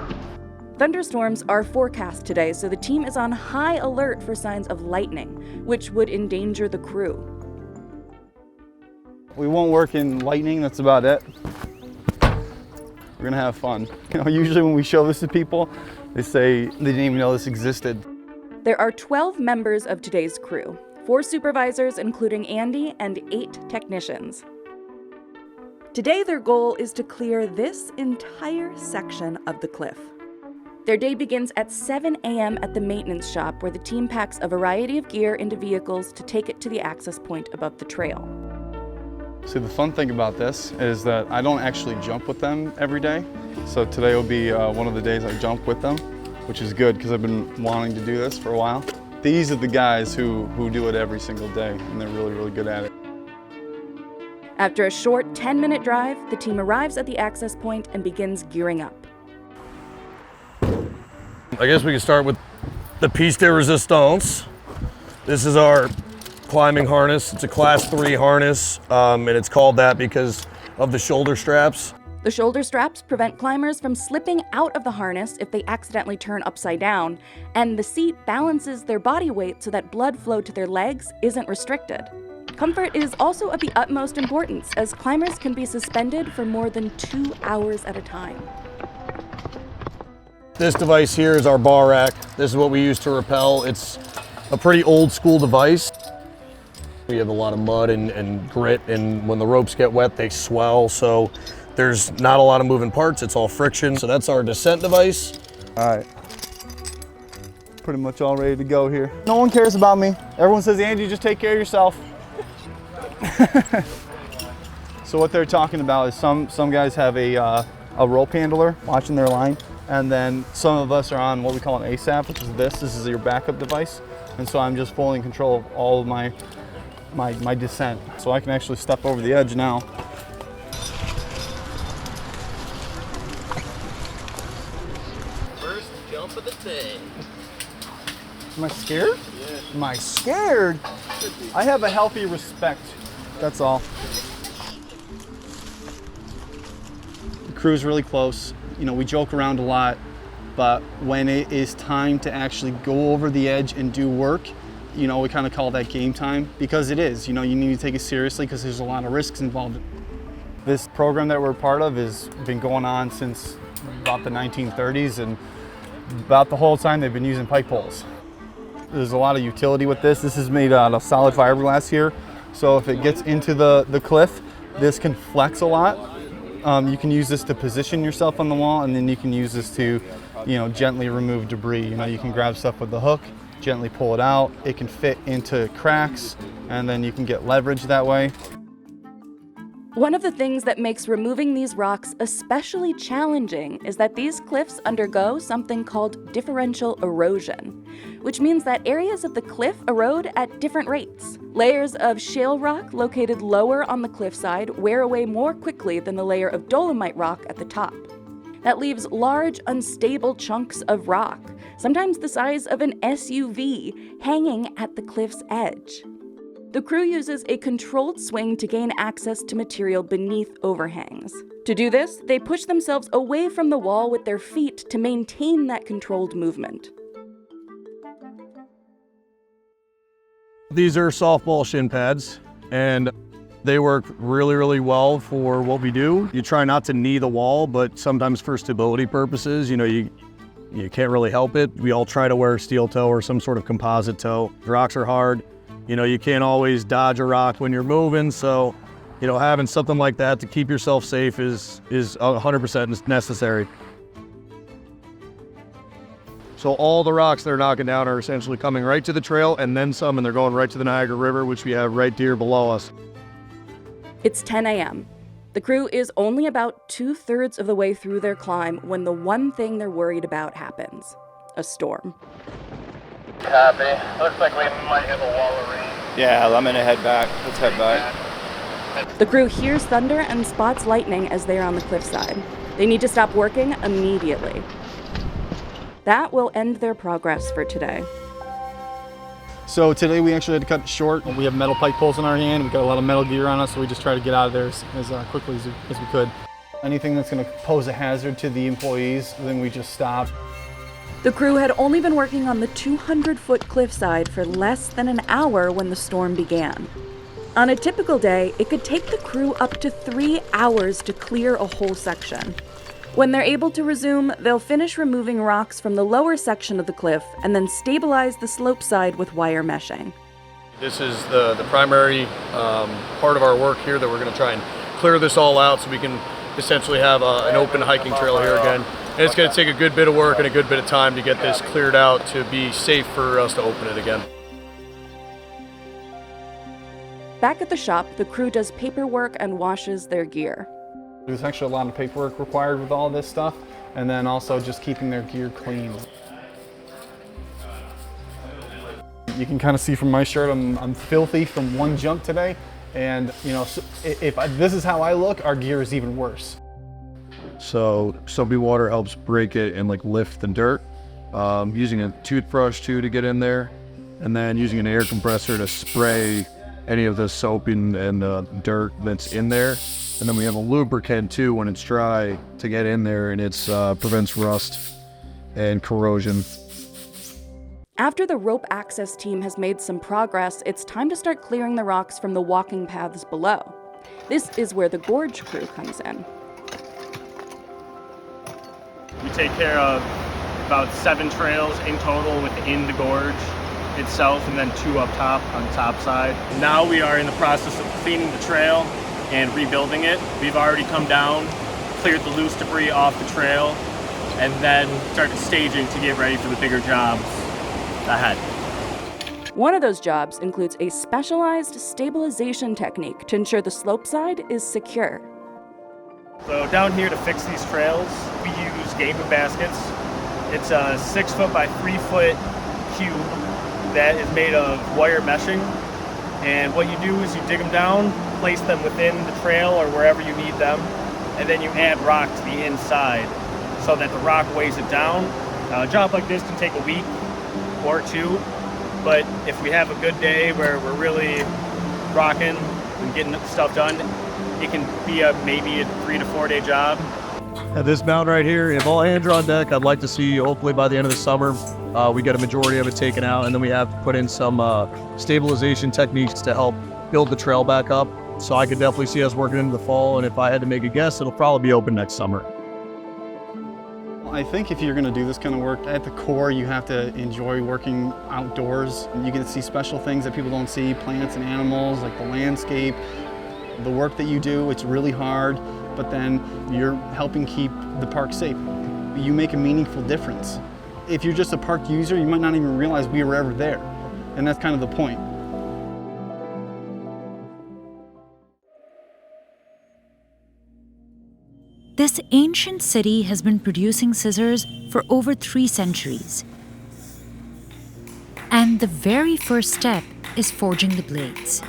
Speaker 6: Thunderstorms are forecast today, so the team is on high alert for signs of lightning, which would endanger the crew.
Speaker 20: We won't work in lightning, that's about it. We're gonna have fun. You know, usually when we show this to people, they say they didn't even know this existed.
Speaker 6: There are 12 members of today's crew, 4 supervisors including Andy and 8 technicians. Today their goal is to clear this entire section of the cliff. Their day begins at 7 a.m. at the maintenance shop where the team packs a variety of gear into vehicles to take it to the access point above the trail.
Speaker 20: See, the fun thing about this is that I don't actually jump with them every day. So today will be one of the days I jump with them, which is good because I've been wanting to do this for a while. These are the guys who do it every single day, and they're really, really good at it.
Speaker 6: After a short 10-minute drive, the team arrives at the access point and begins gearing up.
Speaker 20: I guess we can start with the piece de resistance. This is our climbing harness. It's a class 3 harness, and it's called that because of the shoulder straps.
Speaker 6: The shoulder straps prevent climbers from slipping out of the harness if they accidentally turn upside down, and the seat balances their body weight so that blood flow to their legs isn't restricted. Comfort is also of the utmost importance, as climbers can be suspended for more than 2 hours at a time.
Speaker 20: This device here is our bar rack. This is what we use to rappel. It's a pretty old school device. We have a lot of mud and grit, and when the ropes get wet, they swell. So there's not a lot of moving parts. It's all friction. So that's our descent device. All right. Pretty much all ready to go here. No one cares about me. Everyone says, Andy, just take care of yourself. So what they're talking about is some guys have a rope handler watching their line, and then some of us are on what we call an ASAP, which is this. This is your backup device, and so I'm just fully in control of all of my descent. So I can actually step over the edge now.
Speaker 17: First jump of the day.
Speaker 20: Am I scared? Yeah. Am I scared? I have a healthy respect. That's all. The crew's really close. You know, we joke around a lot, but when it is time to actually go over the edge and do work, you know, we kind of call that game time, because it is. You know, you need to take it seriously because there's a lot of risks involved. This program that we're part of has been going on since about the 1930s, and about the whole time they've been using pike poles. There's a lot of utility with this. This is made out of solid fiberglass here, so if it gets into the cliff, this can flex a lot. You can use this to position yourself on the wall, and then you can use this to, you know, gently remove debris. You know, you can grab stuff with the hook gently pull it out. It can fit into cracks, and then you can get leverage that way.
Speaker 6: One of the things that makes removing these rocks especially challenging is that these cliffs undergo something called differential erosion, which means that areas of the cliff erode at different rates. Layers of shale rock located lower on the cliffside wear away more quickly than the layer of dolomite rock at the top. That leaves large, unstable chunks of rock, sometimes the size of an SUV, hanging at the cliff's edge. The crew uses a controlled swing to gain access to material beneath overhangs. To do this, they push themselves away from the wall with their feet to maintain that controlled movement.
Speaker 21: These are softball shin pads, and they work really, really well for what we do. You try not to knee the wall, but sometimes for stability purposes, you can't really help it. We all try to wear steel toe or some sort of composite toe. Rocks are hard. You can't always dodge a rock when you're moving, so, having something like that to keep yourself safe is 100% necessary. So all the rocks they're knocking down are essentially coming right to the trail and then some, and they're going right to the Niagara River, which we have right here below us.
Speaker 6: It's 10 a.m. The crew is only about 2/3 of the way through their climb when the one thing they're worried about happens: a storm.
Speaker 17: Copy. Looks like we might have a wall of rain.
Speaker 22: Yeah, I'm gonna head back. Let's head back.
Speaker 6: The crew hears thunder and spots lightning as they are on the cliffside. They need to stop working immediately. That will end their progress for today.
Speaker 20: So today we actually had to cut it short. We have metal pike poles in our hand. We've got a lot of metal gear on us, so we just try to get out of there as quickly as we could. Anything that's gonna pose a hazard to the employees, then we just stop.
Speaker 6: The crew had only been working on the 200-foot cliffside for less than an hour when the storm began. On a typical day, it could take the crew up to 3 hours to clear a whole section. When they're able to resume, they'll finish removing rocks from the lower section of the cliff and then stabilize the slope side with wire meshing.
Speaker 21: This is the primary part of our work here, that we're going to try and clear this all out so we can essentially have an open hiking trail here again. And it's going to take a good bit of work and a good bit of time to get this cleared out to be safe for us to open it again.
Speaker 6: Back at the shop, the crew does paperwork and washes their gear.
Speaker 20: There's actually a lot of paperwork required with all this stuff, and then also just keeping their gear clean. You can kind of see from my shirt, I'm filthy from one jump today, and if this is how I look, our gear is even worse.
Speaker 21: So soapy water helps break it and lift the dirt. Using a toothbrush too to get in there, and then using an air compressor to spray any of the soap and dirt that's in there. And then we have a lubricant too when it's dry to get in there, and it prevents rust and corrosion.
Speaker 6: After the rope access team has made some progress, it's time to start clearing the rocks from the walking paths below. This is where the gorge crew comes in.
Speaker 23: We take care of about 7 trails in total within the gorge itself, and then 2 up top on the top side. Now we are in the process of cleaning the trail and rebuilding it. We've already come down, cleared the loose debris off the trail, and then started staging to get ready for the bigger jobs ahead.
Speaker 6: One of those jobs includes a specialized stabilization technique to ensure the slope side is secure.
Speaker 23: So down here to fix these trails, we use gaping baskets. It's a 6 foot by 3 foot cube that is made of wire meshing. And what you do is you dig them down, place them within the trail or wherever you need them, and then you add rock to the inside so that the rock weighs it down. A job like this can take a week or 2, but if we have a good day where we're really rocking and getting stuff done, it can be maybe a 3 to 4 day job.
Speaker 21: At this mountain right here, if all hands are on deck, I'd like to see, hopefully by the end of the summer, we get a majority of it taken out, and then we have to put in some stabilization techniques to help build the trail back up. So I could definitely see us working into the fall, and if I had to make a guess, it'll probably be open next summer.
Speaker 20: I think if you're going to do this kind of work, at the core you have to enjoy working outdoors. You get to see special things that people don't see, plants and animals, like the landscape. The work that you do, it's really hard, but then you're helping keep the park safe. You make a meaningful difference. If you're just a park user, you might not even realize we were ever there. And that's kind of the point.
Speaker 4: This ancient city has been producing scissors for over 3 centuries. And the very first step is forging the blades.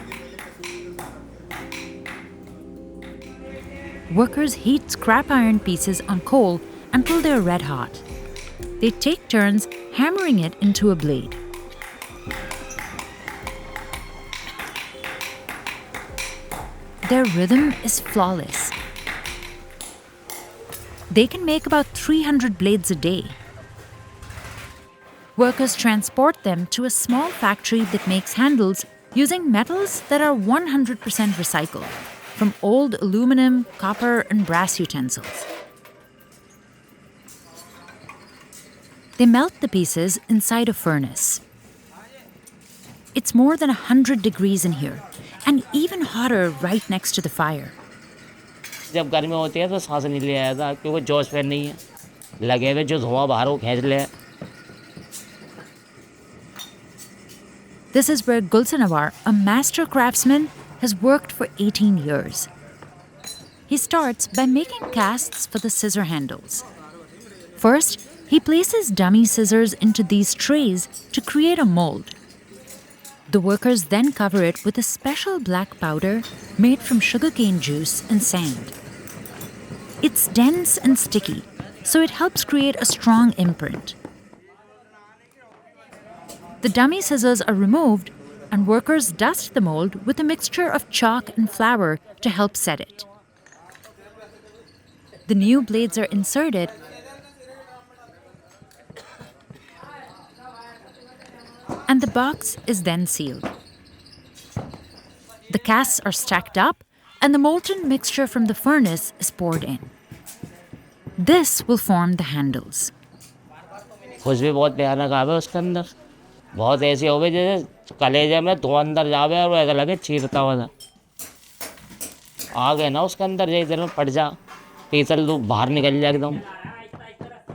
Speaker 4: Workers heat scrap iron pieces on coal until they're red hot. They take turns hammering it into a blade. Their rhythm is flawless. They can make about 300 blades a day. Workers transport them to a small factory that makes handles using metals that are 100% recycled from old aluminum, copper, and brass utensils. They melt the pieces inside a furnace. It's more than 100 degrees in here, and even hotter right next to the fire.
Speaker 5: जब गर्मी होती है तो सांस नहीं ले आता क्योंकि जोश फैन नहीं है लगे हुए जो धुआं बाहर वो खींच ले.
Speaker 4: This is where Gulsanawar, a master craftsman, has worked for 18 years. He starts by making casts for the scissor handles. First, he places dummy scissors into these trays to create a mold. The workers then cover it with a special black powder made from sugarcane juice and sand. It's dense and sticky, so it helps create a strong imprint. The dummy scissors are removed, and workers dust the mold with a mixture of chalk and flour to help set it. The new blades are inserted, and the box is then sealed. The casts are stacked up, and the molten mixture from the furnace is poured in. This will form the handles.
Speaker 5: खुशबू बहुत भयानक आवे उसके अंदर बहुत ऐसी होवे जैसे कलेजे में धुआं अंदर जावे और ऐसा लगे चीरता हुआ आ गए ना उसके अंदर जैसे में पड़ जा पीतल तो बाहर निकल जाए एकदम.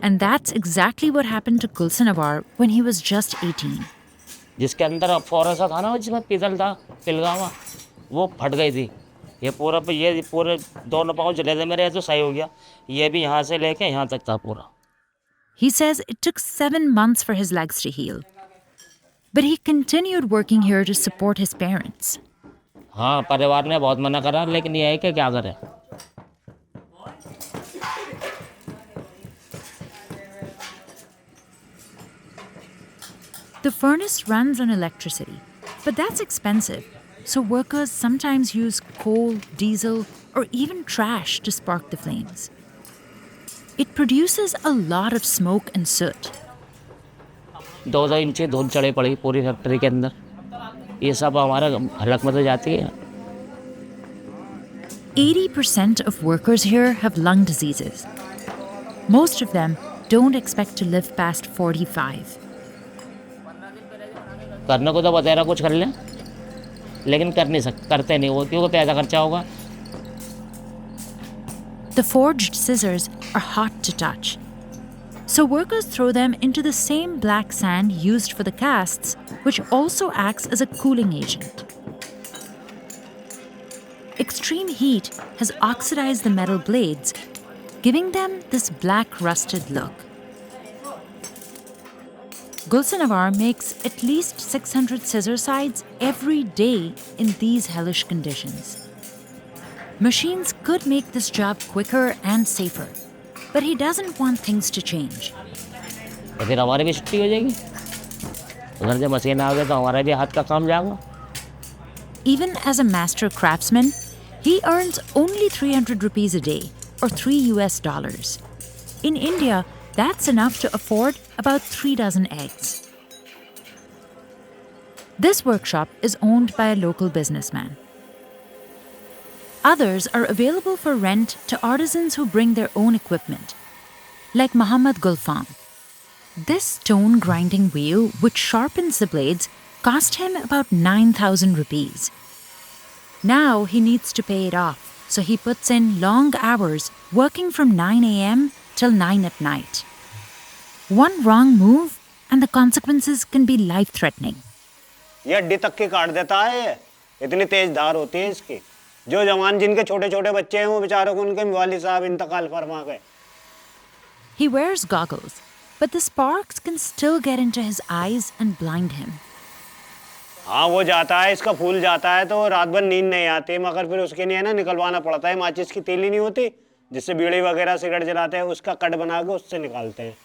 Speaker 4: And that's exactly what happened to Gulsanawar when he was just 18.
Speaker 5: जिसके अंदर फोरा सा था ना जिसमें पीतल था पिलगावा वो फट गई थी. ये पूरे दोनों पाँव जले थे मेरे तो सही हो गया. ये भी यहाँ से लेके यहाँ तक था पूरा.
Speaker 4: He says it took 7 months for his legs to heal. But he continued working here to support his parents.
Speaker 5: हाँ परिवार ने बहुत मना करा लेकिन ये है कि क्या करें.
Speaker 4: The furnace runs on electricity, but that's expensive, so workers sometimes use coal, diesel, or even trash to spark the flames. It produces a lot of smoke and soot.
Speaker 5: 2 inch धूल चढ़े पड़ी पूरी फैक्ट्री के अंदर. ये सब हमारे हलक में तो जाती है.
Speaker 4: 80% of workers here have lung diseases. Most of them don't expect to live past 45.
Speaker 5: करने को तो बतेरा कुछ कर लें लेकिन करते नहीं वो क्योंकि पैसा खर्चा होगा.
Speaker 4: The forged scissors are hot to touch. So workers throw them into the same black sand used for the casts, which also acts as a cooling agent. Extreme heat has oxidized the metal blades, giving them this black rusted look. Gulsanawar makes at least 600 scissor sides every day in these hellish conditions. Machines could make this job quicker and safer, but he doesn't want things to change.
Speaker 5: तो फिर हमारी भी छुट्टी हो जाएगी. उधर से machine आ गए तो हमारा भी हाथ का काम जाएगा.
Speaker 4: Even as a master craftsman, he earns only 300 rupees a day, or $3. In India, that's enough to afford about 3 dozen eggs. This workshop is owned by a local businessman. Others are available for rent to artisans who bring their own equipment, like Muhammad Gulfam. This stone grinding wheel, which sharpens the blades, cost him about 9,000 rupees. Now he needs to pay it off, so he puts in long hours working from 9 a.m. till 9 at night. One wrong move and the consequences can be life-threatening.
Speaker 7: ये हड्डी तक की काट देता है ये, इतनी तेज धार होती है इसकी। जो जवान जिनके छोटे-छोटे बच्चे हैं वो बेचारों को उनके वालिद साहब इंतकाल फरमा गए।
Speaker 4: He wears goggles, but the sparks can still get into his eyes and blind him.
Speaker 7: हाँ वो जाता है, इसका फूल जाता है तो रात भर नींद नहीं आती, मगर फिर उसके लिए ना निकलवाना पड़ता है। माचिस की तीली नहीं होती जिससे बीड़ी वगैरह सिगरेट जलाते हैं, उसका कट बना के उससे निकालते हैं।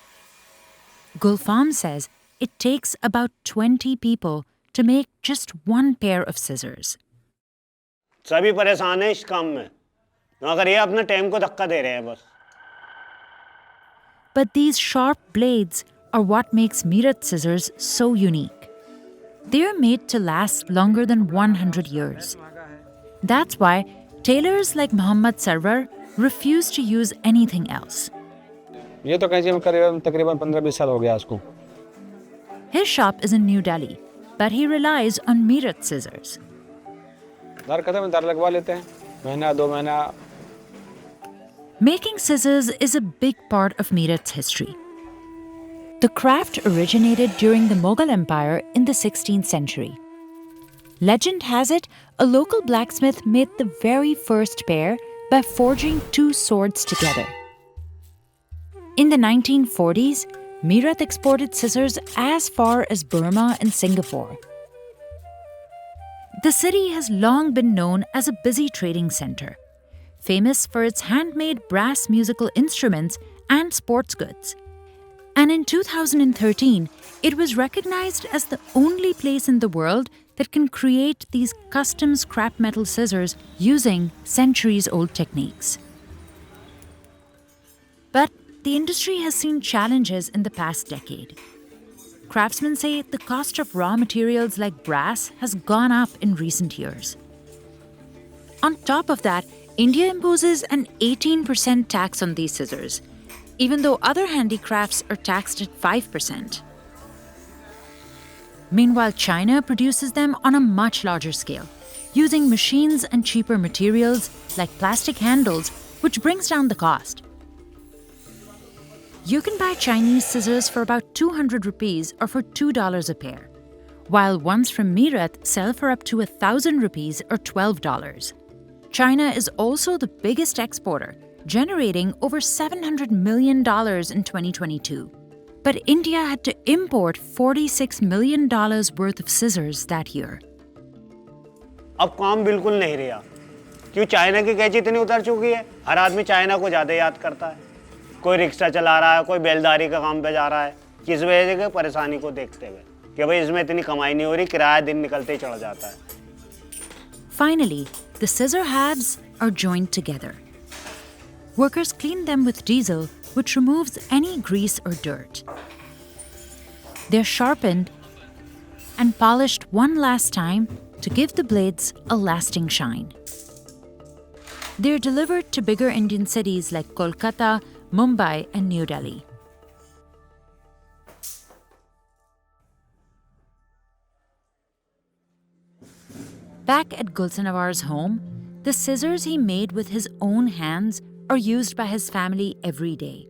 Speaker 4: Gulfam says it takes about 20 people to make just one pair of scissors.
Speaker 7: सभी परेशान हैं इस काम में, मगर ये अपने टाइम को धक्का दे रहे हैं बस।
Speaker 4: But these sharp blades are what makes Meerut scissors so unique. They are made to last longer than 100 years. That's why tailors like Muhammad Sarwar refuse to use anything else.
Speaker 13: ये तो कहीं तकरीबन 15-20 साल हो गया उसको।
Speaker 4: His shop is in New Delhi, but he relies on Meerut scissors.
Speaker 13: दर खत्म दर लगवा लेते हैं, महीना 2 महीना।
Speaker 4: Making scissors is a big part of Meerut's history. The craft originated during the Mughal Empire in the 16th century. Legend has it, a local blacksmith made the very first pair by forging 2 swords together. In the 1940s, Meerut exported scissors as far as Burma and Singapore. The city has long been known as a busy trading center, famous for its handmade brass musical instruments and sports goods. And in 2013, it was recognized as the only place in the world that can create these custom scrap metal scissors using centuries-old techniques. But the industry has seen challenges in the past decade. Craftsmen say the cost of raw materials like brass has gone up in recent years. On top of that, India imposes an 18% tax on these scissors, even though other handicrafts are taxed at 5%. Meanwhile, China produces them on a much larger scale, using machines and cheaper materials like plastic handles, which brings down the cost. You can buy Chinese scissors for about 200 rupees or for $2 a pair, while ones from Meerut sell for up to 1,000 rupees or $12. China is also the biggest exporter, generating over $700 million in 2022. But India had to import $46 million worth of scissors that year.
Speaker 7: अब काम बिल्कुल नहीं रहा, क्यों China की कैची इतनी उतर चुकी है, हर आदमी चाइना को ज़्यादा याद करता है। कोई रिक्शा चला रहा है, कोई बैलदारी का काम पे जा रहा है, किस वजह से परेशानी को देखते हुए कि भाई इसमें इतनी कमाई नहीं हो रही, किराया दिन निकलते ही चढ़ जाता है।
Speaker 4: Finally, the scissor halves are joined together. Workers clean them with diesel, which removes any grease or dirt. They're sharpened and polished one last time to give the blades a lasting shine. They're delivered to bigger Indian cities like Kolkata, Mumbai, and New Delhi. Back at Gulsanavar's home, the scissors he made with his own hands are used by his family every day.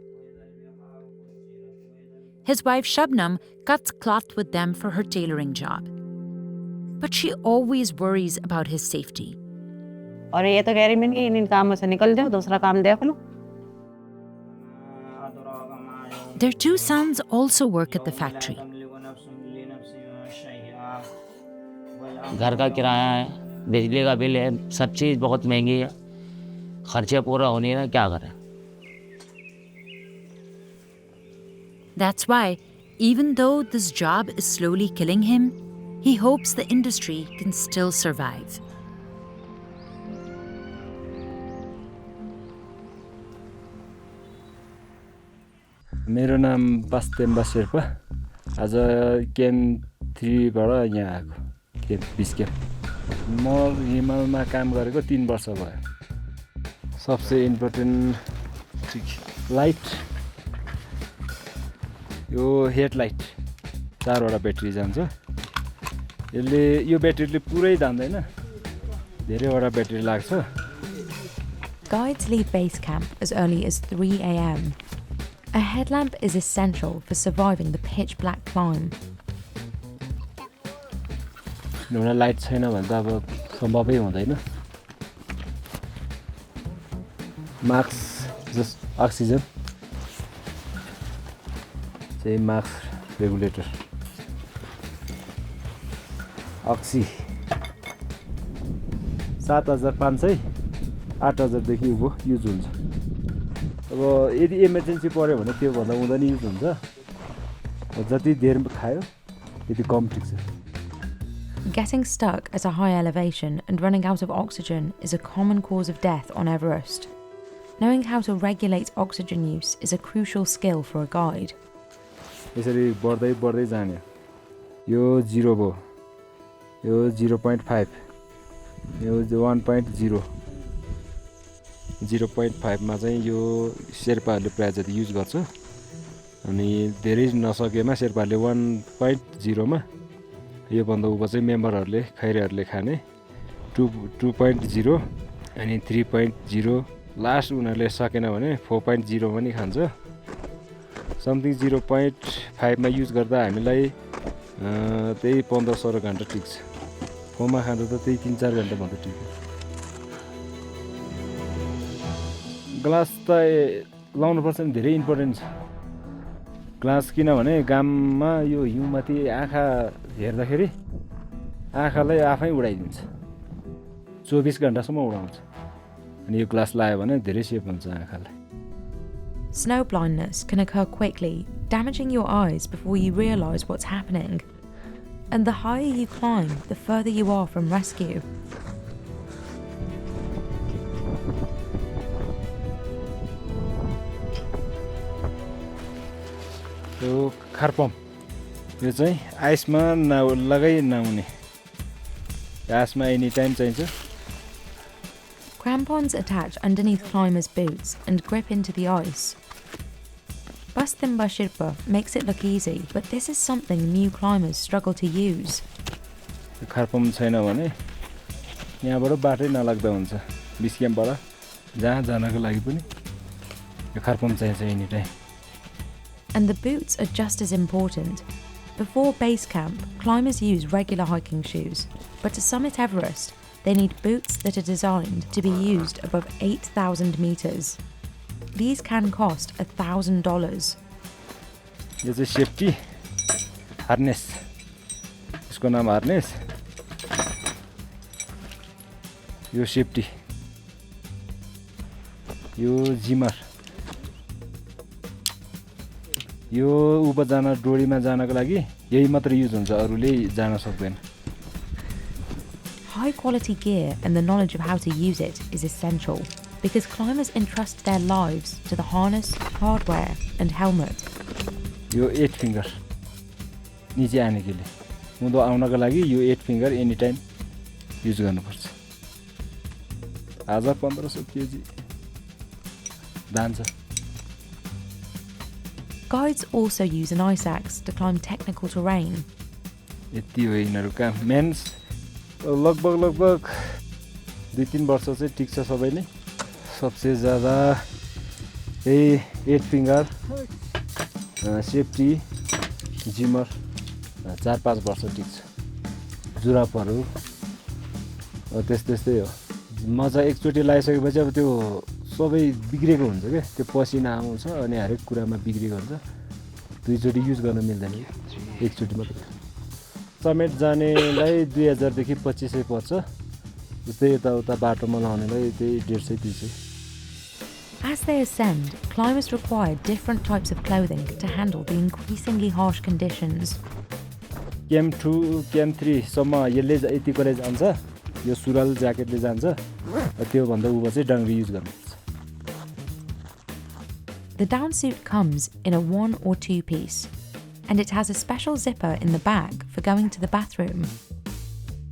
Speaker 4: His wife Shabnam cuts cloth with them for her tailoring job. But she always worries about his safety.
Speaker 8: और ये तो कह रही मैंने इन कामों से निकल जाओ, दूसरा काम देख लो।
Speaker 4: Their 2 sons also work at the factory.
Speaker 5: घर का किराया है, बिजली का बिल है, सब चीज़ बहुत महंगी है, खर्चे पूरा होने ना क्या करें।
Speaker 4: That's why, even though this job is slowly killing him, he hopes the industry can still survive.
Speaker 14: मेरो नाम वास्तव शेर्पा आज केम 3 बाट यहाँ आएको केम 20 केम म हिमालमा काम गरेको 3 वर्ष भयो सबसे इम्पोर्टेन्ट लाइट यो हेडलाइट 4 वटा ब्याट्री जान्छ यसले यो ब्याट्रीले पुरै जान्दैन धेरै वटा ब्याट्री लाग्छ
Speaker 24: Guides leave base camp as early as 3 a.m.
Speaker 1: A headlamp is essential for surviving the pitch black climb.
Speaker 14: एउटा लाइट छैन भने त अब सम्भवै हुँदैन मार्क्स जस्ट अक्सिजन चाहिँ मार्क्स रेगुलेटर अक्सी 7500 8000 देखि उँभो युज हुन्छ अब यदि इमर्जेन्सी पर्यो भने त्यो भन्दा हुँदा नि युज हुन्छ जति धेर खायो त्यति कम टिक्छ
Speaker 1: Getting stuck at a high elevation and running out of oxygen is a common cause of death on Everest. Knowing how to regulate oxygen use is a crucial skill for a guide.
Speaker 14: यसरी बढ्दै बढ्दै जाने यो 0 भयो यो 0.5 यो 1.0 0.5 मा चाहिँ यो शेर्पाहरूले प्राय जति use गर्छ अनि धेरै नसकेमा शेर्पाहरूले 1.0 मा यो भन्दा ऊपर चाहिँ मेम्बरहरूले खैरेहरूले खाने 2.0 अनि 3.0 लास्ट उनीहरूले सकेन भने 4.0 पनि खान्छ समथिङ 0.5 मा युज गर्दा हामीलाई त्यही 15-16 घण्टा टिक्छ फोमा खाँदा त त्यही 3-4 घण्टा भन्दा टिक्छ ग्लास त लाउनुपर्छ नि धेरै इम्पोर्टेन्ट छ ग्लास किनभने घाममा यो हिउँमाथि आँखा हेर्दाखेरि आँखालाई आफै उडाइदिन्छ 24 घण्टासम्म उडाउँछ अनि यो ग्लास लगायो भने धेरै सेफ हुन्छ आँखालाई
Speaker 1: Snow blindness can occur quickly, damaging your eyes before you realize what's happening. And the higher you climb, the further you are from rescue.
Speaker 14: यो खारपम्प यो चाहिँ आइसमा लगाइ नहुने आइसमा एनी टाइम चाहिन्छ
Speaker 1: Crampons attach underneath climbers' boots and grip into the ice. Bustimba Sherpa makes it look easy, but this is something new climbers struggle to use.
Speaker 14: खारपम्प छैन भने यहाँबाट बाटै नलाग्दा हुन्छ बिस क्याम्पबाट जहाँ जानको लागि पनि यो खारपम्प चाहिन्छ any time
Speaker 1: And the boots are just as important. Before base camp, climbers use regular hiking shoes, but to summit Everest, they need boots that are designed to be used above 8,000 meters. These can cost $1,000.
Speaker 14: यो चाहिँ safety harness यसको नाम harness यो safety यो जिमर यो ऊपर जान डोरीमा जानको लागि यही मात्र use हुन्छ अरूले जान सक्दैन
Speaker 1: High quality gear and the knowledge of how to use it is essential because climbers entrust their lives to the harness, hardware and helmet.
Speaker 14: Yo 8 finger नीचे आने के लिए उँधो आउनको लागि यो 8 फिंगर एनी टाइम युज गर्नुपर्छ आज 1500 KG दान्छ
Speaker 1: Guides also use an ice axe to climb technical terrain.
Speaker 14: यति हो यिनीहरू काम मेन्स लगभग 2-3 वर्ष चाहिँ टिक्छ सबै नै सबसे ज्यादा यही 8 फिंगर सेफ्टी जिमर 4-5 वर्ष टिक्छ जुरापहरू त्यस्तै हो मजा एकचोटि लगाइसकेपछि अब त्यो सबै बिग्रेको हुन्छ के त्यो पसिना आउँछ अनि हरेक कुरामा बिग्रेको हुन्छ दुईचोटि युज गर्न मिल्दैन एकचोटि मात्र समेत जानेलाई 2000 देखि 2500 पर्छ जस्तै यता बाटोमा लाउनेलाई त्यही 150-300
Speaker 1: As they ascend, climbers require different types of clothing to handle the increasingly harsh conditions.
Speaker 14: Cam 2, Cam 3 सम्म यसले यतिकोले जान्छ यो सुरुवाल ज्याकेटले जान्छ त्यो भन्दा ऊपर चाहिँ डङ्ग्री युज गर्नुपर्छ
Speaker 1: The down suit comes in a 1 or 2 piece, and it has a special zipper in the bag for going to the bathroom.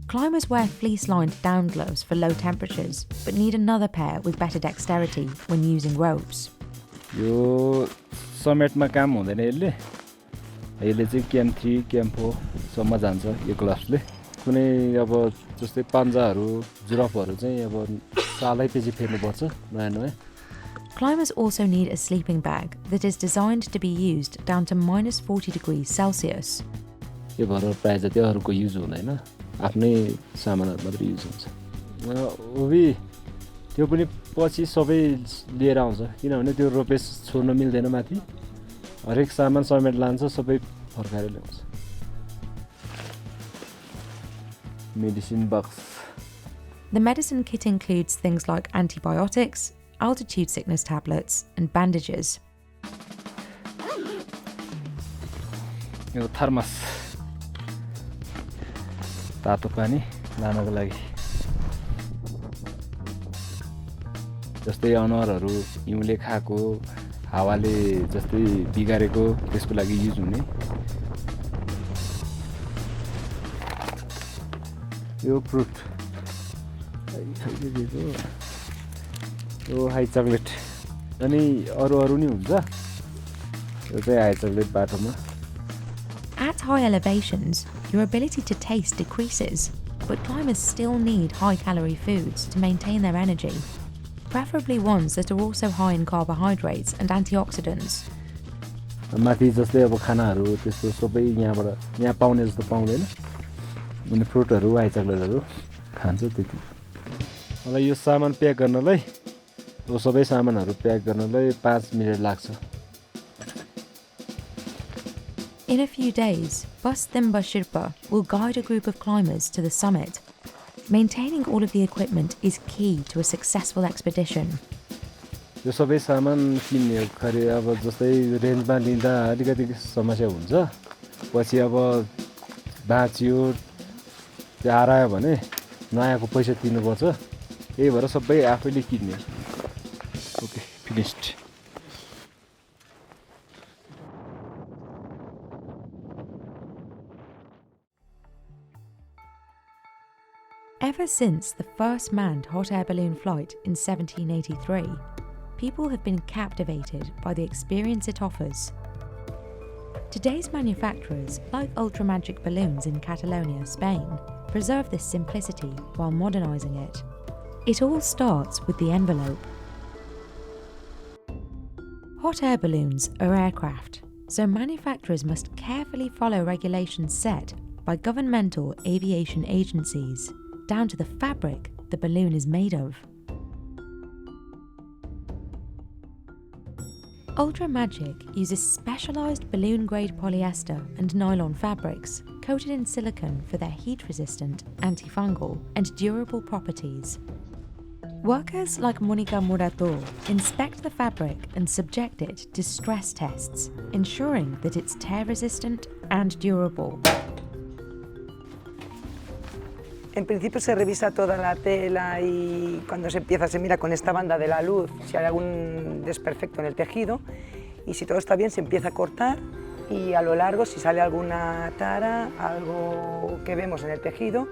Speaker 1: Climbers wear fleece-lined down gloves for low temperatures, but need another pair with better dexterity when using ropes.
Speaker 14: यो समेटमा काम हुँदैन यसले चाहिँ क्याम 3, क्याम 4 सम्म जान्छ यो ग्लभ्सले कुनै अब जस्तै पान्जाहरू जुराफहरू चाहिँ अब सालैपछि फेर्नुपर्छ नयाँ
Speaker 1: Climbers also need a sleeping bag that is designed to be used down to minus 40 degrees Celsius.
Speaker 14: यो भएर प्रायः जति अरूको युज हुँदैन आफ्नै सामानहरू मात्र युज हुन्छ ओबी त्यो पनि पछि सबै लिएर आउँछ किनभने त्यो रोपेस छोड्न मिल्दैन माथि हरेक सामान समेत लान्छ सबै फर्काएर ल्याउँछ medicine box.
Speaker 1: The medicine kit includes things like antibiotics, altitude sickness tablets and bandages.
Speaker 14: Yo thermos तातो पानी लानको लागि जस्तै अनुहारहरू हिउँले खाएको हावाले जस्तै बिगारेको त्यसको लागि युज हुने यो फ्रुट यो हाई चकलेट अनि अरू नि हुन्छ यो चाहिँ हाई चकलेट बाटोमा.
Speaker 1: At high elevations, your ability to taste decreases, but climbers still need high-calorie foods to maintain their energy, preferably ones that are also high in carbohydrates and antioxidants.
Speaker 14: माथि जस्तै अब खानाहरू त्यस्तो सबै यहाँ पाउने जस्तो पाउँदैन अनि फ्रुटहरू हाई चकलेटहरू खान्छ त्यति. मलाई यो सामान प्याक गर्नलाई यो सबै सामानहरू प्याक गर्नलाई 5 मिनेट लाग्छ.
Speaker 1: In a few days, Bus Thimba Sherpa will guide a group of climbers to the summit. Maintaining all of the equipment is key to a successful expedition.
Speaker 14: यो सबै सामान किन्ने खरे अब जस्तै रेन्जमा लिँदा अलिकति समस्या हुन्छ पछि अब बाँच्यो हरायो भने नयाँको पैसा तिर्नुपर्छ यही भएर सबै आफैले किन्ने. Okay finished.
Speaker 1: Ever since the first manned hot air balloon flight in 1783, people have been captivated by the experience it offers. Today's manufacturers, like Ultramagic Balloons in Catalonia, Spain, preserve this simplicity while modernising it. It all starts with the envelope. Hot air balloons are aircraft, so manufacturers must carefully follow regulations set by governmental aviation agencies, down to the fabric the balloon is made of. Ultramagic uses specialised balloon-grade polyester and nylon fabrics coated in silicone for their heat-resistant, antifungal and durable properties. Workers like Monica Murato inspect the fabric and subject it to stress tests, ensuring that it's tear-resistant and durable.
Speaker 3: En principio se revisa toda la tela y cuando se empieza se mira con esta banda de la luz si hay algún desperfecto en el tejido y si todo está bien se empieza a cortar y a lo largo si sale alguna tara, algo que vemos en el tejido,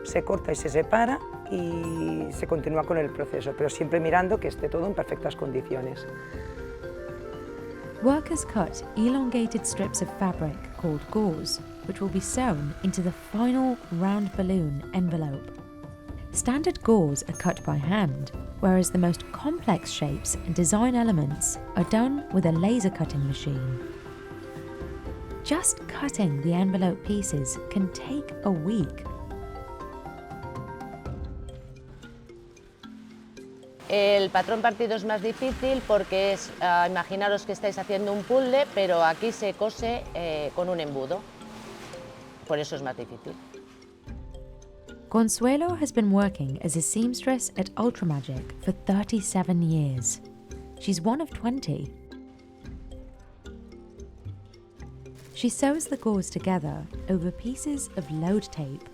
Speaker 3: se corta y se separa y se continúa con el proceso, pero siempre mirando que esté todo en perfectas condiciones.
Speaker 1: Workers cut elongated strips of fabric called gauze, which will be sewn into the final round balloon envelope. Standard gauze are cut by hand, whereas the most complex shapes and design elements are done with a laser cutting machine. Just cutting the envelope pieces can take a week.
Speaker 10: El patrón partido es más difícil porque es, imaginaros que estáis haciendo un puzzle, pero aquí se cose con un embudo. Por eso es más difícil.
Speaker 1: Consuelo has been working as a seamstress at Ultramagic for 37 years. She's one of 20. She sews the gauze together over pieces of load tape.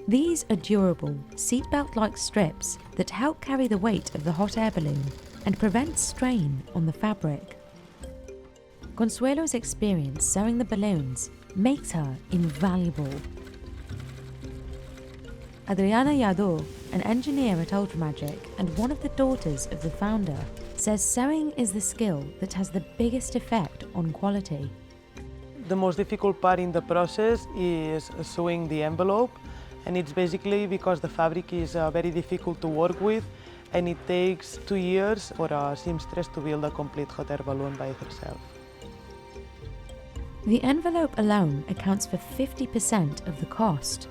Speaker 1: These are durable, seatbelt-like strips that help carry the weight of the hot air balloon and prevent strain on the fabric. Consuelo's experience sewing the balloons makes her invaluable. Adriana Yador, an engineer at Ultramagic and one of the daughters of the founder, says sewing is the skill that has the biggest effect on quality.
Speaker 18: The most difficult part in the process is sewing the envelope, and it's basically because the fabric is very difficult to work with and it takes 2 years for a seamstress to build a complete hot air balloon by herself.
Speaker 1: The envelope alone accounts for 50% of the cost,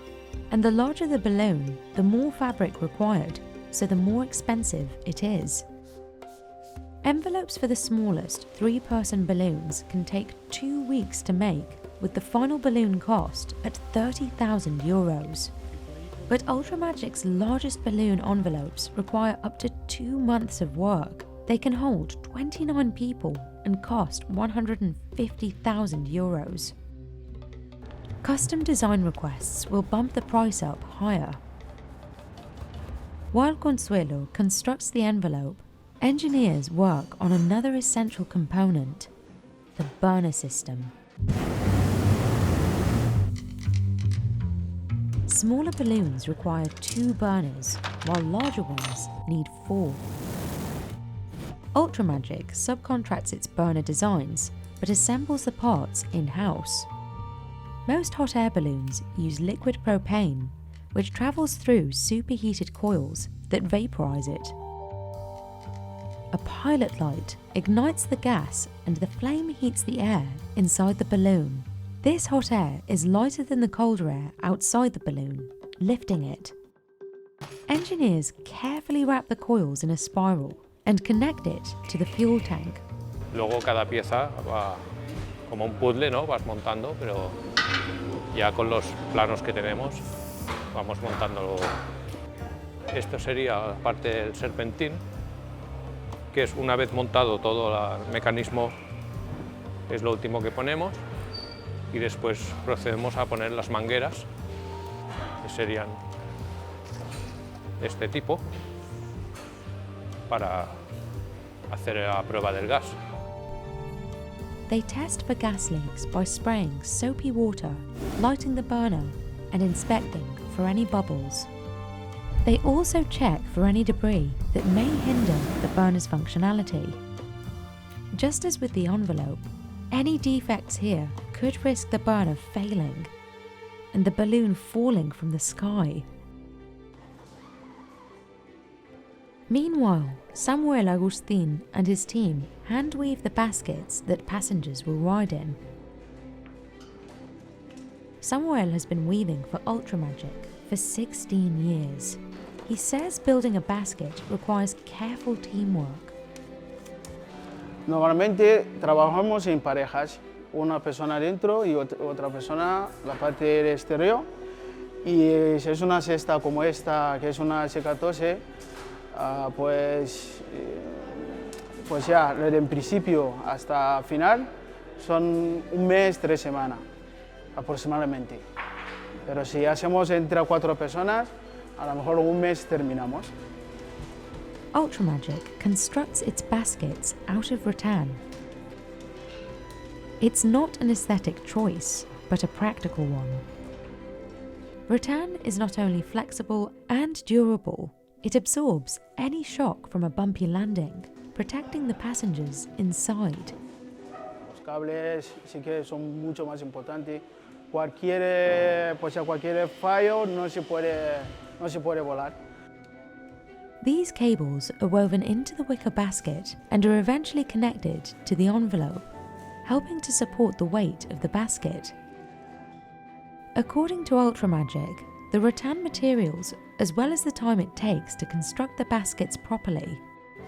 Speaker 1: and the larger the balloon, the more fabric required, so the more expensive it is. Envelopes for the smallest 3-person balloons can take 2 weeks to make, with the final balloon cost at €30,000. But Ultramagic's largest balloon envelopes require up to 2 months of work. They can hold 29 people and cost €150,000. Custom design requests will bump the price up higher. While Consuelo constructs the envelope, engineers work on another essential component, the burner system. Smaller balloons require 2 burners, while larger ones need 4. Ultramagic subcontracts its burner designs, but assembles the parts in-house. Most hot air balloons use liquid propane, which travels through superheated coils that vaporize it. A pilot light ignites the gas and the flame heats the air inside the balloon. This hot air is lighter than the colder air outside the balloon, lifting it. Engineers carefully wrap the coils in a spiral and connect it to the fuel tank.
Speaker 2: Luego cada pieza va como un puzzle, ¿no? Vas montando, pero ya con los planos que tenemos vamos montando. Esto sería la parte del serpentín, que es una vez montado todo el mecanismo, es lo último que ponemos, y después procedemos a poner las mangueras, que serían de este tipo, para hacer la prueba del gas.
Speaker 1: They test for gas leaks by spraying soapy water, lighting the burner, and inspecting for any bubbles. They also check for any debris that may hinder the burner's functionality. Just as with the envelope, any defects here could risk the burner failing and the balloon falling from the sky. Meanwhile, Samuel Agustin and his team hand-weave the baskets that passengers will ride in. Samuel has been weaving for Ultramagic for 16 years. He says building a basket requires careful teamwork.
Speaker 11: Normalmente trabajamos en parejas, una persona dentro y otra persona la parte del exterior. Y si es una cesta como esta, que es una C14, pues ya desde el principio hasta final son 1 mes, 3 semanas aproximadamente. Pero si hacemos entre 4 personas, a lo mejor 1 mes terminamos.
Speaker 1: Ultramagic constructs its baskets out of rattan. It's not an aesthetic choice, but a practical one. Rattan is not only flexible and durable, it absorbs any shock from a bumpy landing, protecting the passengers inside.
Speaker 11: Los cables sí que son mucho más importantes. Cualquier fallo no se puede volar.
Speaker 1: These cables are woven into the wicker basket and are eventually connected to the envelope, helping to support the weight of the basket. According to Ultramagic, the rattan materials, as well as the time it takes to construct the baskets properly,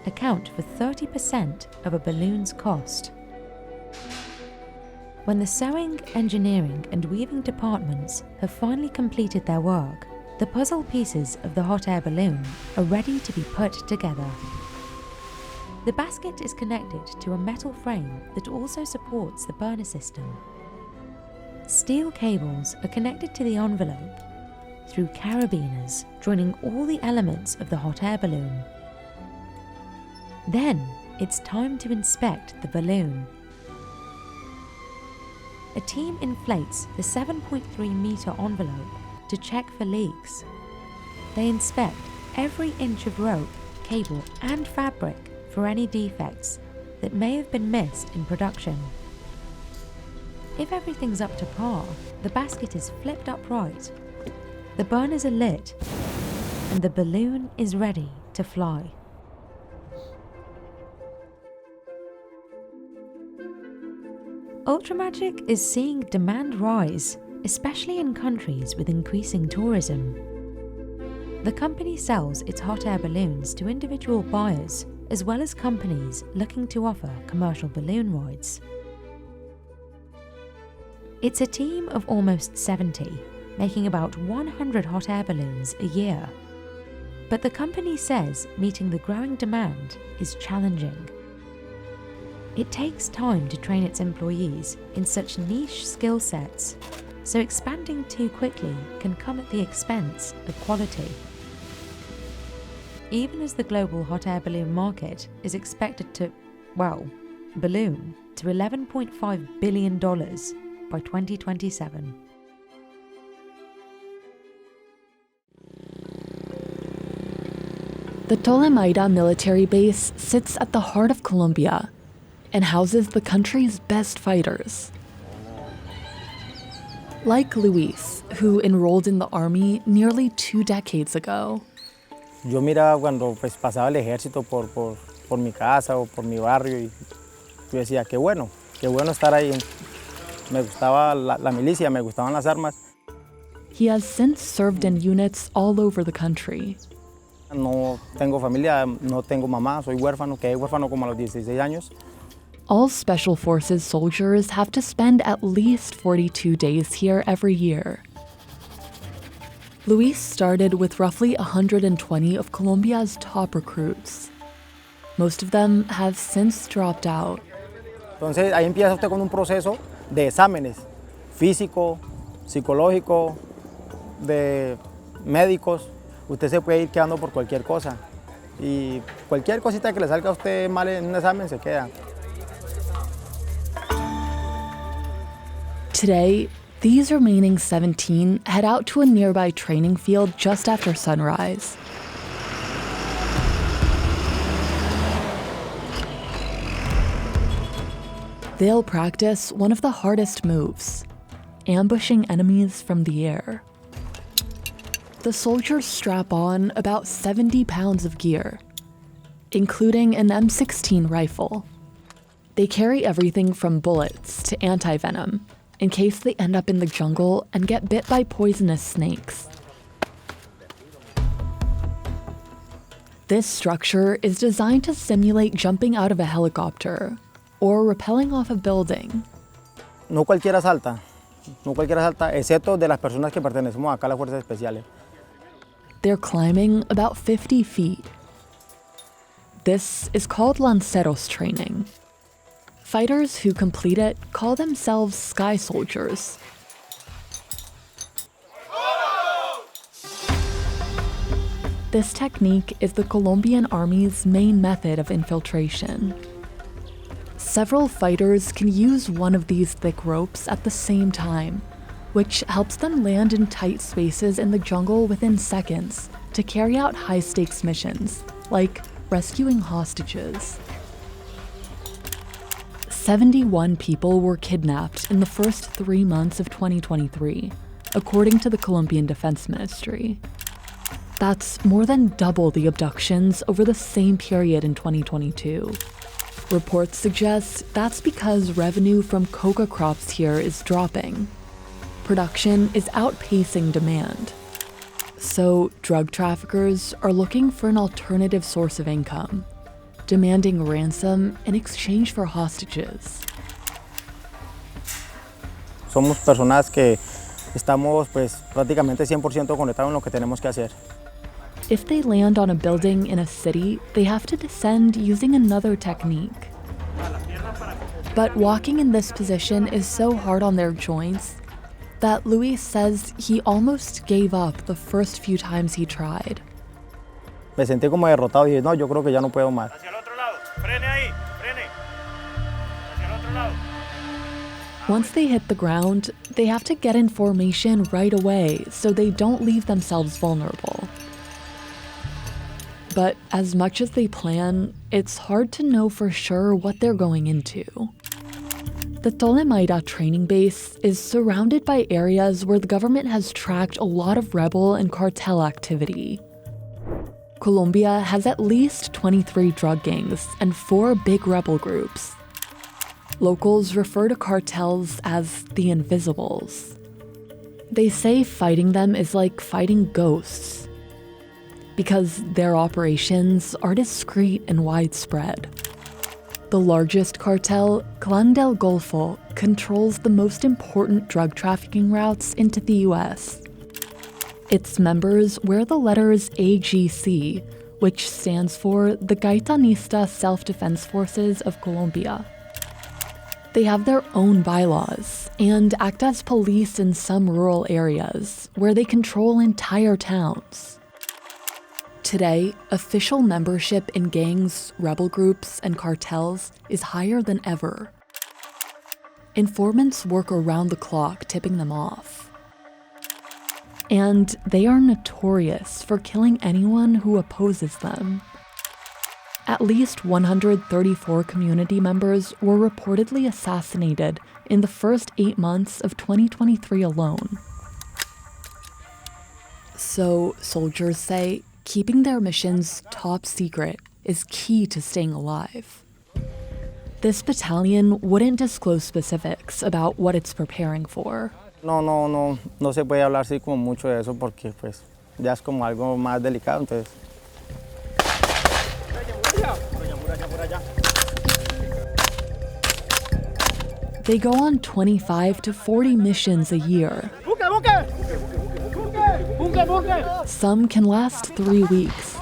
Speaker 1: account for 30% of a balloon's cost. When the sewing, engineering and weaving departments have finally completed their work, the puzzle pieces of the hot air balloon are ready to be put together. The basket is connected to a metal frame that also supports the burner system. Steel cables are connected to the envelope through carabiners, joining all the elements of the hot air balloon. Then it's time to inspect the balloon. A team inflates the 7.3-meter envelope to check for leaks. They inspect every inch of rope, cable and fabric for any defects that may have been missed in production. If everything's up to par, the basket is flipped upright, the burners are lit, and the balloon is ready to fly. Ultramagic is seeing demand rise, especially in countries with increasing tourism. The company sells its hot air balloons to individual buyers, as well as companies looking to offer commercial balloon rides. It's a team of almost 70, making about 100 hot air balloons a year. But the company says meeting the growing demand is challenging. It takes time to train its employees in such niche skill sets, so expanding too quickly can come at the expense of quality. Even as the global hot air balloon market is expected to, balloon to $11.5 billion by 2027.
Speaker 6: The Tolemaida military base sits at the heart of Colombia and houses the country's best fighters. Like Luis, who enrolled in the army nearly 2 decades ago.
Speaker 9: Yo miraba cuando pasaba el ejército por mi casa o por mi barrio y yo decía, qué bueno estar ahí. Me gustaba la milicia, me gustaban las armas.
Speaker 6: He has since served in units all over the country.
Speaker 9: No tengo familia, no tengo mamá, soy huérfano, quedé huérfano como a los 16 años.
Speaker 6: All Special Forces soldiers have to spend at least 42 days here every year. Luis started with roughly 120 of Colombia's top recruits. Most of them have since dropped out.
Speaker 9: Entonces ahí empieza usted con un proceso de exámenes físico, psicológico, de médicos. Usted se puede ir quedando por cualquier cosa y cualquier cosita que le salga a usted mal en un examen se queda.
Speaker 6: Today, these remaining 17 head out to a nearby training field just after sunrise. They'll practice one of the hardest moves, ambushing enemies from the air. The soldiers strap on about 70 pounds of gear, including an M16 rifle. They carry everything from bullets to anti-venom, in case they end up in the jungle and get bit by poisonous snakes. This structure is designed to simulate jumping out of a helicopter or rappelling off a building.
Speaker 9: No cualquiera salta, excepto de las personas que pertenecemos acá a las fuerzas especiales.
Speaker 6: They're climbing about 50 feet. This is called Lanceros training. Fighters who complete it call themselves sky soldiers. This technique is the Colombian army's main method of infiltration. Several fighters can use one of these thick ropes at the same time, which helps them land in tight spaces in the jungle within seconds to carry out high-stakes missions, like rescuing hostages. 71 people were kidnapped in the first 3 months of 2023, according to the Colombian Defense Ministry. That's more than double the abductions over the same period in 2022. Reports suggest that's because revenue from coca crops here is dropping. Production is outpacing demand. So drug traffickers are looking for an alternative source of income, demanding ransom in exchange for hostages.
Speaker 9: Somos personas que estamos prácticamente 100% conectados en lo que tenemos que hacer.
Speaker 6: If they land on a building in a city, they have to descend using another technique. But walking in this position is so hard on their joints that Luis says he almost gave up the first few times he tried.
Speaker 9: Me sentí como derrotado y dije, no, yo creo que ya no puedo más.
Speaker 6: Once they hit the ground, they have to get in formation right away so they don't leave themselves vulnerable. But as much as they plan, it's hard to know for sure what they're going into. The Tolemaida training base is surrounded by areas where the government has tracked a lot of rebel and cartel activity. Colombia has at least 23 drug gangs and 4 big rebel groups.
Speaker 15: Locals refer to cartels as the Invisibles. They say fighting them is like fighting ghosts, because their operations are discreet and widespread. The largest cartel, Clan del Golfo, controls the most important drug trafficking routes into the US. Its members wear the letters AGC, which stands for the Gaitanista Self-Defense Forces of Colombia. They have their own bylaws and act as police in some rural areas where they control entire towns. Today, official membership in gangs, rebel groups, and cartels is higher than ever. Informants work around the clock tipping them off. And they are notorious for killing anyone who opposes them. At least 134 community members were reportedly assassinated in the first 8 months of 2023 alone. So, soldiers say keeping their missions top secret is key to staying alive. This battalion wouldn't disclose specifics about what it's preparing for.
Speaker 9: No se puede hablar así como mucho de eso porque pues ya es como algo más delicado, entonces.
Speaker 15: They go on 25 to 40 missions a year. Some can last 3 weeks.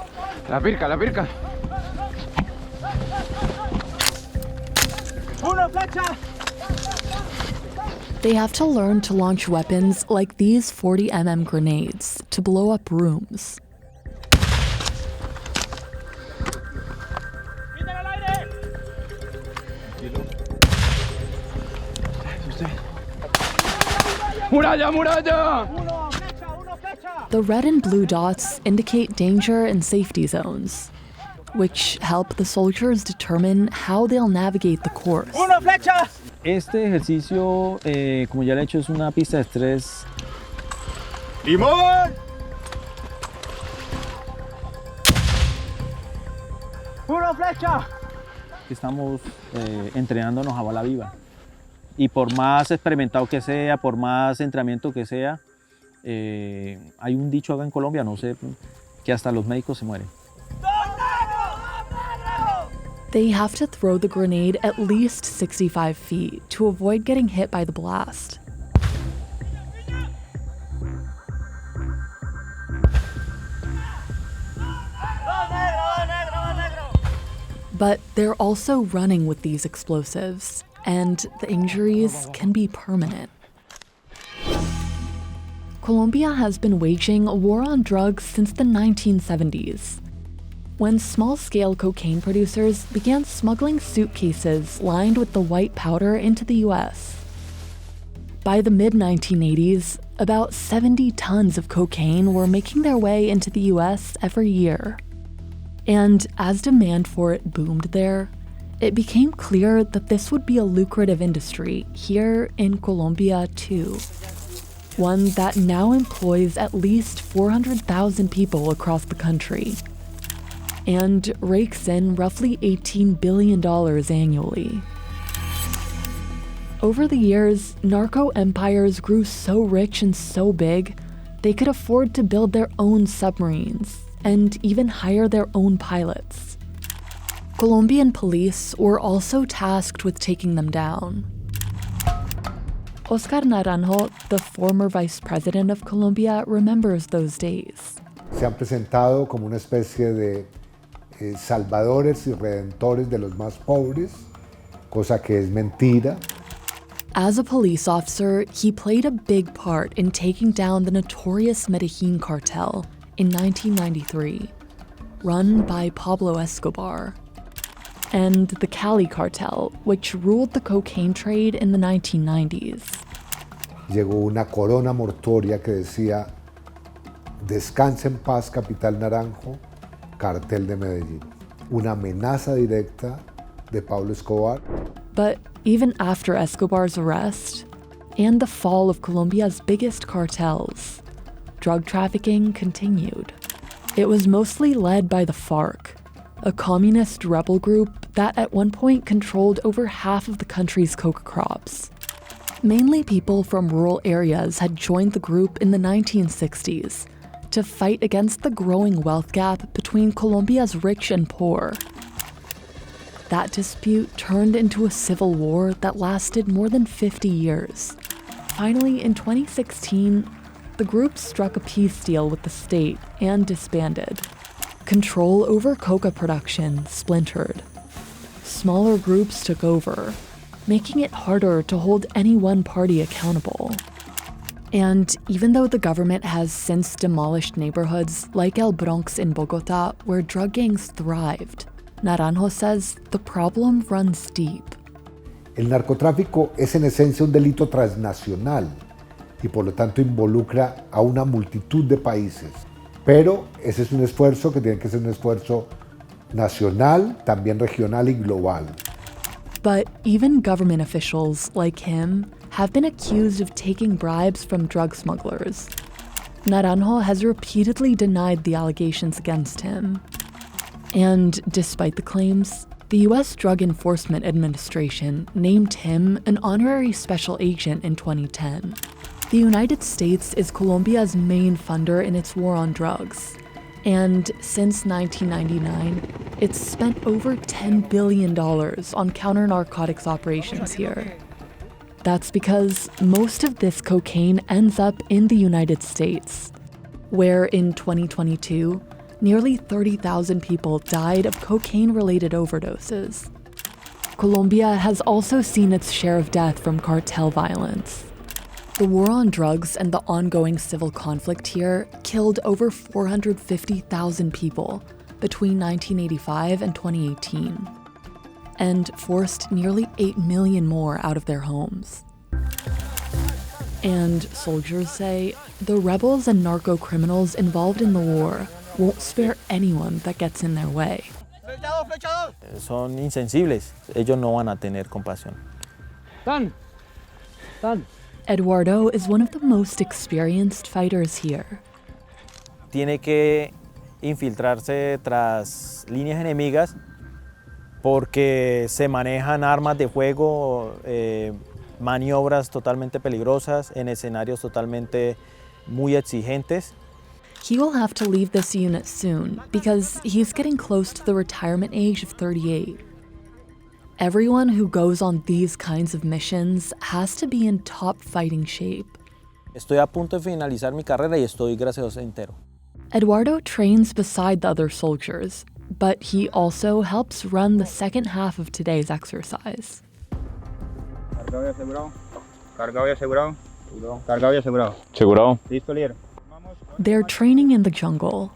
Speaker 13: La pirca.
Speaker 9: Una flecha!
Speaker 15: They have to learn to launch weapons like these 40mm grenades to blow up rooms.
Speaker 13: Muralla!
Speaker 15: The red and blue dots indicate danger and safety zones, which help the soldiers determine how they'll navigate the course.
Speaker 9: Una flecha!
Speaker 16: Este ejercicio, como ya le he hecho, es una pista de estrés.
Speaker 9: ¡Limón! ¡Una flecha!
Speaker 16: Estamos entrenándonos a bala viva. Y por más experimentado que sea, por más entrenamiento que sea, hay un dicho acá en Colombia, no sé, que hasta los médicos se mueren.
Speaker 15: They have to throw the grenade at least 65 feet to avoid getting hit by the blast. But they're also running with these explosives, and the injuries can be permanent. Colombia has been waging a war on drugs since the 1970s, when small-scale cocaine producers began smuggling suitcases lined with the white powder into the US. By the mid-1980s, about 70 tons of cocaine were making their way into the US every year. And as demand for it boomed there, it became clear that this would be a lucrative industry here in Colombia too. One that now employs at least 400,000 people across the country and rakes in roughly $18 billion annually. Over the years, narco empires grew so rich and so big, they could afford to build their own submarines and even hire their own pilots. Colombian police were also tasked with taking them down. Oscar Naranjo, the former vice president of Colombia, remembers those days.
Speaker 19: Se han presentado como una especie de salvadores y redentores de los más pobres, cosa que es mentira.
Speaker 15: As a police officer, he played a big part in taking down the notorious Medellin cartel in 1993, run by Pablo Escobar, and the Cali cartel, which ruled the cocaine trade in the 1990s.
Speaker 19: Llegó una corona mortuoria que decía, descanse en paz, Capital Naranjo, cartel de Medellín. Una amenaza directa de Pablo Escobar.
Speaker 15: But even after Escobar's arrest, and the fall of Colombia's biggest cartels, drug trafficking continued. It was mostly led by the FARC, a communist rebel group that at one point controlled over half of the country's coca crops. Mainly people from rural areas had joined the group in the 1960s to fight against the growing wealth gap between Colombia's rich and poor. That dispute turned into a civil war that lasted more than 50 years. Finally, in 2016, the group struck a peace deal with the state and disbanded. Control over coca production splintered. Smaller groups took over, making it harder to hold any one party accountable. And even though the government has since demolished neighborhoods like El Bronx in Bogotá, where drug gangs thrived, Naranjo says the problem runs deep.
Speaker 19: El narcotráfico es en esencia un delito transnacional y por lo tanto involucra a una multitud de países. Pero ese es un esfuerzo que tiene que ser un esfuerzo nacional, también regional y global.
Speaker 15: But even government officials like him have been accused of taking bribes from drug smugglers. Naranjo has repeatedly denied the allegations against him. And despite the claims, the U.S. Drug Enforcement Administration named him an honorary special agent in 2010. The United States is Colombia's main funder in its war on drugs. And since 1999, it's spent over $10 billion on counter-narcotics operations here. That's because most of this cocaine ends up in the United States, where in 2022, nearly 30,000 people died of cocaine-related overdoses. Colombia has also seen its share of death from cartel violence. The war on drugs and the ongoing civil conflict here killed over 450,000 people between 1985 and 2018, and forced nearly 8 million more out of their homes. And soldiers say the rebels and narco-criminals involved in the war won't spare anyone that gets in their way.
Speaker 16: Son insensibles. Ellos no van a tener compasión.
Speaker 15: Eduardo is one of the most experienced fighters here.
Speaker 16: Tiene que infiltrarse tras líneas enemigas porque se manejan armas de fuego, maniobras totalmente peligrosas en escenarios totalmente muy exigentes.
Speaker 15: He will have to leave this unit soon because he's getting close to the retirement age of 38. Everyone who goes on these kinds of missions has to be in top fighting shape.
Speaker 16: Estoy a punto de finalizar mi carrera y estoy, gracias a Dios, entero.
Speaker 15: Eduardo trains beside the other soldiers, but he also helps run the second half of today's exercise.
Speaker 13: Cargado y asegurado. Cargado y asegurado. Cargado y asegurado. Segurado. Listo, líder.
Speaker 15: They're training in the jungle.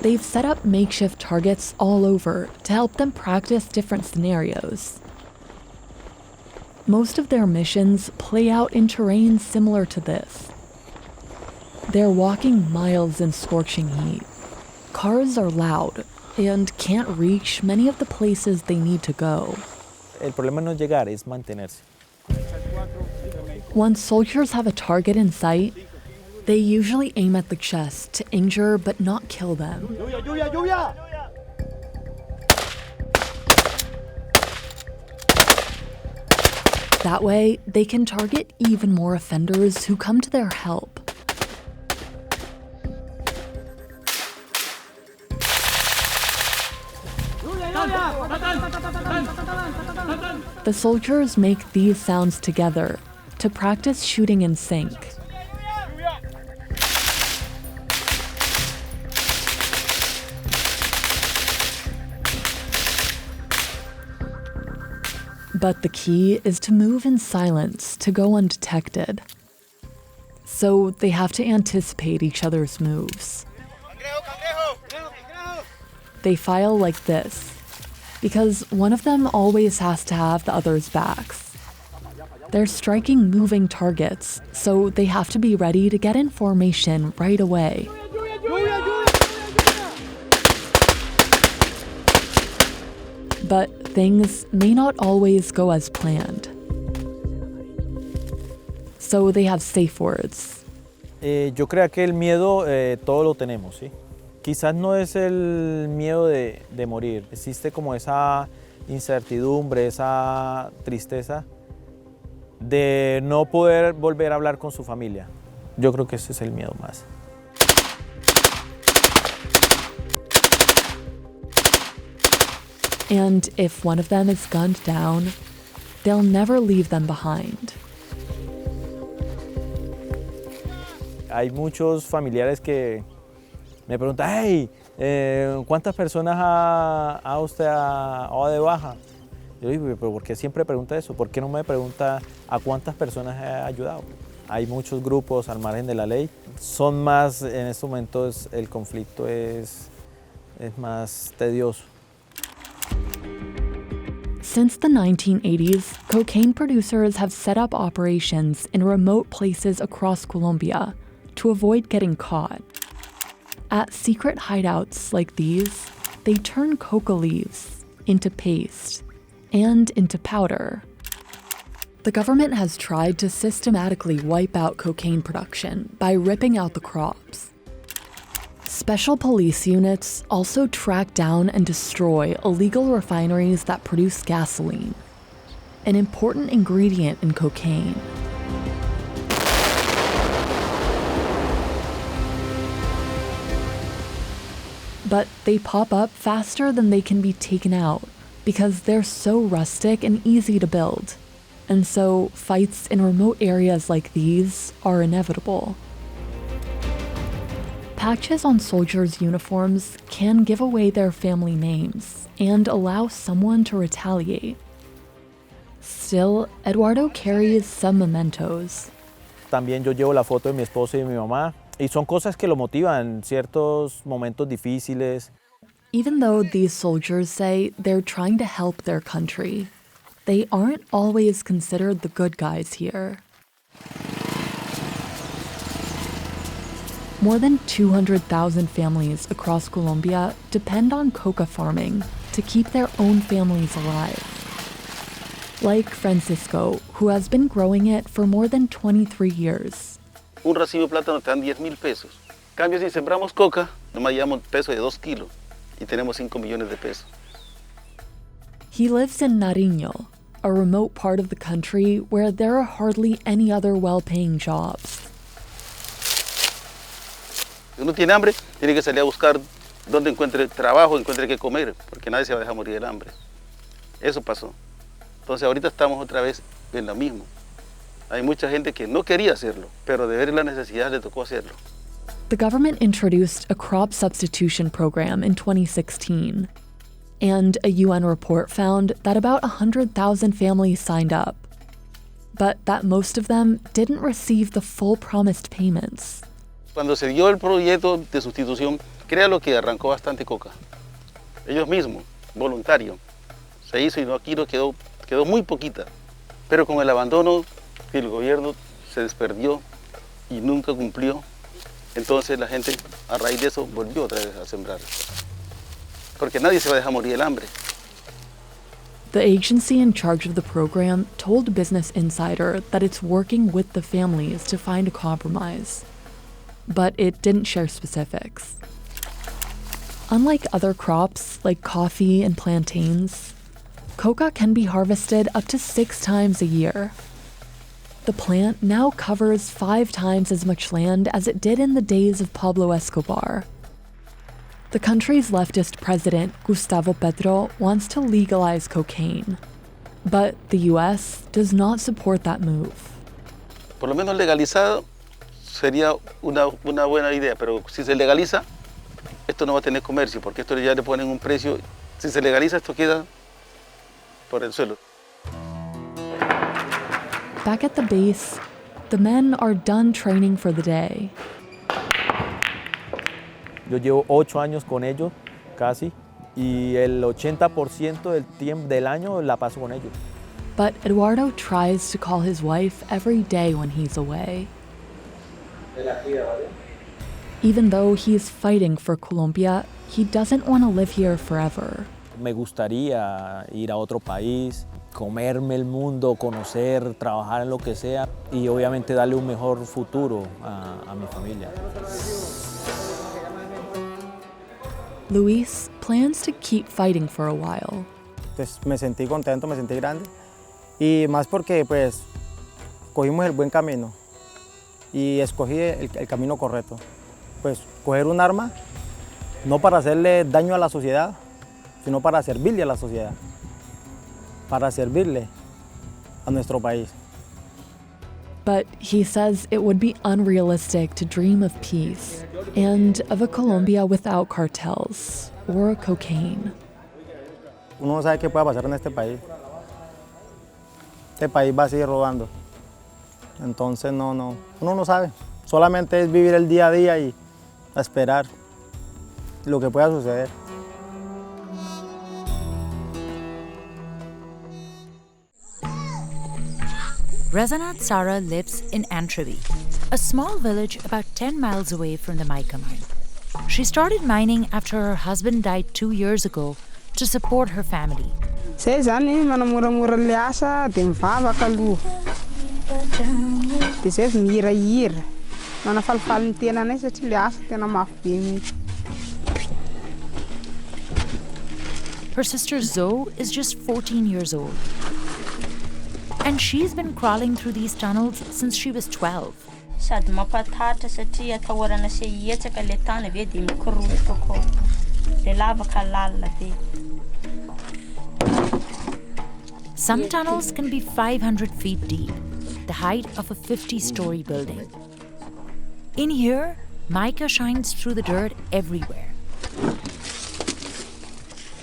Speaker 15: They've set up makeshift targets all over to help them practice different scenarios. Most of their missions play out in terrain similar to this. They're walking miles in scorching heat. Cars are loud and can't reach many of the places they need to go.
Speaker 16: El problema no es llegar, es mantenerse.
Speaker 15: Once soldiers have a target in sight, they usually aim at the chest to injure but not kill them. That way, they can target even more offenders who come to their help. The soldiers make these sounds together to practice shooting in sync. But the key is to move in silence to go undetected. So they have to anticipate each other's moves. They file like this, because one of them always has to have the other's backs. They're striking moving targets, so they have to be ready to get in formation right away. But things may not always go as planned. So they have safe words.
Speaker 16: Yo creo que el miedo todo lo tenemos, ¿sí? Quizás no es el miedo de morir, existe como esa incertidumbre, esa tristeza de no poder volver a hablar con su familia. Yo creo que ese es el miedo más.
Speaker 15: And if one of them is gunned down, they'll never leave them behind.
Speaker 16: Hay muchos familiares que me preguntan, hey, ¿cuántas personas ha usted dado de baja? Yo digo, pero ¿por qué siempre pregunta eso? ¿Por qué no me pregunta a cuántas personas he ayudado? Hay muchos grupos al margen de la ley. Son más, en estos momentos el conflicto es más tedioso.
Speaker 15: Since the 1980s, cocaine producers have set up operations in remote places across Colombia to avoid getting caught. At secret hideouts like these, they turn coca leaves into paste and into powder. The government has tried to systematically wipe out cocaine production by ripping out the crops. Special police units also track down and destroy illegal refineries that produce gasoline, an important ingredient in cocaine. But they pop up faster than they can be taken out because they're so rustic and easy to build. And so fights in remote areas like these are inevitable. Patches on soldiers' uniforms can give away their family names and allow someone to retaliate. Still, Eduardo carries some mementos.
Speaker 16: También yo llevo la foto de mi esposa y de mi mamá, y son cosas que lo motivan en ciertos momentos difíciles.
Speaker 15: Even though these soldiers say they're trying to help their country, they aren't always considered the good guys here. More than 200,000 families across Colombia depend on coca farming to keep their own families alive. Like Francisco, who has been growing it for more than 23 years.
Speaker 12: Un racimo de plátano te dan 10,000 pesos. En cambio, si sembramos coca, nomás llevamos peso de 2 kilos y tenemos 5 millones de pesos.
Speaker 15: He lives in Nariño, a remote part of the country where there are hardly any other well-paying jobs.
Speaker 12: Si uno tiene hambre, tiene que salir a buscar dónde encuentre trabajo, encuentre qué comer, porque nadie se va a dejar morir de hambre. Eso pasó. Entonces ahorita estamos otra vez en lo mismo. Hay mucha gente que no quería hacerlo, pero de ver la necesidad le tocó hacerlo.
Speaker 15: The government introduced a crop substitution program in 2016, and a UN report found that about 100,000 families signed up, but that most of them didn't receive the full promised payments.
Speaker 12: Cuando se dio el proyecto de sustitución, créalo que arrancó bastante coca. Ellos mismos, voluntario. Se hizo y no, aquí no quedó muy poquita. Pero con el abandono el gobierno se desperdió y nunca cumplió. Entonces la gente a raíz de eso volvió otra vez a sembrar. Porque nadie se va a dejar morir del hambre.
Speaker 15: The agency in charge of the program told Business Insider that it's working with the families to find a compromise, but it didn't share specifics. Unlike other crops like coffee and plantains, coca can be harvested up to 6 times a year. The plant now covers 5 times as much land as it did in the days of Pablo Escobar. The country's leftist president, Gustavo Petro, wants to legalize cocaine, but the U.S. does not support that move.
Speaker 12: Por lo menos legalizado sería una buena idea, pero si se legaliza, esto no va a tener comercio, porque esto ya le ponen un precio. Si se legaliza, esto queda por el suelo.
Speaker 15: Back at the base, the men are done training for the day.
Speaker 16: Yo llevo 8 años con ellos, casi, y el 80% del año la paso con ellos.
Speaker 15: But Eduardo tries to call his wife every day when he's away. Even though he's fighting for Colombia, he doesn't want to live here forever.
Speaker 16: Me gustaría ir a otro país, comerme el mundo, conocer, trabajar en lo que sea y obviamente darle un mejor futuro a mi familia.
Speaker 15: Luis plans to keep fighting for a while.
Speaker 9: Pues me sentí contento, me sentí grande y más porque pues cogimos el buen camino y escogí el camino correcto. Pues coger un arma no para hacerle daño a la sociedad, sino para servirle a la sociedad, para servirle a nuestro país.
Speaker 15: But he says it would be unrealistic to dream of peace and of a Colombia without cartels or cocaine.
Speaker 9: Uno no sabe qué puede pasar en este país. Este país va a seguir robando. Entonces uno no sabe. Solamente es vivir el día a día y esperar lo que pueda suceder.
Speaker 4: Rezanat Sara lives in Antrebi, a small village about 10 miles away from the Mica mine. She started mining after her husband died 2 years ago to support her family. Her sister Zoe is just 14 years old. And she's been crawling through these tunnels since she was 12. Some tunnels can be 500 feet deep, the height of a 50-story building. In here, mica shines through the dirt everywhere.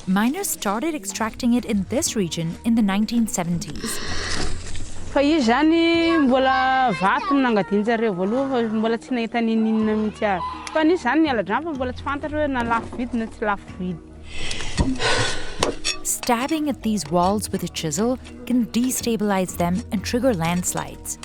Speaker 4: Miners started extracting it in this region in the 1970s. Stabbing at these walls with a chisel can destabilize them and trigger landslides.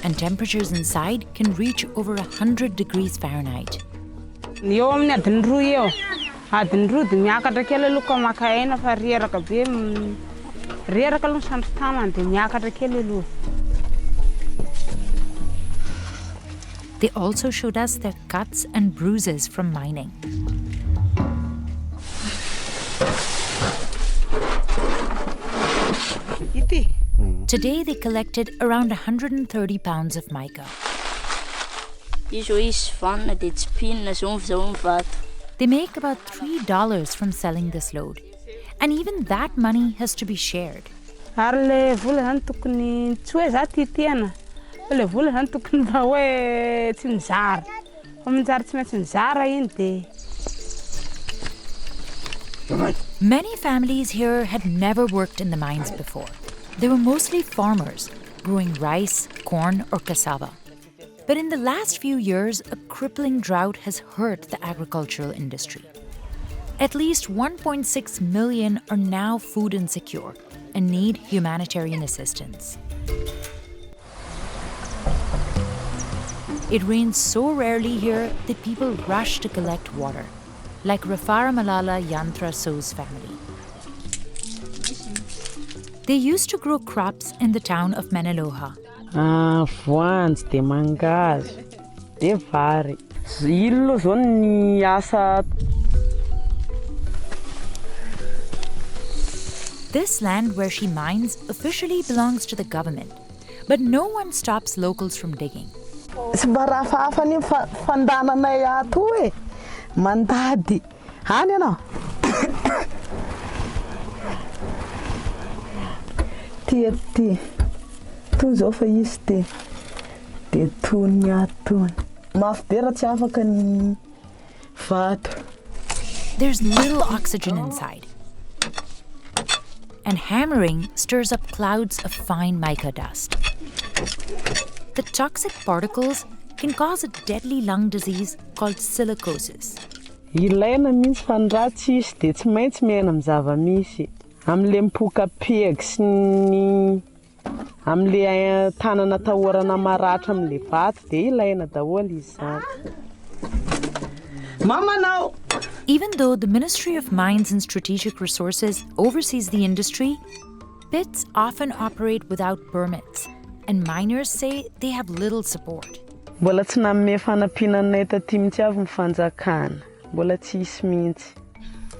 Speaker 4: And temperatures inside can reach over 100 degrees Fahrenheit. They also showed us their cuts and bruises from mining. Today they collected around 130 pounds of mica. They make about $3 from selling this load. And even that money has to be shared. Many families here had never worked in the mines before. They were mostly farmers, growing rice, corn, or cassava. But in the last few years, a crippling drought has hurt the agricultural industry. At least 1.6 million are now food insecure and need humanitarian assistance. It rains so rarely here that people rush to collect water, like Rafara Malala Yantra So's family. They used to grow crops in the town of Menaloha.
Speaker 17: Voanjo, de mangas, de vary. Ilo zao ny asa.
Speaker 4: This land where she mines officially belongs to the government, but no one stops locals from digging.
Speaker 17: Tsy mba rahafahafa ny fandananay ato e. Mandady. Any ianao? Ty. Tony zao fa izy ty. De tony atony. Mafy be raha tsy afaka ny vato.
Speaker 4: There's little oxygen inside. And hammering stirs up clouds of fine mica dust. The toxic particles can cause a deadly lung disease called silicosis.
Speaker 17: Ilaina mihitsy fa ny raha tsisy de tsy maintsy miaina amin'ny zava-misy. Amin'le mipoka peg sy ny
Speaker 18: Am'le tanana tahorana maratra am'le vato dia ilaina daholo izy zany. Mama now!
Speaker 4: Even though the Ministry of Mines and Strategic Resources oversees the industry, pits often operate without permits, and miners say they have little support.
Speaker 18: Mbola tsy nanome fanampiananay taty mihitsy avy ny fanjakana. Mbola tsisy mihitsy.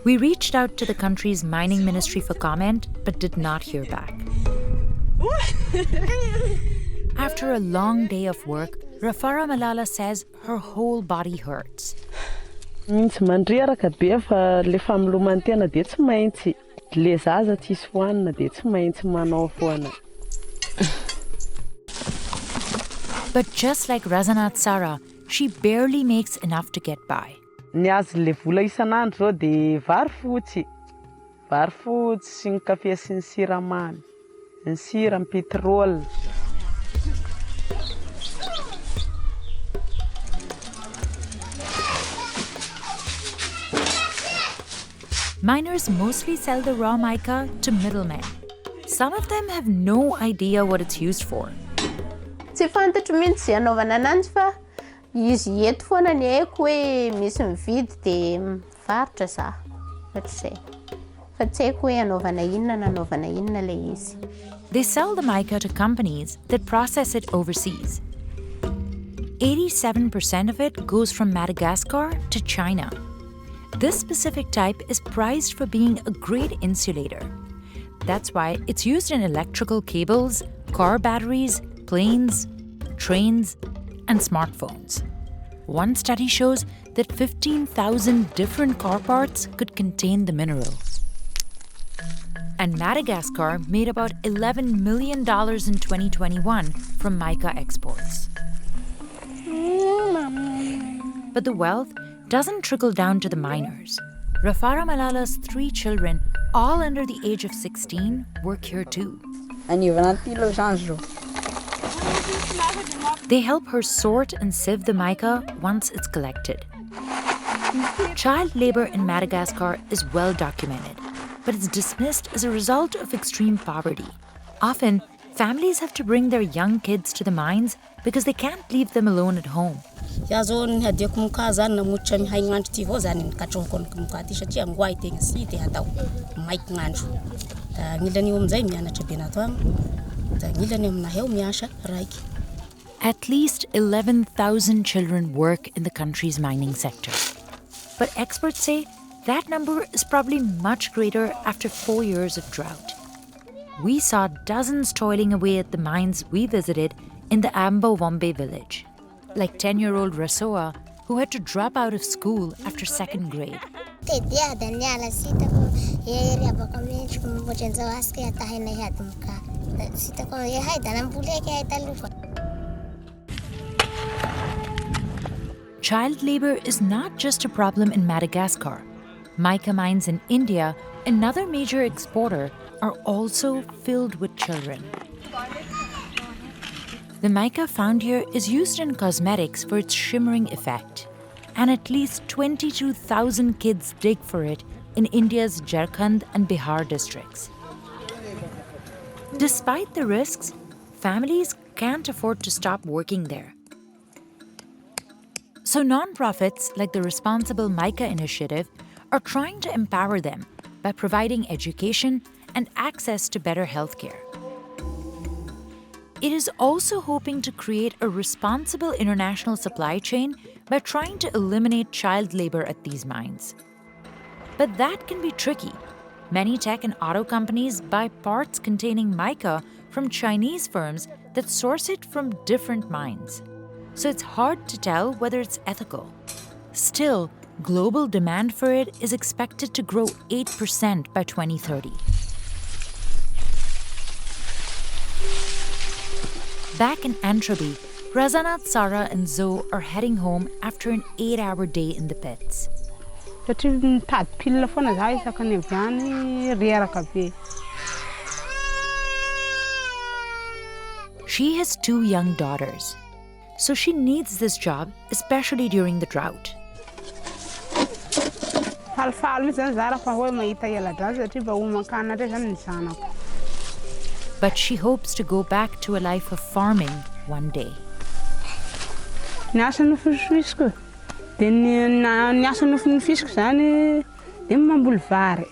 Speaker 4: We reached out to the country's mining ministry for comment, but did not hear back. After a long day of work, Rafara Malala says her whole body hurts.
Speaker 18: Mintsy mandreraka be fa le familomantena dia tsy maintsy. Le zaza tsisy hoanina dia tsy maintsy manao foana.
Speaker 4: But just like Razanat Sara, she barely makes enough to get by.
Speaker 18: Ny azo le vola isan'andro zao dia vary fotsy. Vary fotsy sy ny kafe sy ny siramamy. Ny sira, ny petrol.
Speaker 4: Miners mostly sell the raw mica to middlemen. Some of them have no idea what it's used for.
Speaker 21: Tsy fantatro mihitsy zay anaovana ananjy fa izy eto foana ny haiko hoe misy mividy dia mivarotra za. Ohatra izay. Fa tsy haiko hoe anaovana inona le izy.
Speaker 4: They sell the mica to companies that process it overseas. 87% of it goes from Madagascar to China. This specific type is prized for being a great insulator. That's why it's used in electrical cables, car batteries, planes, trains, and smartphones. One study shows that 15,000 different car parts could contain the mineral. And Madagascar made about $11 million in 2021 from mica exports. But the wealth doesn't trickle down to the miners. Rafara Malala's 3 children, all under the age of 16, work here too. They help her sort and sieve the mica once it's collected. Child labor in Madagascar is well documented, but it's dismissed as a result of extreme poverty. Often, families have to bring their young kids to the mines because they can't leave them alone at home. At least 11,000 children work in the country's mining sector. But experts say that number is probably much greater after 4 years of drought. We saw dozens toiling away at the mines we visited in the Ambo Wombe village, like 10-year-old Rasoa, who had to drop out of school after 2nd grade. Child labor is not just a problem in Madagascar. Mica mines in India, another major exporter, are also filled with children. The mica found here is used in cosmetics for its shimmering effect, and at least 22,000 kids dig for it in India's Jharkhand and Bihar districts. Despite the risks, families can't afford to stop working there. So nonprofits like the Responsible Mica Initiative are trying to empower them by providing education and access to better healthcare. It is also hoping to create a responsible international supply chain by trying to eliminate child labor at these mines. But that can be tricky. Many tech and auto companies buy parts containing mica from Chinese firms that source it from different mines. So it's hard to tell whether it's ethical. Still, global demand for it is expected to grow 8% by 2030. Back in Antropy, Razanat, Sara, and Zoe are heading home after an 8-hour day in the pits. She has 2 young daughters, so she needs this job, especially during the drought. but she hopes to go back to a life of farming one day.
Speaker 18: Niasa nofony fisiko dia niasa nofony fisiko zany dia mamboly vary.